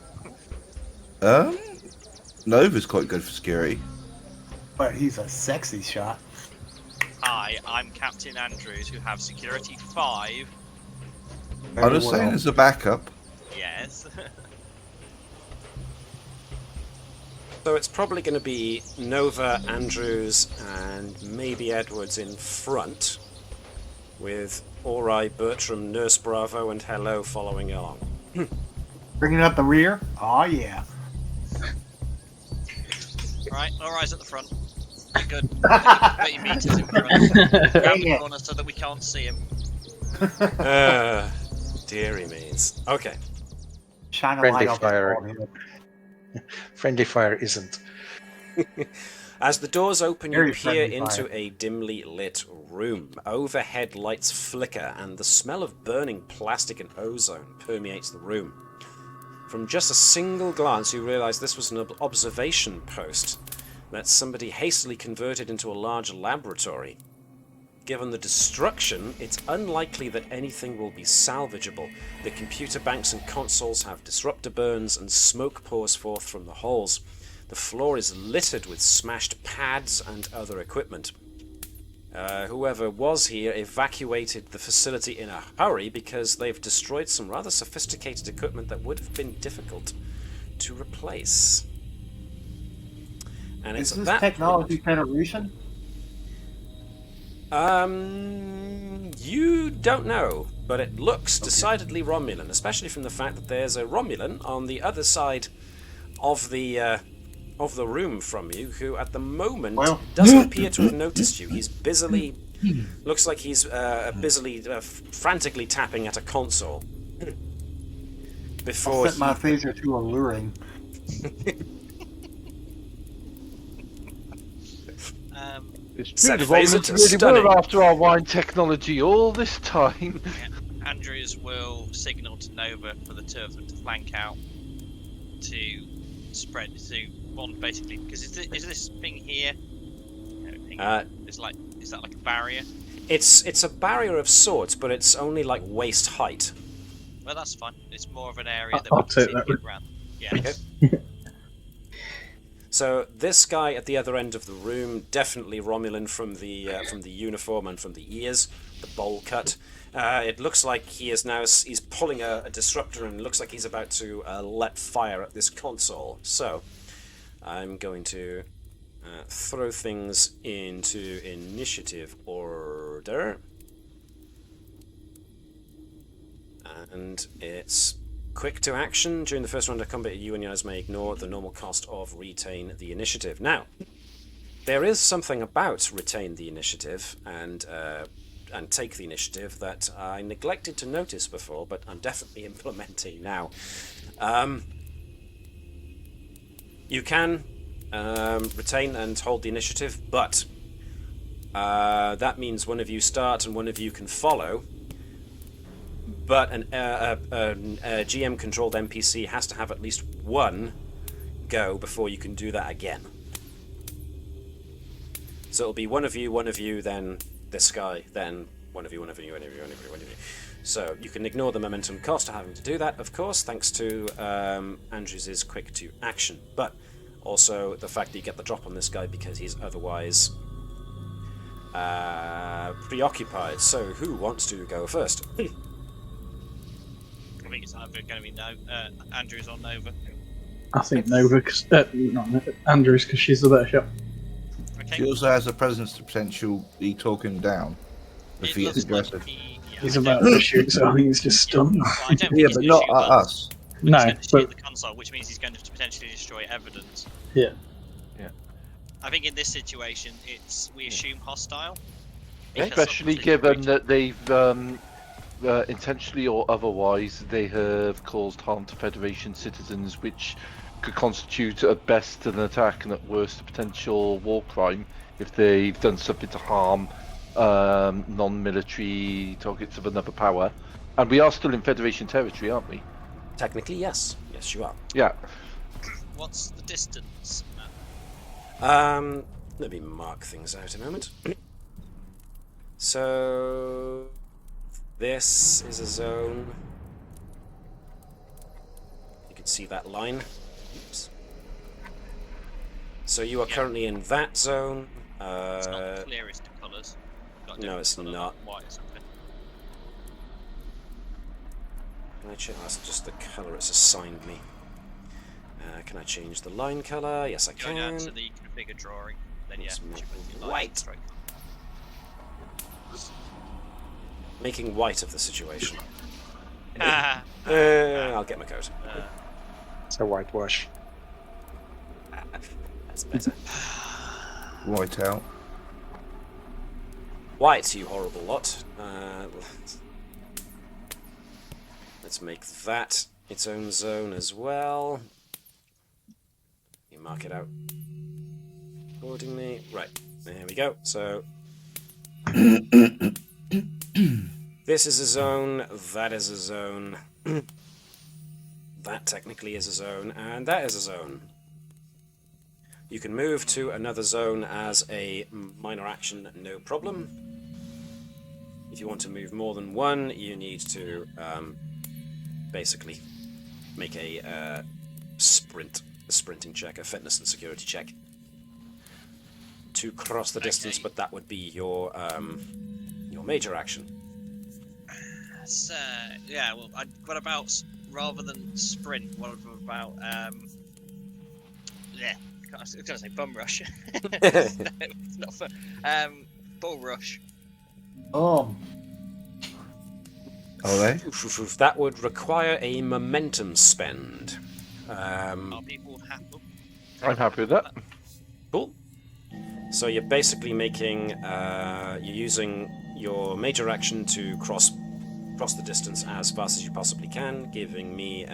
Nova's quite good for security. But he's a sexy shot. Hi, I'm Captain Andrews, who have security 5. I'm just saying as a backup. Yes. so it's probably going to be Nova, Andrews, and maybe Edwards in front, with Orai, Bertram, Nurse Bravo, and Hello following along. Bringing up the rear? Oh yeah. Right, Orai's at the front. Good. 30 meters in front. Grab the corner so that we can't see him. Deary me's. Okay. Shine a Friendly light on fire. that. Friendly fire isn't. As the doors open, you Very peer friendly into fire. a dimly lit room. Overhead lights flicker, and the smell of burning plastic and ozone permeates the room. From just a single glance, you realize this was an observation post that somebody hastily converted into a large laboratory. Given the destruction, it's unlikely that anything will be salvageable. The computer banks and consoles have disruptor burns, and smoke pours forth from the holes. The floor is littered with smashed pads and other equipment. Whoever was here evacuated the facility in a hurry because they've destroyed some rather sophisticated equipment that would have been difficult to replace. And Is it's this that technology Federation? You don't know, but it looks decidedly Romulan, especially from the fact that there's a Romulan on the other side of the room from you, who at the moment doesn't appear to have noticed you. He's busily, looks like he's busily, frantically tapping at a console. Before I'll set my phaser to alluring. It's Set true, the phaser Romulans to really stunning. were after our wine technology all this time. Andrews will signal to Nova for the two of them to flank out to spread to one basically, because is this thing here? Is that like a barrier? It's a barrier of sorts, but it's only like waist height. Well, that's fine. It's more of an area that I'll we can see take that get around. Yeah. Okay. So this guy at the other end of the room, definitely Romulan from the uniform and from the ears, the bowl cut. It looks like he's pulling a disruptor, and looks like he's about to let fire at this console. So I'm going to throw things into initiative order, and it's quick to action. During the first round of combat, you and yours may ignore the normal cost of retain the initiative. Now, there is something about retain the initiative and take the initiative that I neglected to notice before, but I'm definitely implementing now. You can retain and hold the initiative, but that means one of you start and one of you can follow. But a GM-controlled NPC has to have at least one go before you can do that again. So it'll be one of you, then this guy, then one of you. So you can ignore the momentum cost of having to do that, of course, thanks to Andrews' quick to action. But also the fact that you get the drop on this guy because he's otherwise preoccupied. So who wants to go first? I think it's either going to be Andrews or Nova. I think Nova, not Andrews, because she's the better shot. Okay. She also has the presence to potentially talk him down if he gets aggressive. He's about to shoot, so I think he's just stunned. Well, I don't think Yeah, he's but gonna not shoot at us. He's No, going to shoot but the console, which means he's going to potentially destroy evidence. yeah. I think in this situation, we assume hostile. Especially given that they've intentionally or otherwise they have caused harm to Federation citizens, which could constitute at best an attack and at worst a potential war crime if they've done something to harm non-military targets of another power. And we are still in Federation territory, aren't we? Technically, yes. Yes, you are. Yeah. What's the distance? Let me mark things out a moment. So this is a zone. You can see that line. Oops. So you are currently in that zone. It's not the clearest of colours. No, it's colour, not. like white or something. Can I change? That's just the colour it's assigned me. Can I change the line colour? Yes, I Go down to can. the configure drawing. Then Let's yeah, make you put your line white. straight. Making white of the situation. Ah, I'll get my coat. It's a whitewash. That's better. White out. White, you horrible lot. Let's make that its own zone as well. You mark it out accordingly. Right, there we go. So this is a zone, that is a zone, that technically is a zone, and that is a zone. You can move to another zone as a minor action, no problem. If you want to move more than one, you need to basically make a sprinting check, a fitness and security check to cross the distance, but that would be your major action. Yeah, well, what about, rather than sprint, what about, yeah, I was going to say bum rush. It's not fun. Bull rush. Oh. Are they? That would require a momentum spend. Are people happy? I'm happy with that. Cool. So you're basically making, you're using your major action to cross the distance as fast as you possibly can, giving me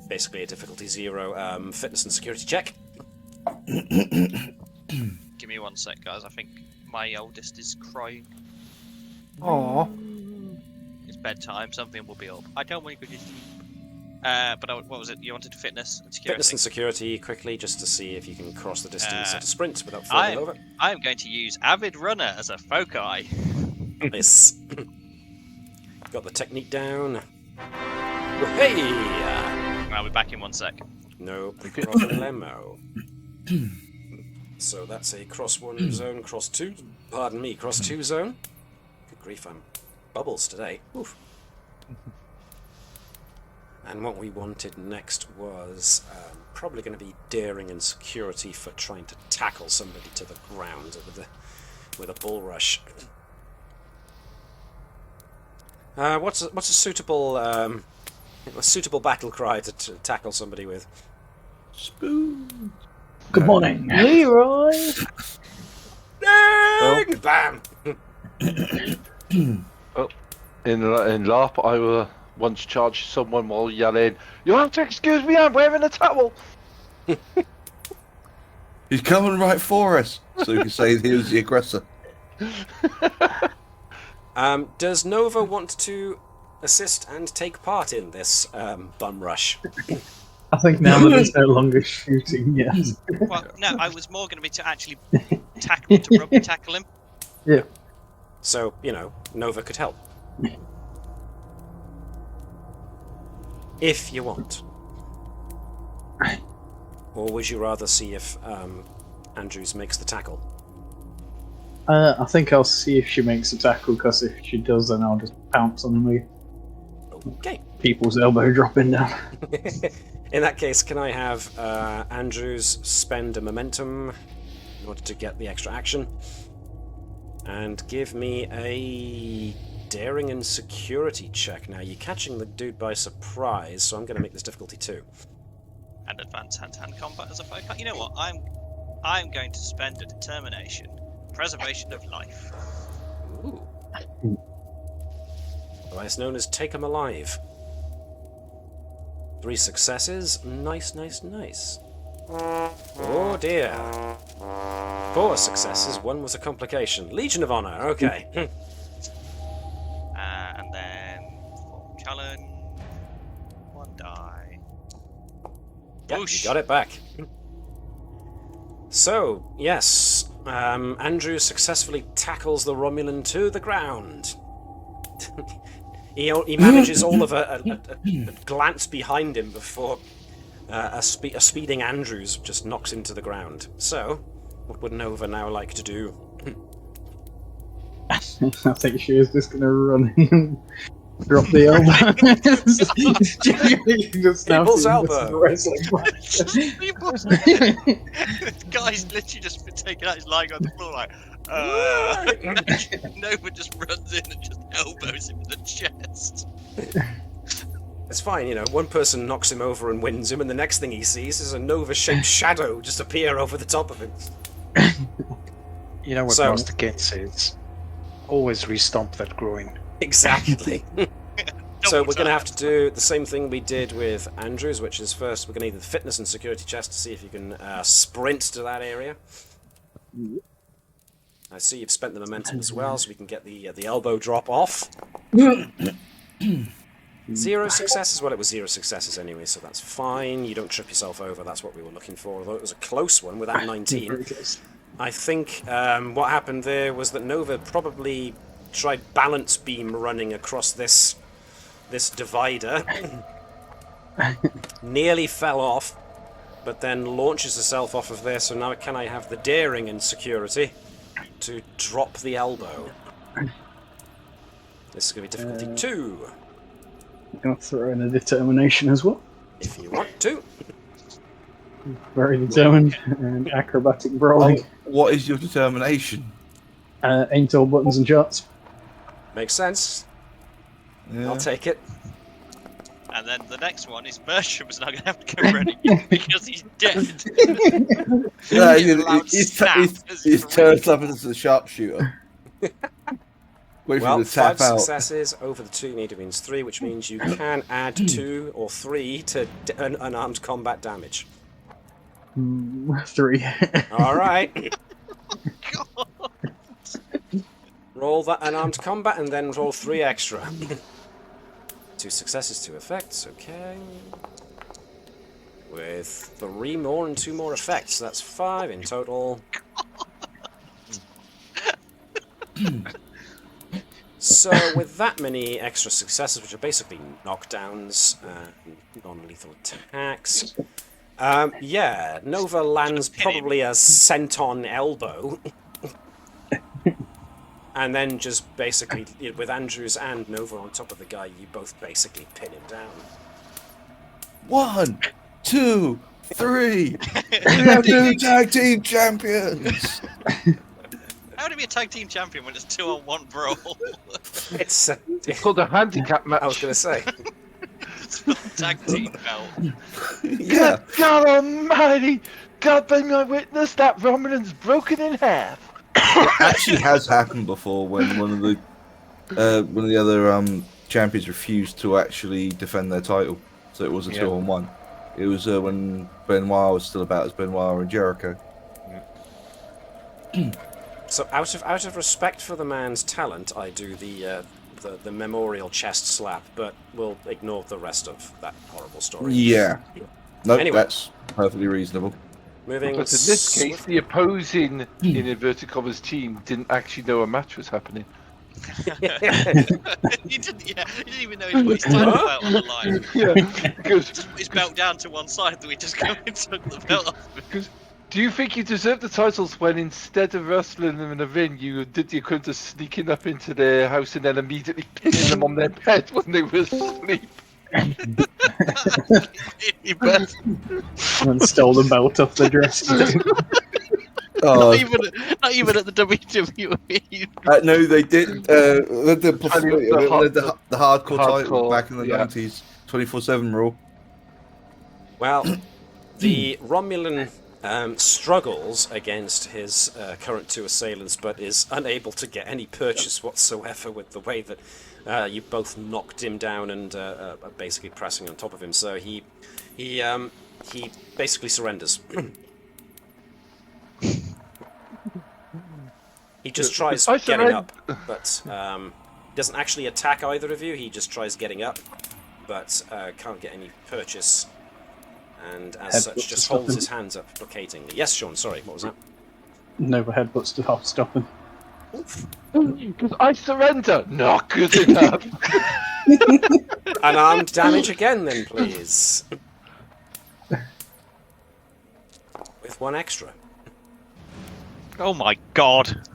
basically a difficulty 0 fitness and security check. Give me 1 sec, guys. I think my oldest is crying. Aww. It's bedtime. Something will be up. I don't want to go to sleep. But what was it? You wanted fitness and security? Fitness and security quickly, just to see if you can cross the distance at a sprint without falling over. I'm going to use Avid Runner as a foci. Nice. Got the technique down. Hey! I'll be back in 1 sec. No problemo. So that's a cross 1 zone, cross 2. Pardon me, cross 2 zone. Good grief, I'm bubbles today. Oof. And what we wanted next was probably going to be daring and security for trying to tackle somebody to the ground with a bull rush. What's a suitable battle cry to tackle somebody with? Spoon. Good morning. Leroy! Bam! Well, in LARP, I once charged someone while yelling, "You have to excuse me, I'm wearing a towel!" He's coming right for us, so you can say he was the aggressor. Does Nova want to assist and take part in this bum rush? I think now that it's no longer shooting, yes. Well, no, I was more going to be to actually tackle him. Yeah. So, Nova could help. If you want. Or would you rather see if Andrews makes the tackle? I think I'll see if she makes a tackle, because if she does, then I'll just pounce on me. Okay. People's elbow dropping down. In that case, can I have Andrews spend a momentum in order to get the extra action? And give me a daring and security check. Now, you're catching the dude by surprise, so I'm going to make this difficulty 2. And advanced hand-to-hand combat as a foci. You know what? I'm going to spend a determination. Preservation of life. Ooh. Otherwise known as Take 'em Alive. 3 successes. Nice, nice, nice. Oh dear. 4 successes. 1 was a complication. Legion of Honor. Okay. And then form challenge. 1 die. Yep, Whoosh. you got it back. So, yes, Andrew successfully tackles the Romulan to the ground. he manages all of a glance behind him before a speeding Andrews just knocks him to the ground. So, what would Nova now like to do? I think she is just going to run in and drop the elbow. People's elbow. Guy's literally just been taken out. He's lying on the floor like, Nova just runs in and just elbows him in the chest. It's fine, one person knocks him over and wins him, and the next thing he sees is a Nova-shaped shadow just appear over the top of him. You know what So- Master Kent says? Always restomp that groin. Exactly. So we're going to have to do the same thing we did with Andrews, which is first we're going to need the fitness and security chest to see if you can sprint to that area. I see you've spent the momentum as well, so we can get the elbow drop off. 0 successes? Well, it was 0 successes anyway, so that's fine. You don't trip yourself over, that's what we were looking for, although it was a close one with that 19. I think what happened there was that Nova probably tried balance beam running across this divider, nearly fell off, but then launches herself off of there, so now can I have the daring and security to drop the elbow? This is going to be difficulty 2. I'll throw in a determination as well. If you want to. Very determined and acrobatic brawling. What is your determination? Aim to all buttons and shots. Makes sense. Yeah. I'll take it. And then the next one is Bertram's now going to have to go running because he's dead. No, Loud he's snap as he's three. turned up as a sharpshooter. Wait Well, for the tap 5 out. successes over the 2 need means 3, which means you can add 2 or 3 to unarmed combat damage. 3. All right. Roll that unarmed combat and then roll 3 extra. 2 successes, 2 effects, okay. With 3 more and 2 more effects, that's 5 in total. So with that many extra successes, which are basically knockdowns and non-lethal attacks, yeah, Nova lands probably a senton elbow. And then just basically, with Andrews and Nova on top of the guy, you both basically pin him down. 1, 2, 3. We have new tag team champions. How do we be a tag team champion when it's 2-on-1 brawl? It's called a handicap match. I was going to say. It's for the tag team belt. Yeah. God almighty! God be my witness, that Romulan's broken in half. It actually has happened before when one of the other champions refused to actually defend their title, so it was a 2-on-1. It was when Benoit was still about as Benoit and Jericho. So out of respect for the man's talent, I do the memorial chest slap, but we'll ignore the rest of that horrible story. Yeah. No, Anyway. that's perfectly reasonable. Moving. But in this case, the opposing, in inverted commas, team didn't actually know a match was happening. He didn't even know he put his title belt on the line. Yeah, because Just put his belt down to one side, that we just go and took the belt off. do you think you deserved the titles when instead of wrestling them in a ring, you did the equivalent of sneaking up into their house and then immediately pinning them on their bed when they were asleep? You bet. And stole the belt off the dress. Oh, Not even at the WWE. no, they did. The hardcore title Hardcore, back in the 90s, 24/7 rule. Well, the Romulan struggles against his current 2 assailants, but is unable to get any purchase whatsoever with the way that you both knocked him down and are basically pressing on top of him. So he basically surrenders. He just tries getting up, but doesn't actually attack either of you. He just tries getting up, but can't get any purchase. And as such, just holds his hands up placatingly. Yes, Sean, sorry, what was that? Nova headbutts to half stop him. Because I surrender. Not good enough. Unarmed damage again, then, please. With 1 extra. Oh my god.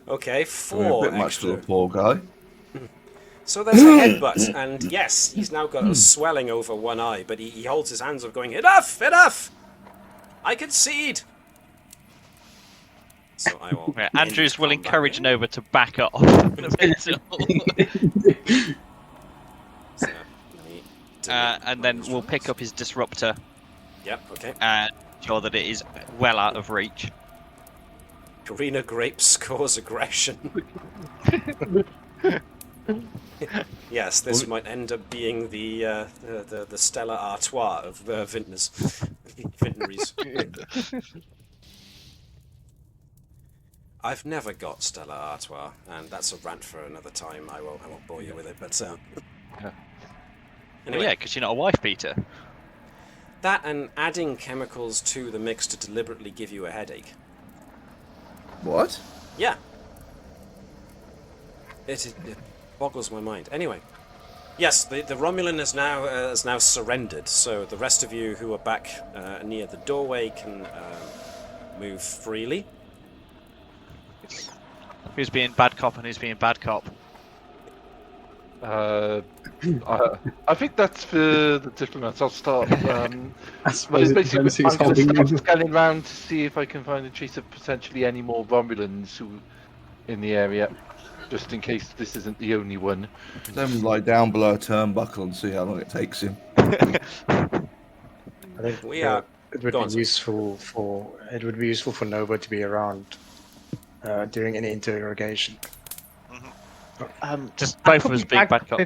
Okay, I mean, 4 a bit much for extra. the poor guy. So there's a headbutt, and yes, he's now got a swelling over one eye, but he holds his hands up going, enough, enough! I concede! So I will... Yeah, Andrews will end combat encourage here. Nova to back off. So, let me and then we'll pick up his disruptor. Yep, okay. And ensure that it is well out of reach. Carina Grapes cause aggression. Yes, this might end up being the Stella Artois of vintners. Vintneries. I've never got Stella Artois, and that's a rant for another time. I won't bore you with it, but Anyway. Yeah, because you're not a wife beater. That and adding chemicals to the mix to deliberately give you a headache. What? Yeah. It boggles my mind. Anyway, yes, the Romulan has now surrendered. So the rest of you who are back near the doorway can move freely. Who's being bad cop and who's being bad cop? I think that's for the diplomats. I'll start. I suppose it depends who's I'm going to holding start you. scanning around to see if I can find a trace of potentially any more Romulans in the area, just in case this isn't the only one. Then lie down below a turnbuckle and see how long it takes him. I think We are. it would Go be on, sir. useful for Nova to be around during any interrogation. Just both of us being bad cop.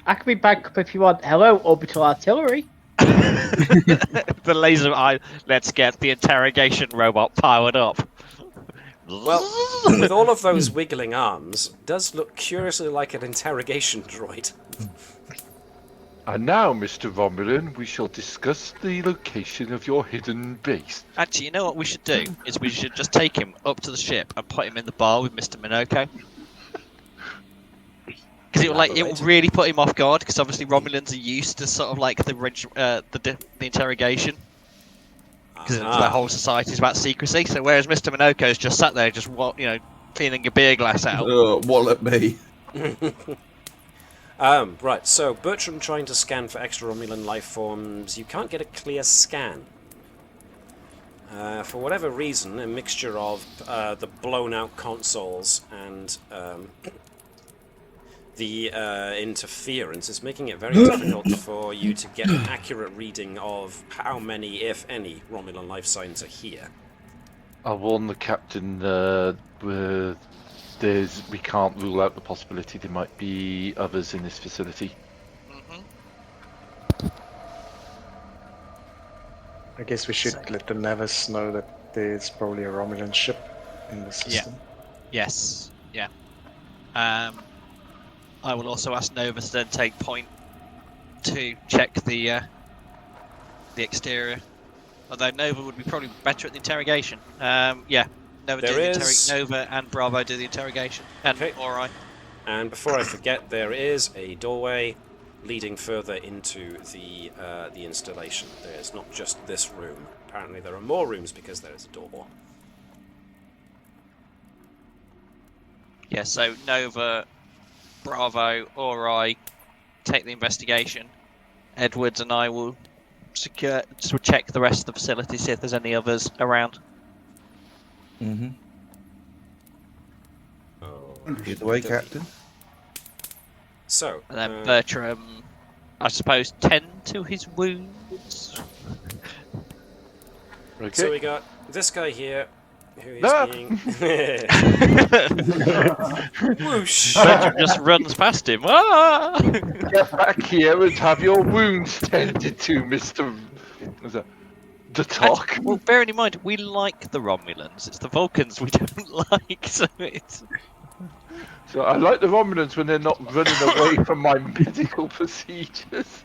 I can be bad cop if you want. Hello, orbital artillery. The laser eye. Let's get the interrogation robot powered up. Well, with all of those wiggling arms, does look curiously like an interrogation droid. And now, Mr. Romulan, we shall discuss the location of your hidden base. Actually, you know what we should do? Is we should just take him up to the ship and put him in the bar with Mr. Minoko. Because it will really put him off guard. Because obviously Romulans are used to sort of like the interrogation. Because the whole society is about secrecy. So whereas Mr. Minoko's just sat there, just cleaning a beer glass out. Wallet me. Right, so Bertram trying to scan for extra Romulan life forms. You can't get a clear scan. For whatever reason, a mixture of the blown out consoles and the interference is making it very difficult for you to get an accurate reading of how many, if any, Romulan life signs are here. I'll warn the captain we can't rule out the possibility there might be others in this facility. I guess we should let the Navis know that there's probably a Romulan ship in the system. Yes. Yeah. I will also ask Nova to then take point to check the exterior. Although Nova would be probably better at the interrogation. Nova and Bravo do the interrogation. And Ori. And before I forget, there is a doorway leading further into the installation. There's not just this room. Apparently there are more rooms because there is a door. Yeah, so Nova, Bravo, Ori take the investigation. Edwards and I will check the rest of the facility, see if there's any others around. Mm-hmm. Either way, Captain. So, and then Bertram, I suppose, tend to his wounds. Okay. So we got this guy here, who is being... Whoosh! Bertram just runs past him. Ah! Get back here and have your wounds tended to, Mr. The talk. Well, bearing in mind, we like the Romulans. It's the Vulcans we don't like, so it's... So I like the Romulans when they're not running away from my medical procedures.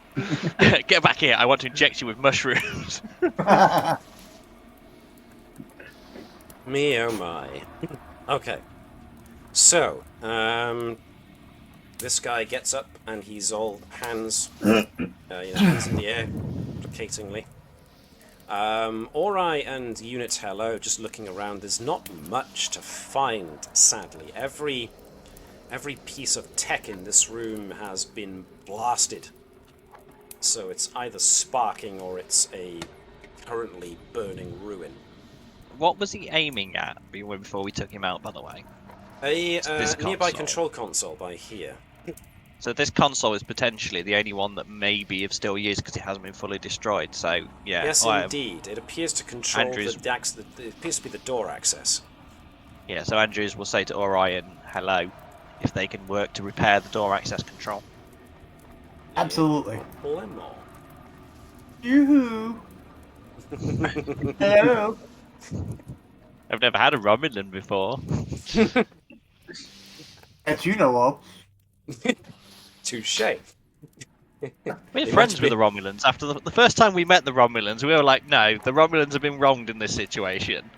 Get back here, I want to inject you with mushrooms. Me oh my. Okay. So, this guy gets up and he's all hands, hands in the air, placatingly. Ori and Unit Hello, just looking around, there's not much to find, sadly. Every piece of tech in this room has been blasted. So it's either sparking or it's a currently burning ruin. What was he aiming at before we took him out, by the way? A This nearby console. control console by here. So this console is potentially the only one that maybe is still used because it hasn't been fully destroyed. So yeah, Yes, indeed. It appears to control Andrew's- it appears to be the door access. Yeah, so Andrews will say to Orion, hello, if they can work to repair the door access control. Absolutely. Lemon. Yoo-hoo! Hello! I've never had a Romulan before. That you know of. Touche. We're friends with the Romulans. After the first time we met the Romulans, we were like, no, the Romulans have been wronged in this situation.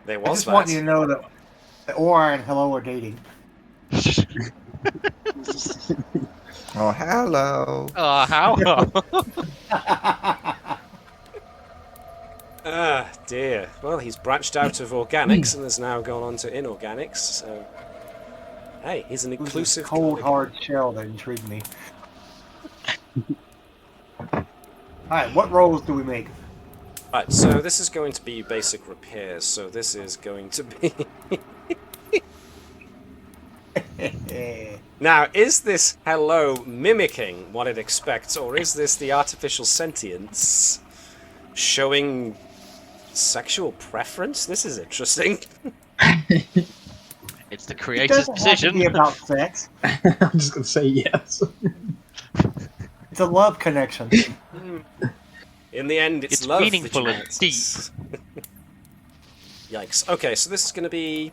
There I was just that. want you to know that Orion and Hello are dating. Oh, hello. Oh, how? Ah, dear. Well, he's branched out of organics and has now gone on to inorganics, so... Hey, he's an It was this inclusive... cold, hard shell that intrigued me. Alright, what rolls do we make? Right, so this is going to be basic repairs, so this is going to be... Now, is this hello mimicking what it expects, or is this the artificial sentience showing sexual preference? This is interesting. It's the It creator's doesn't have to be decision. about sex. I'm just gonna say yes. It's a love connection. In the end, it's love meaningful that and unites deep. us. Yikes. Okay, so this is going to be...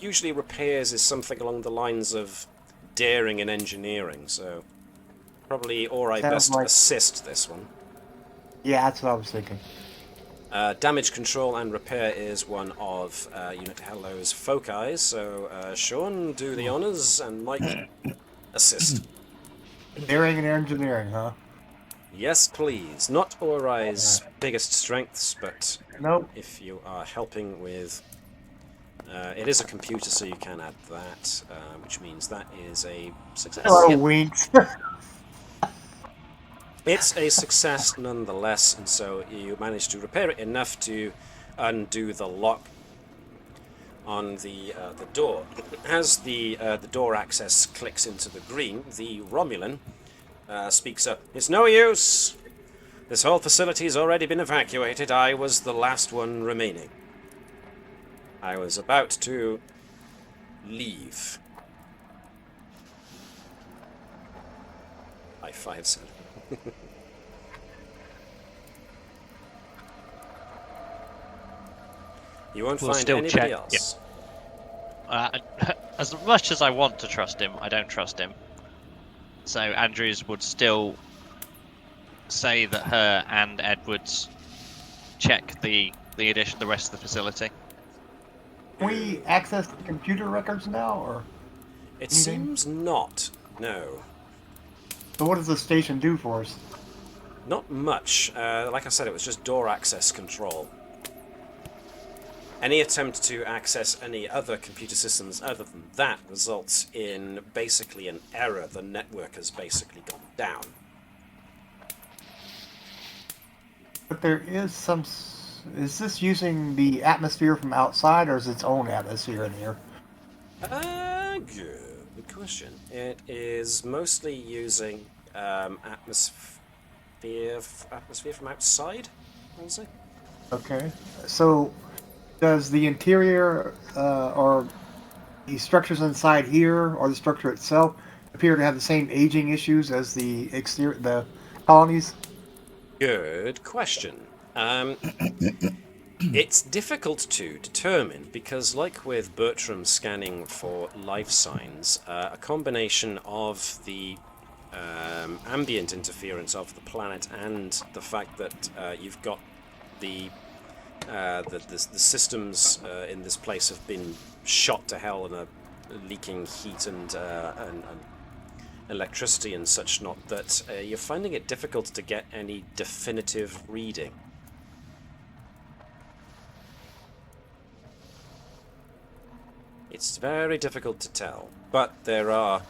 Usually repairs is something along the lines of daring and engineering, so... Probably Ori Sounds best like- assist this one. Yeah, that's what I was thinking. Damage control and repair is one of Unit Hello's foci, so Sean, do the honours, and Mike, assist. Daring and engineering, huh? Yes, please. Not Ori's biggest strengths, but Nope. if you are helping with... it is a computer, so you can add that, which means that is a success. Hello, Yep. Winks. It's a success nonetheless, and so you manage to repair it enough to undo the lock on the door. As the door access clicks into the green, the Romulan speaks up. It's no use. This whole facility's already been evacuated. I was the last one remaining. I was about to leave. High five, son. You won't We'll find still anybody check, else. As much as I want to trust him, I don't trust him. So Andrews would still say that her and Edwards check the rest of the facility. Can we access the computer records now, or It anything? seems not. No. So what does the station do for us? Not much. Like I said, it was just door access control. Any attempt to access any other computer systems other than that results in basically an error. The network has basically gone down. But there is some... Is this using the atmosphere from outside, or is it its own atmosphere in here? Good question. It is mostly using atmosphere from outside, I would say. Okay. So, does the interior, or the structures inside here, or the structure itself, appear to have the same aging issues as the exterior, the colonies? Good question. It's difficult to determine because, like with Bertram scanning for life signs, a combination of the ambient interference of the planet and the fact that you've got the systems in this place have been shot to hell and are leaking heat and electricity and such not, that you're finding it difficult to get any definitive reading. It's very difficult to tell, but there are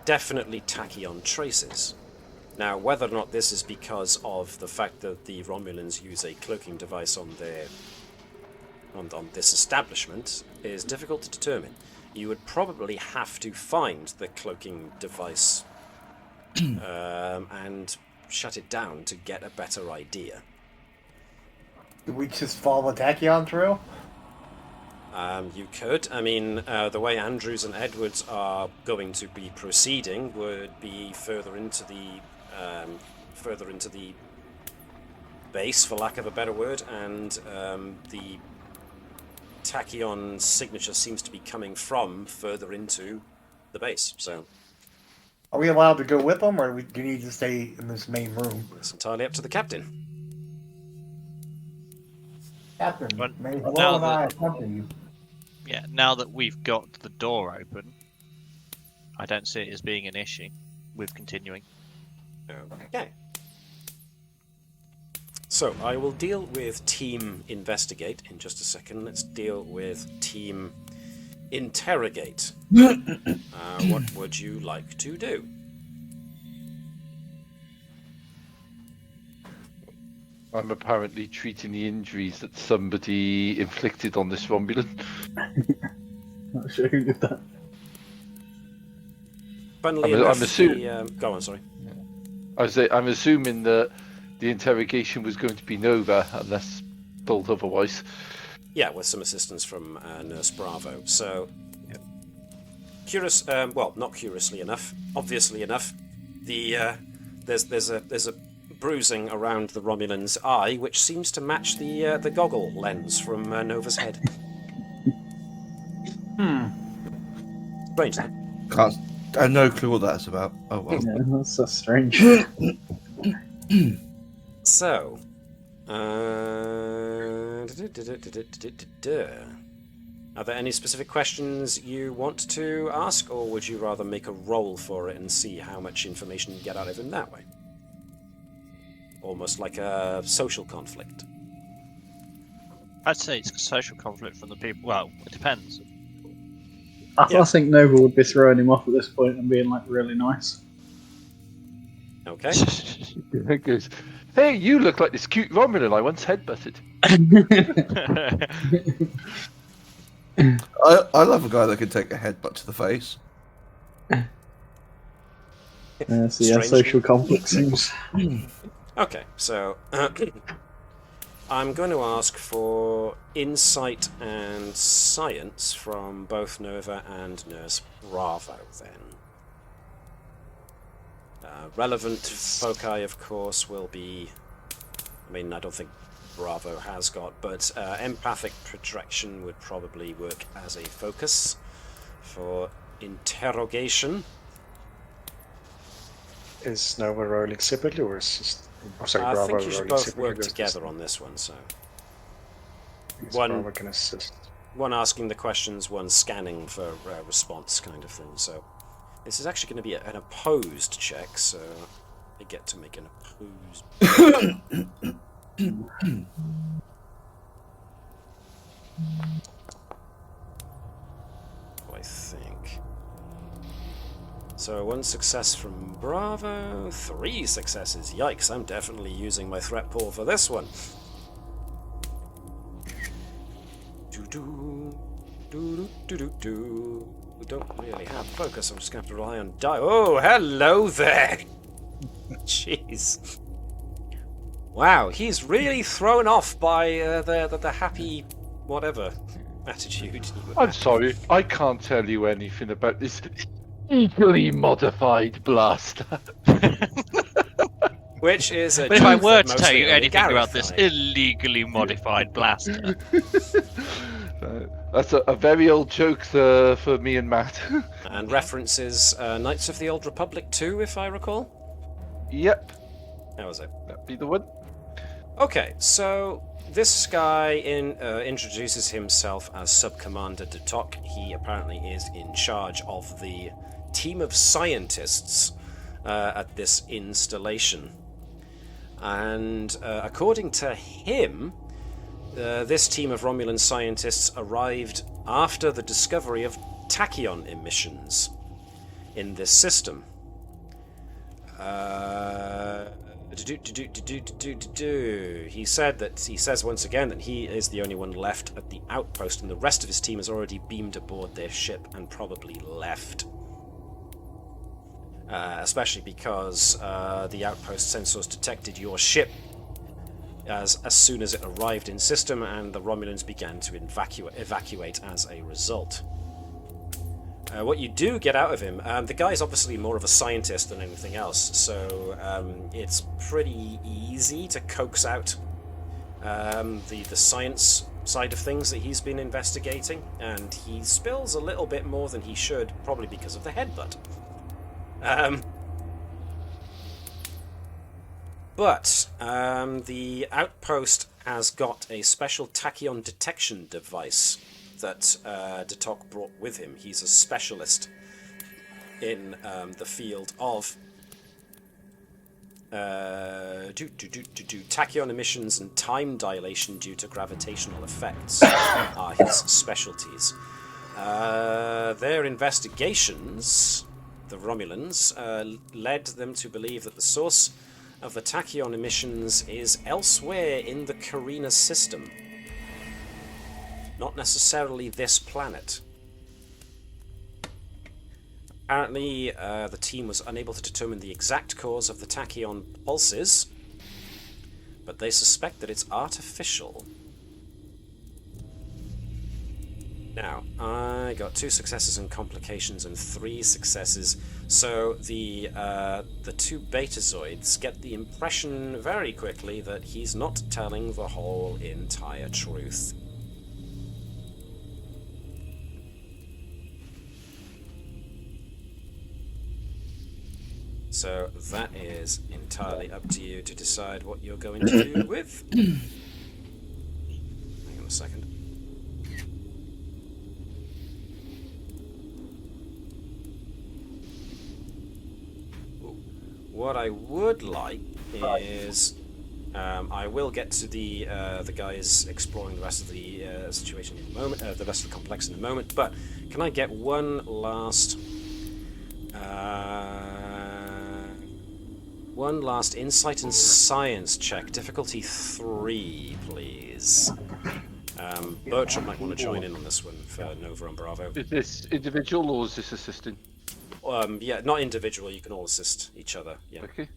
definitely tachyon traces. Now, whether or not this is because of the fact that the Romulans use a cloaking device on this establishment is difficult to determine. you would probably have to find the cloaking device and shut it down to get a better idea. Do we just follow Tachyon through? You could. I mean, the way Andrews and Edwards are going to be proceeding would be further into the base, for lack of a better word, and the Tachyon signature seems to be coming from further into the base. So, are we allowed to go with them, or do you need to stay in this main room? It's entirely up to the captain. Captain, But may now Helm and I that- accompany you. Yeah, now that we've got the door open, I don't see it as being an issue with continuing. Okay. So, I will deal with Team Investigate in just a second. Let's deal with Team Interrogate. What would you like to do? I'm apparently treating the injuries that somebody inflicted on this Romulan. Not sure who did that. Funnily I'm enough, assuming- go on, sorry. I'm assuming that the interrogation was going to be Nova, unless told otherwise. Yeah, with some assistance from Nurse Bravo. So, curious. Well, not curiously enough. Obviously enough, there's a bruising around the Romulan's eye, which seems to match the goggle lens from Nova's head. Strange, that. I have no clue what that's about. Oh well. Yeah, that's so strange. So, are there any specific questions you want to ask, or would you rather make a roll for it and see how much information you get out of him that way? Almost like a social conflict. I'd say it's a social conflict from the people. Well, it depends. I think Nova would be throwing him off at this point and being like really nice. Okay. It goes, hey, you look like this cute Romulan I once headbutted. I love a guy that can take a headbutt to the face. So yeah, Strange. social conflict seems. Okay, so I'm going to ask for insight and science from both Nova and Nurse Bravo, then. Relevant foci, of course, will be... I mean, I don't think Bravo has got, but empathic projection would probably work as a focus for interrogation. Is Nova rolling separately, or is just... Oh, sorry, I Bravo think you should rolling both separately, work or is together this- on this one, so... is one- Bravo can assist. One asking the questions, one scanning for response kind of thing, so... This is actually going to be an opposed check, so I get to make an opposed... I think. So 1 success from Bravo, 3 successes. Yikes, I'm definitely using my threat pool for this one. We don't really have focus, I'm just going to have to rely on die. Oh, hello there! Jeez. Wow, he's really thrown off by the happy whatever attitude you I'm have. sorry, I can't tell you anything about this equally modified blaster. Which is a But if I joke were that to tell mostly you only anything Gareth about this I- illegally modified blaster, That's a very old joke for me and Matt. And references Knights of the Old Republic 2, if I recall. Yep, That was it. that'd be the one. Okay, so this guy introduces himself as Sub-Commander Dutok. He apparently is in charge of the team of scientists at this installation. And according to him, this team of Romulan scientists arrived after the discovery of tachyon emissions in this system. He says once again that he is the only one left at the outpost, and the rest of his team has already beamed aboard their ship and probably left. Especially because the outpost sensors detected your ship as soon as it arrived in system, and the Romulans began to evacuate as a result. What you do get out of him, the guy's obviously more of a scientist than anything else, so it's pretty easy to coax out the science side of things that he's been investigating, and he spills a little bit more than he should, probably because of the headbutt. But the outpost has got a special tachyon detection device that Detok brought with him. He's a specialist in the field of tachyon emissions and time dilation due to gravitational effects are his specialties. Their investigations, the Romulans, led them to believe that the source of the tachyon emissions is elsewhere in the Carina system. Not necessarily this planet. Apparently, the team was unable to determine the exact cause of the tachyon pulses, but they suspect that it's artificial. Now, I got 2 successes and complications and 3 successes, so the 2 Betazoids get the impression very quickly that he's not telling the whole entire truth. So that is entirely up to you to decide what you're going to do with. Hang on a second. What I would like is, I will get to the guys exploring the rest of the situation in a moment, the rest of the complex in a moment. But can I get one last insight and science check, difficulty 3, please? Bertram might want to join in on this one for Nova and Bravo. Is this individual or is this assisting? Yeah, not individual. You can all assist each other. Yeah. Okay.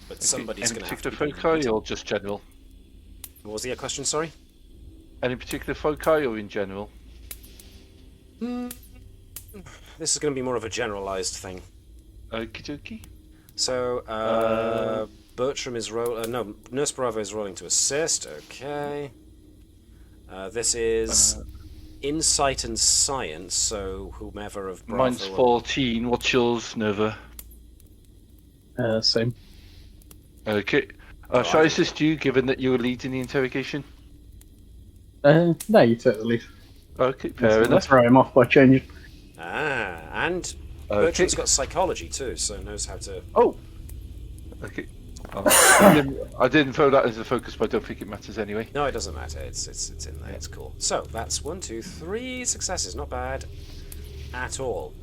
But somebody's going to have to. Any particular foci or just general? What was the question? Sorry. Any particular foci or in general? This is going to be more of a generalized thing. Okie dokie. So, Bertram is no, Nurse Bravo is rolling to assist. Okay. This is insight and science. So, whomever of Bravo. Mine's 14. What's yours, Nova? Same. Okay. Shall I assist you, given that you were leading the interrogation? No, you take the lead. Okay, fair enough. Let's throw him off by changing. And Bertram's got psychology too, so knows how to. Oh. Okay. I didn't throw that as a focus, but I don't think it matters anyway. No, it doesn't matter. It's in there. It's cool. So that's 1, 2, 3 successes. Not bad at all.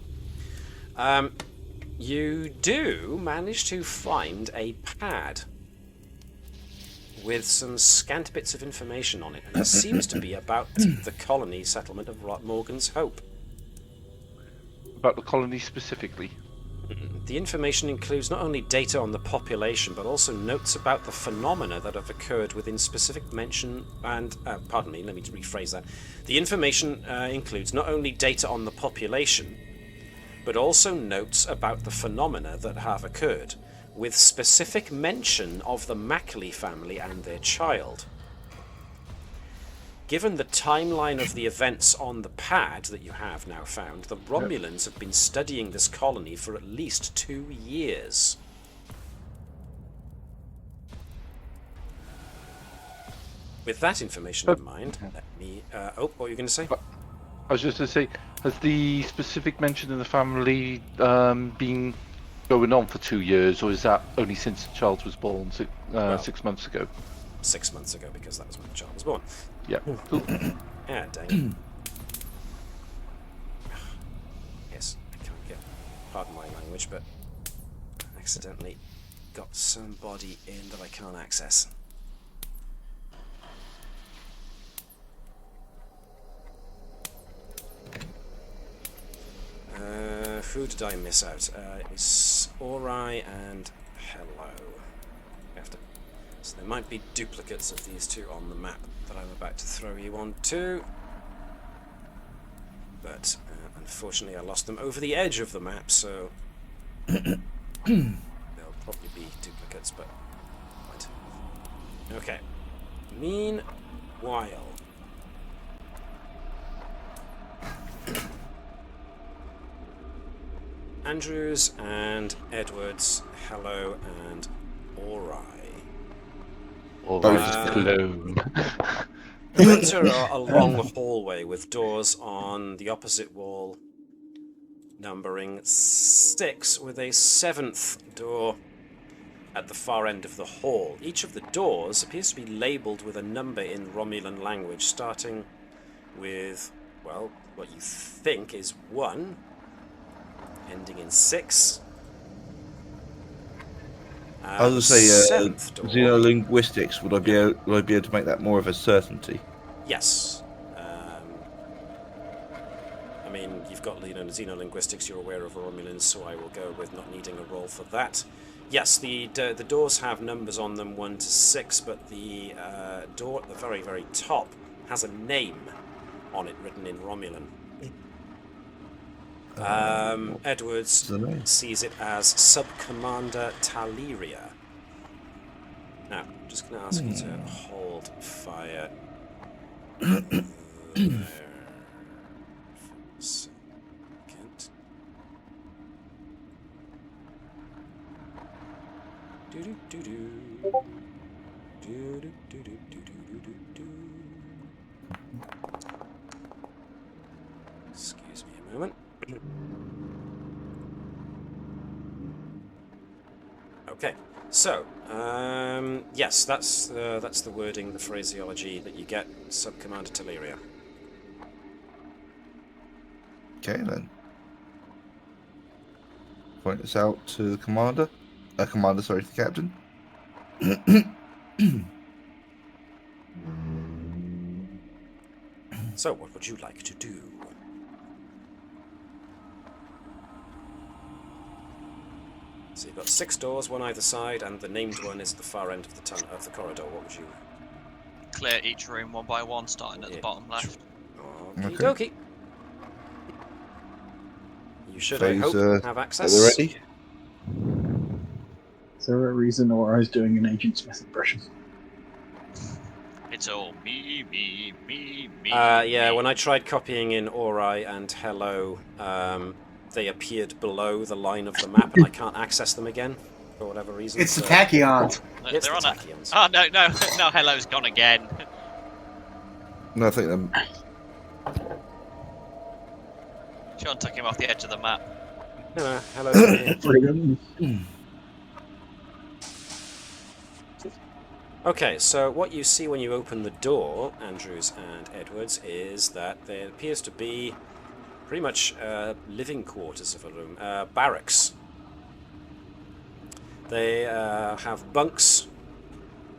You do manage to find a pad with some scant bits of information on it, and it seems to be about the colony settlement of Morgan's Hope. About the colony specifically? The information includes not only data on the population, but also notes about the phenomena that have occurred within specific mention and... pardon me, let me rephrase that. The information includes not only data on the population, but also notes about the phenomena that have occurred, with specific mention of the MacLeod family and their child. Given the timeline of the events on the pad that you have now found, the Romulans have been studying this colony for at least 2 years. With that information in mind, let me... what were you going to say? I was just going to say, has the specific mention of the family been going on for 2 years, or is that only since the child was born 6 months ago? 6 months ago, because that was when the child was born. Yeah. Cool. Yeah, dang it. Yes, I can't get... Pardon my language, but... accidentally got somebody in that I can't access. Who did I miss out? It's Ori and Hello. So there might be duplicates of these two on the map that I'm about to throw you on to. But unfortunately I lost them over the edge of the map, so there'll probably be duplicates, but right. Okay. Meanwhile, Andrews and Edwards, Hello and Ori. Both clone. You enter a long hallway with doors on the opposite wall, numbering 6, with a 7th door at the far end of the hall. Each of the doors appears to be labelled with a number in Romulan language, starting with, well, what you think is 1, ending in 6. I was going to say, 7th door. xenolinguistics, would I be able to make that more of a certainty? Yes. I mean, you've got xenolinguistics, you're aware of Romulans, so I will go with not needing a roll for that. Yes, the doors have numbers on them, 1 to 6, but the door at the very, very top has a name on it written in Romulan. Edwards sees it as Sub-Commander Taliria. Now, I'm just going to ask you to hold fire there for a second. Do-do-do-do. Do-do-do-do-do-do-do-do. Excuse me a moment. Okay, so yes, that's the wording, the phraseology that you get, Sub-Commander Taliria. Okay, then. Point this out to the commander. Sorry, to the captain. So, what would you like to do? So you've got 6 doors, 1 either side, and the named one is at the far end of the corridor. What would you? Clear each room one by one, starting at the bottom left. Okie dokie. You should, I hope, have access. Are they ready? Is there a reason Ori's doing an Agent Smith impression? It's all me. Yeah, when I tried copying in Ori and Hello, they appeared below the line of the map, and I can't access them again for whatever reason. It's the tachyons. It's They're the on tachyons. Oh no! Hello's gone again. No, I think them. Sean took him off the edge of the map. No, Hello's here. Freedom. Okay, so what you see when you open the door, Andrews and Edwards, is that there appears to be pretty much living quarters of a room, barracks. They have bunks,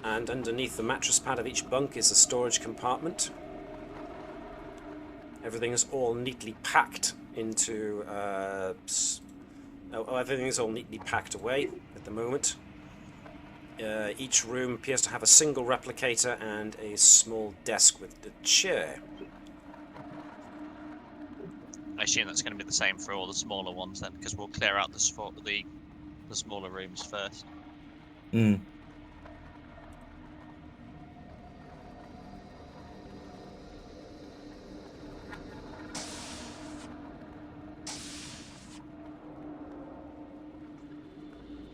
and underneath the mattress pad of each bunk is a storage compartment. Everything is all neatly packed into... everything is all neatly packed away at the moment. Each room appears to have a single replicator and a small desk with a chair. I assume that's going to be the same for all the smaller ones then, because we'll clear out the smaller rooms first. Mm.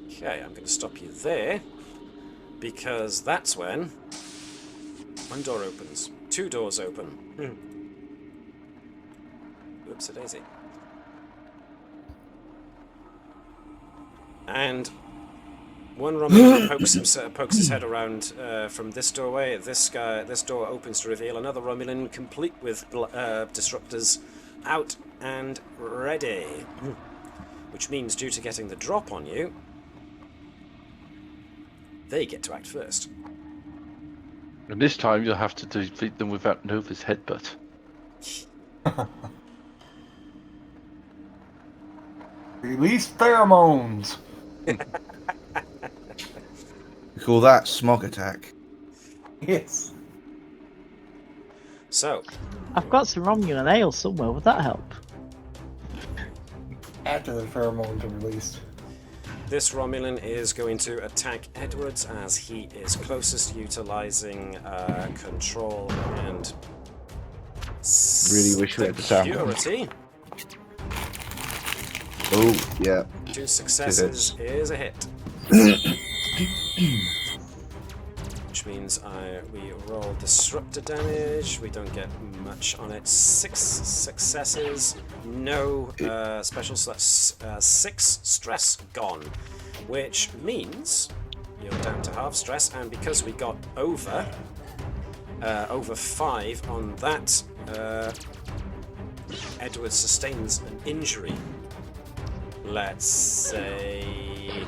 Okay, I'm going to stop you there, because that's when 1 door opens, 2 doors open. Whoops-a-daisy. And one Romulan pokes his head around from this doorway. This door opens to reveal another Romulan, complete with disruptors, out and ready. Which means, due to getting the drop on you, they get to act first. And this time you'll have to defeat them without Nova's headbutt. Release pheromones. We call that smog attack. Yes. So, I've got some Romulan ale somewhere. Would that help? After the pheromones are released. this Romulan is going to attack Edwards as he is closest, utilizing control and Really wish we had the sound. security. Oh, yeah. 2 successes is a hit. Which means we roll disruptor damage. We don't get much on it. 6 successes, no special, so that's 6 stress gone. Which means you're down to half stress, and because we got over 5 on that, Edward sustains an injury. Let's say...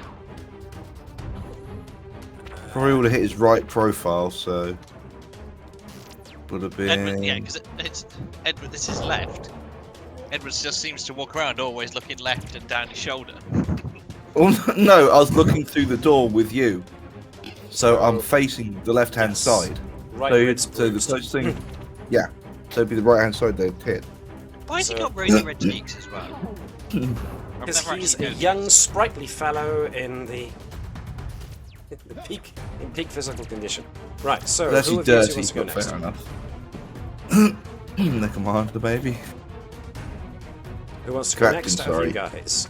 Probably would have hit his right profile, so... Would have been... Edward, yeah, because it's Edward, this is left. Edward just seems to walk around always looking left and down his shoulder. Oh, no, I was looking through the door with you. So I'm facing the left-hand side. Right, so the closest thing... Yeah, so it'd be the right-hand side they'd hit. Why has he got rosy red cheeks as well? Because he's a young, sprightly fellow in peak physical condition. Right, so That's who of dirty, you wants to go but next? fair enough. The commander, baby. Who wants to go Captain, next? sorry. You guys.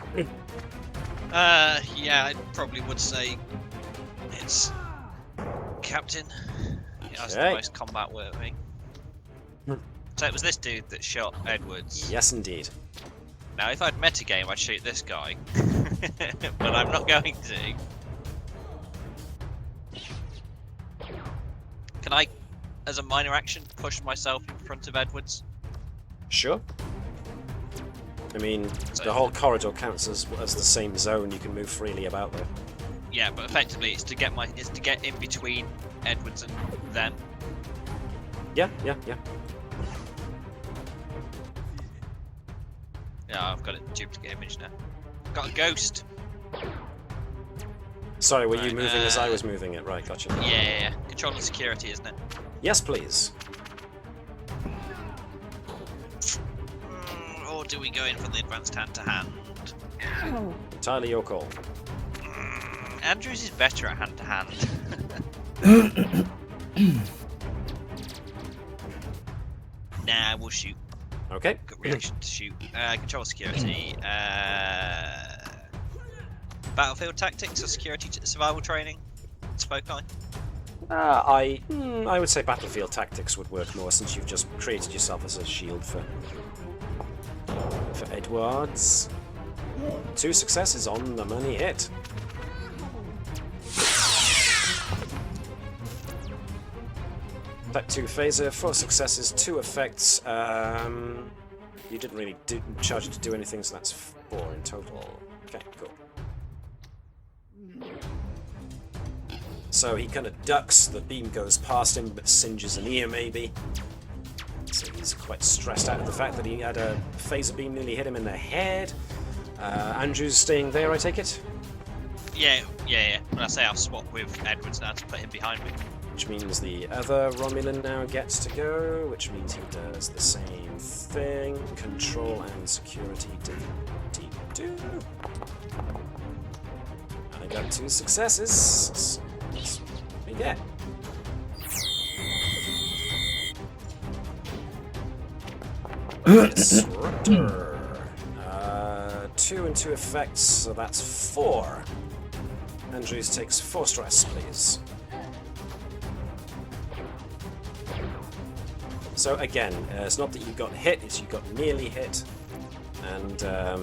Yeah, I probably would say it's Captain. He has the Okay. most combat worthy. So it was this dude that shot Edwards. Yes, indeed. Now, if I'd metagame, I'd shoot this guy. But I'm not going to. Can I, as a minor action, push myself in front of Edwards? Sure. I mean, the whole corridor counts as the same zone. You can move freely about there. Yeah, but effectively, it's to get in between Edwards and them. Yeah. Yeah, I've got a duplicate image now. Got a ghost. Sorry, were you Right, moving as I was moving it? Right, gotcha. Yeah. Control and security, isn't it? Yes, please. Or do we go in for the advanced hand-to-hand? Entirely your call. Andrews is better at hand-to-hand. Nah, we'll shoot. Okay. Good reaction to shoot. Control security. Battlefield tactics or security survival training? Spoke I. I would say battlefield tactics would work more, since you've just created yourself as a shield for Edwards. 2 successes on the money hit. Effect 2 phaser, 4 successes, 2 effects. You didn't really charge it to do anything, so that's 4 in total. Okay, cool. So he kind of ducks, the beam goes past him, but singes an ear maybe. So he's quite stressed out of the fact that he had a phaser beam nearly hit him in the head. Andrew's staying there, I take it? Yeah. When I say I'll swap with Edwards now to put him behind me. Which means the other Romulan now gets to go, which means he does the same thing. Control and security do. And I got 2 successes. That's what we get. Disruptor. 2 and 2 effects, so that's 4. Andrews takes 4 stress, please. So again, it's not that you got hit, it's you got nearly hit, and the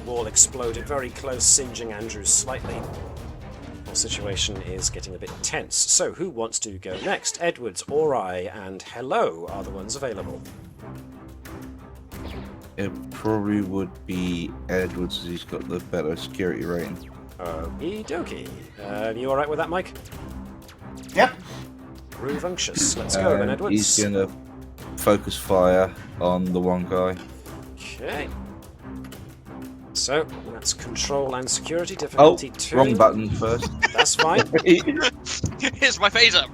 wall exploded very close, singeing Andrews slightly. The situation is getting a bit tense. So who wants to go next? Edwards, Ori, and Hello are the ones available. It probably would be Edwards, as he's got the better security rating. Okie dokie. You alright with that, Mike? Yep. Groovunction. Let's go then, Edwards. He's gonna focus fire on the one guy. Okay. So, that's control and security, difficulty 2. Wrong button first. That's fine. Here's my phaser.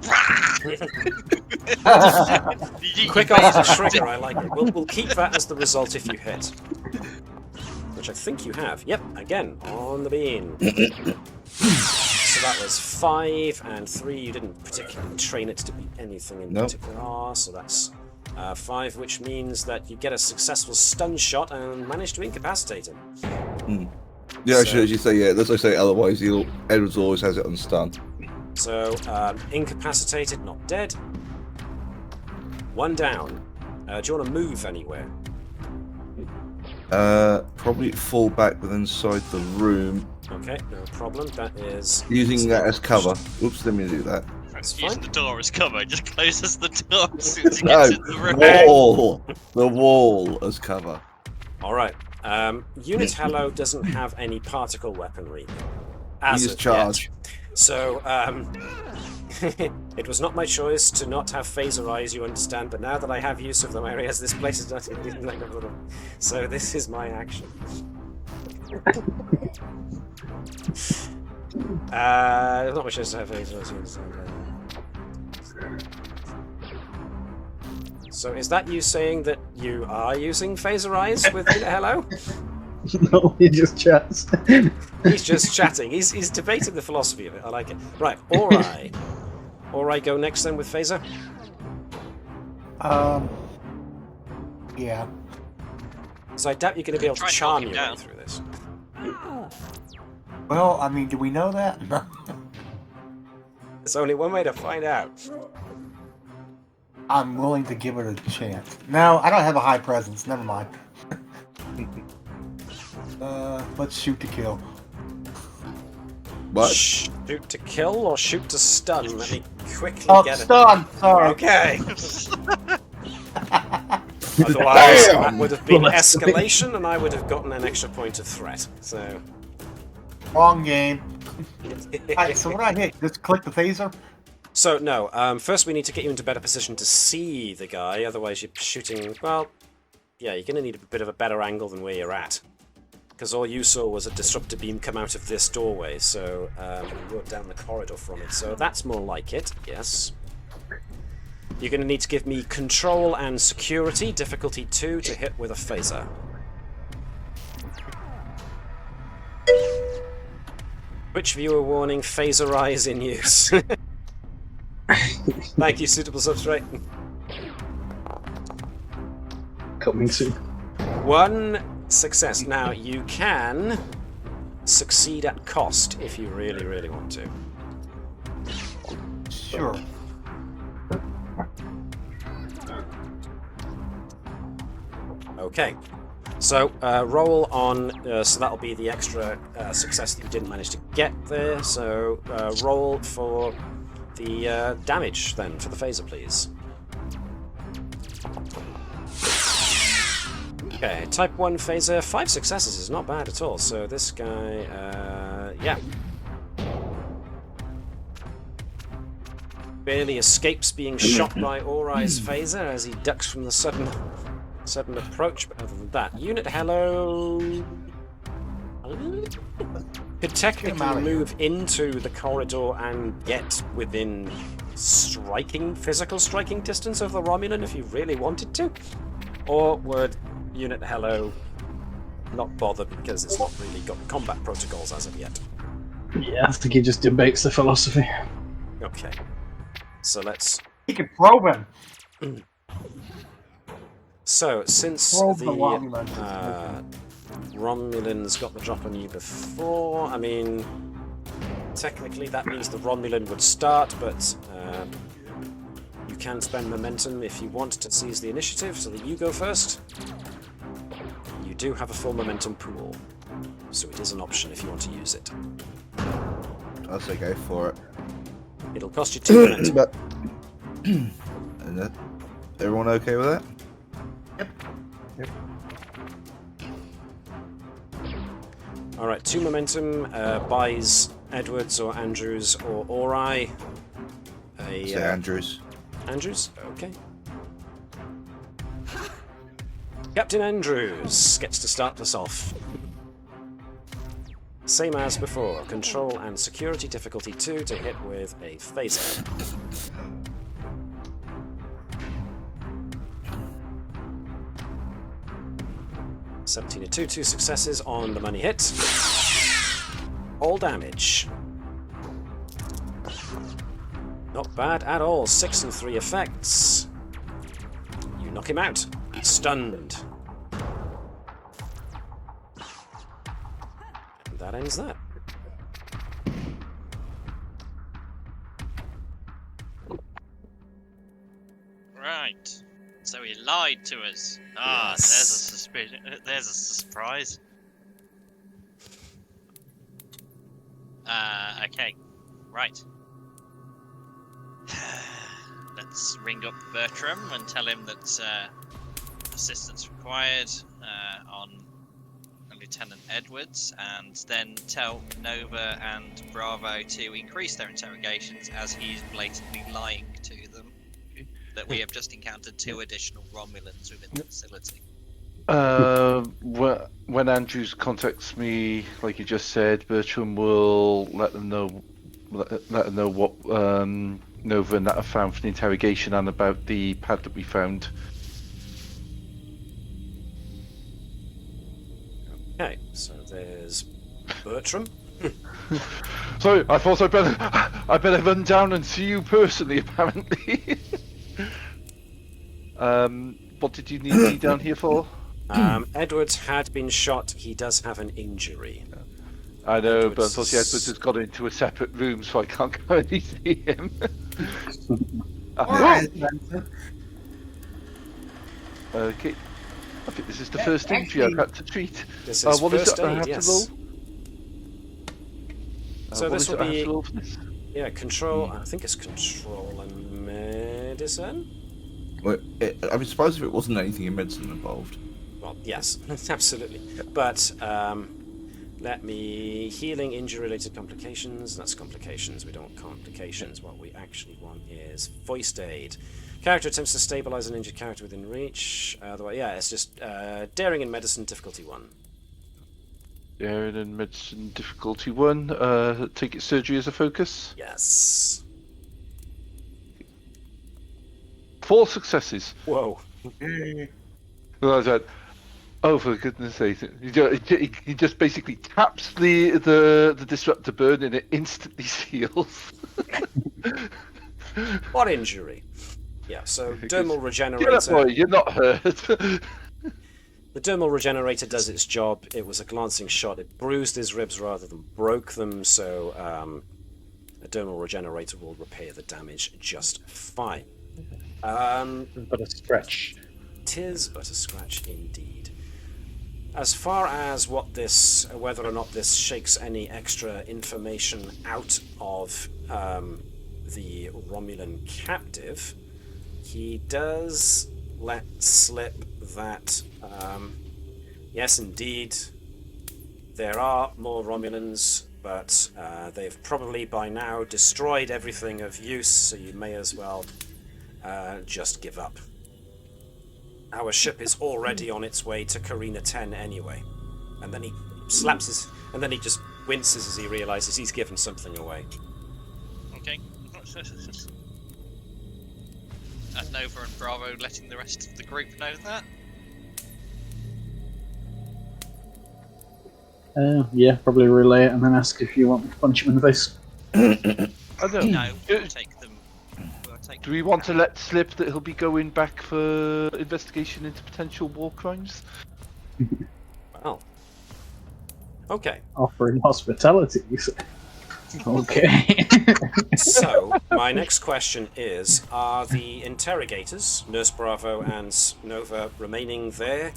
Quick on the trigger, I like it. We'll keep that as the result if you hit. Which I think you have. Yep, again, on the beam. So that was 5 and 3. You didn't particularly train it to be anything in particular. So that's 5, which means that you get a successful stun shot and manage to incapacitate him. Yeah, so, as you say, yeah, that's what I say, otherwise Edwards always has it on stun. So, incapacitated, not dead. 1 down. Do you want to move anywhere? Probably fall back within inside the room. Okay, no problem. That is... Using that as cover. Oops, let me do that. That's Using fine. the door as cover, it just closes the door as soon as he gets in the room. Wall! The wall as cover. Alright. Unit Hello doesn't have any particle weaponry. As Use of charge. yet. So, it was not my choice to not have phaser eyes, you understand, but now that I have use of them, I realize this place is not in like a little... So this is my action. Not my choice to have phaser eyes. So is that you saying that you are using phaser eyes with Unit Hello? No, he just chats. He's just chatting. He's debating the philosophy of it. I like it. Right, Ori. Ori, go next then with phaser. Yeah. So I doubt you're going to be able to Try and charm knock your him way down. through this. Well, I mean, do we know that? There's only one way to find out. I'm willing to give it a chance. No, I don't have a high presence. Never mind. Let's shoot to kill. What? Shoot to kill or shoot to stun? Let me quickly get it. Stun! Sorry. Okay. Otherwise, that would have been escalation, and I would have gotten an extra point of threat. So. Wrong game. Alright, so what do I hit? Just click the phaser? So, no. First, we need to get you into a better position to see the guy. Otherwise, you're shooting... Well, yeah, you're going to need a bit of a better angle than where you're at. Because all you saw was a disruptor beam come out of this doorway, so you're down the corridor from it. So that's more like it, yes. You're going to need to give me control and security, difficulty 2, to hit with a phaser. Which viewer warning, phaser eyes in use? Thank you, suitable substrate. Coming soon. 1 success. Now, you can succeed at cost if you really, really want to. Sure. Okay. So, roll on, so that'll be the extra success that you didn't manage to get there. So, roll for the damage then, for the phaser, please. Okay, type 1 phaser, 5 successes is not bad at all. So this guy, yeah. Barely escapes being shot by Ori's phaser as he ducks from the sudden approach, but other than that, Unit Hello could technically move into the corridor and get within physical striking distance of the Romulan if you really wanted to, or would Unit Hello not bother because it's not really got combat protocols as of yet? Yeah, I think he just debates the philosophy. Okay, so let's... He can probe him! So, since the Romulans got the drop on you before, I mean, technically that means the Romulan would start, but you can spend momentum if you want to seize the initiative, so that you go first. You do have a full momentum pool, so it is an option if you want to use it. I'll say go for it. It'll cost you 2 momentum. But... And that, everyone okay with that? Yep. Alright, 2 momentum buys Edwards or Andrews or Ori. Say Andrews. Andrews? Okay. Captain Andrews gets to start us off. Same as before, control and security difficulty 2 to hit with a phaser. $17 to 2 successes on the money hit. All damage. Not bad at all. 6 and 3 effects. You knock him out. He's stunned. And that ends that. Right. So he lied to us. Ah, Yes. there's a suspicion. There's a surprise. Okay. Right. Let's ring up Bertram and tell him that assistance required on Lieutenant Edwards, and then tell Nova and Bravo to increase their interrogations as he's blatantly lying to them that we have just encountered 2 additional Romulans within the facility. When Andrews contacts me, like he just said, Bertram will let them know what Nova and that have found for the interrogation and about the pad that we found. Okay, so there's Bertram. So I thought I better run down and see you personally. Apparently. What did you need me down here for? Edwards had been shot. He does have an injury. I know, Edwards but unfortunately Edwards has got into a separate room, so I can't go and see him. Okay. I think this is the first injury I've had to treat. This is what first is it I aid, have to yes. roll? So what this is will it I have be to roll for this? yeah, control. I think it's control and medicine. Well, I'd be surprised if it wasn't anything in medicine involved. Well, yes, absolutely. But let me healing injury-related complications. That's complications. We don't want complications. What we actually want is voiced aid. Character attempts to stabilize an injured character within reach. Yeah, it's just daring in medicine difficulty 1. Daring in medicine difficulty 1. Take it surgery as a focus. Yes. 4 successes. Whoa. And I was like, oh, for goodness sake. He just basically taps the disruptor burn and it instantly seals. What injury? Yeah, so dermal regenerator. Get up, boy, you're not hurt. The dermal regenerator does its job. It was a glancing shot. It bruised his ribs rather than broke them, so a dermal regenerator will repair the damage just fine. But a scratch. 'Tis but a scratch indeed. As far as whether or not this shakes any extra information out of the Romulan captive, he does let slip that, yes indeed, there are more Romulans, but they've probably by now destroyed everything of use, so you may as well just give up. Our ship is already on its way to Carina 10 anyway. And then he slaps and then he just winces as he realizes he's given something away. Okay. And Nova and Bravo letting the rest of the group know that? Yeah, probably relay it and then ask if you want me to punch him in the face. I don't No, we'll take them. Do we want to let slip that he'll be going back for investigation into potential war crimes? Well. Okay. Offering hospitality, you say? Okay. So, my next question is, are the interrogators, Nurse Bravo and Nova, remaining there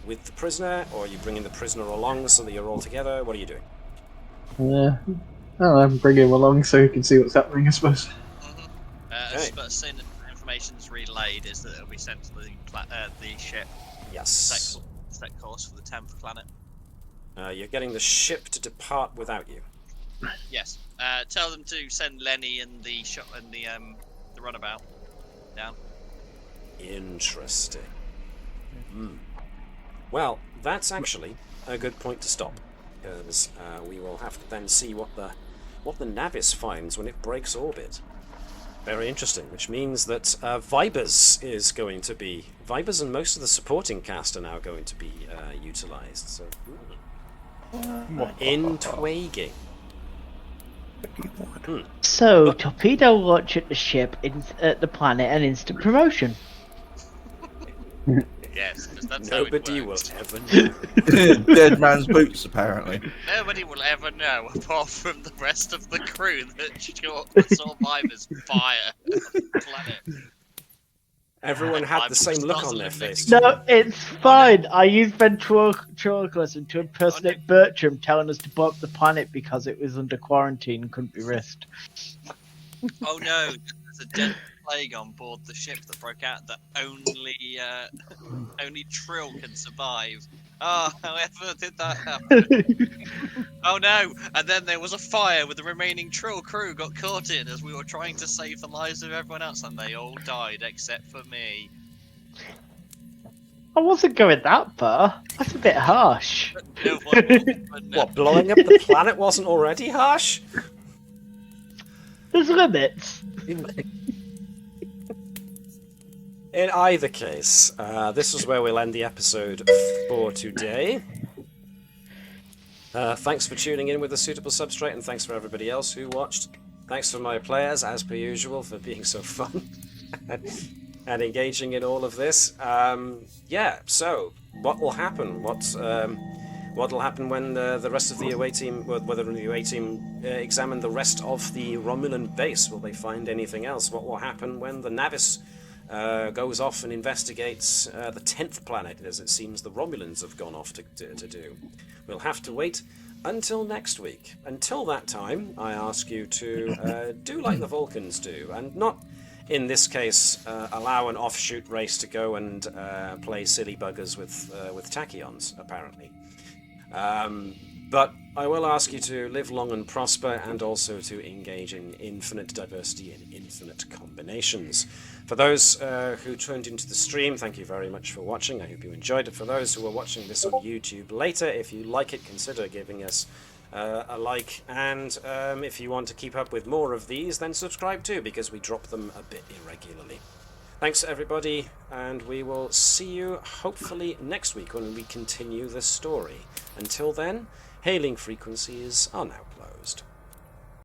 with the prisoner, or are you bringing the prisoner along so that you're all together? What are you doing? I'm bringing him along so he can see what's happening, I suppose. But as soon as information's relayed, is that it'll be sent to the ship. Yes. Set course for the 10th planet. You're getting the ship to depart without you. Yes. Tell them to send Lenny and the runabout down. Interesting. Well, that's actually a good point to stop, because we will have to then see what the Navis finds when it breaks orbit. Very interesting, which means that Vibers is going to be... Vibers and most of the supporting cast are now going to be utilised, so... Intriguing. So, torpedo launch at the ship, at the planet, and instant promotion. Yes, because that's Nobody how it will works. ever know. Dead man's boots, apparently. Nobody will ever know, apart from the rest of the crew that saw Vibers fire the planet. Everyone had the same look on their face. No, it's fine. I used ventriloquism to impersonate Bertram telling us to blow up the planet because it was under quarantine and couldn't be risked. Oh no, there's a deadly plague on board the ship that broke out that only Trill can survive. Oh, however did that happen? Oh no, and then there was a fire with the remaining Trill crew got caught in as we were trying to save the lives of everyone else, and they all died except for me. I wasn't going that far. That's a bit harsh. No one will, no. What, blowing up the planet wasn't already harsh? There's limits. In either case, this is where we'll end the episode for today. Thanks for tuning in with a suitable substrate, and thanks for everybody else who watched. Thanks for my players, as per usual, for being so fun and engaging in all of this. Yeah, so what will happen? What will happen when the rest of the away team, whether the away team examine the rest of the Romulan base? Will they find anything else? What will happen when the Navis goes off and investigates the 10th planet, as it seems the Romulans have gone off to do? We'll have to wait until next week. Until that time, I ask you to do like the Vulcans do, and not, in this case, allow an offshoot race to go and play silly buggers with tachyons, apparently. But I will ask you to live long and prosper, and also to engage in infinite diversity and infinite combinations. For those who tuned into the stream, thank you very much for watching. I hope you enjoyed it. For those who are watching this on YouTube later, if you like it, consider giving us a like. And if you want to keep up with more of these, then subscribe too, because we drop them a bit irregularly. Thanks everybody, and we will see you hopefully next week when we continue the story. Until then, hailing frequencies are now closed.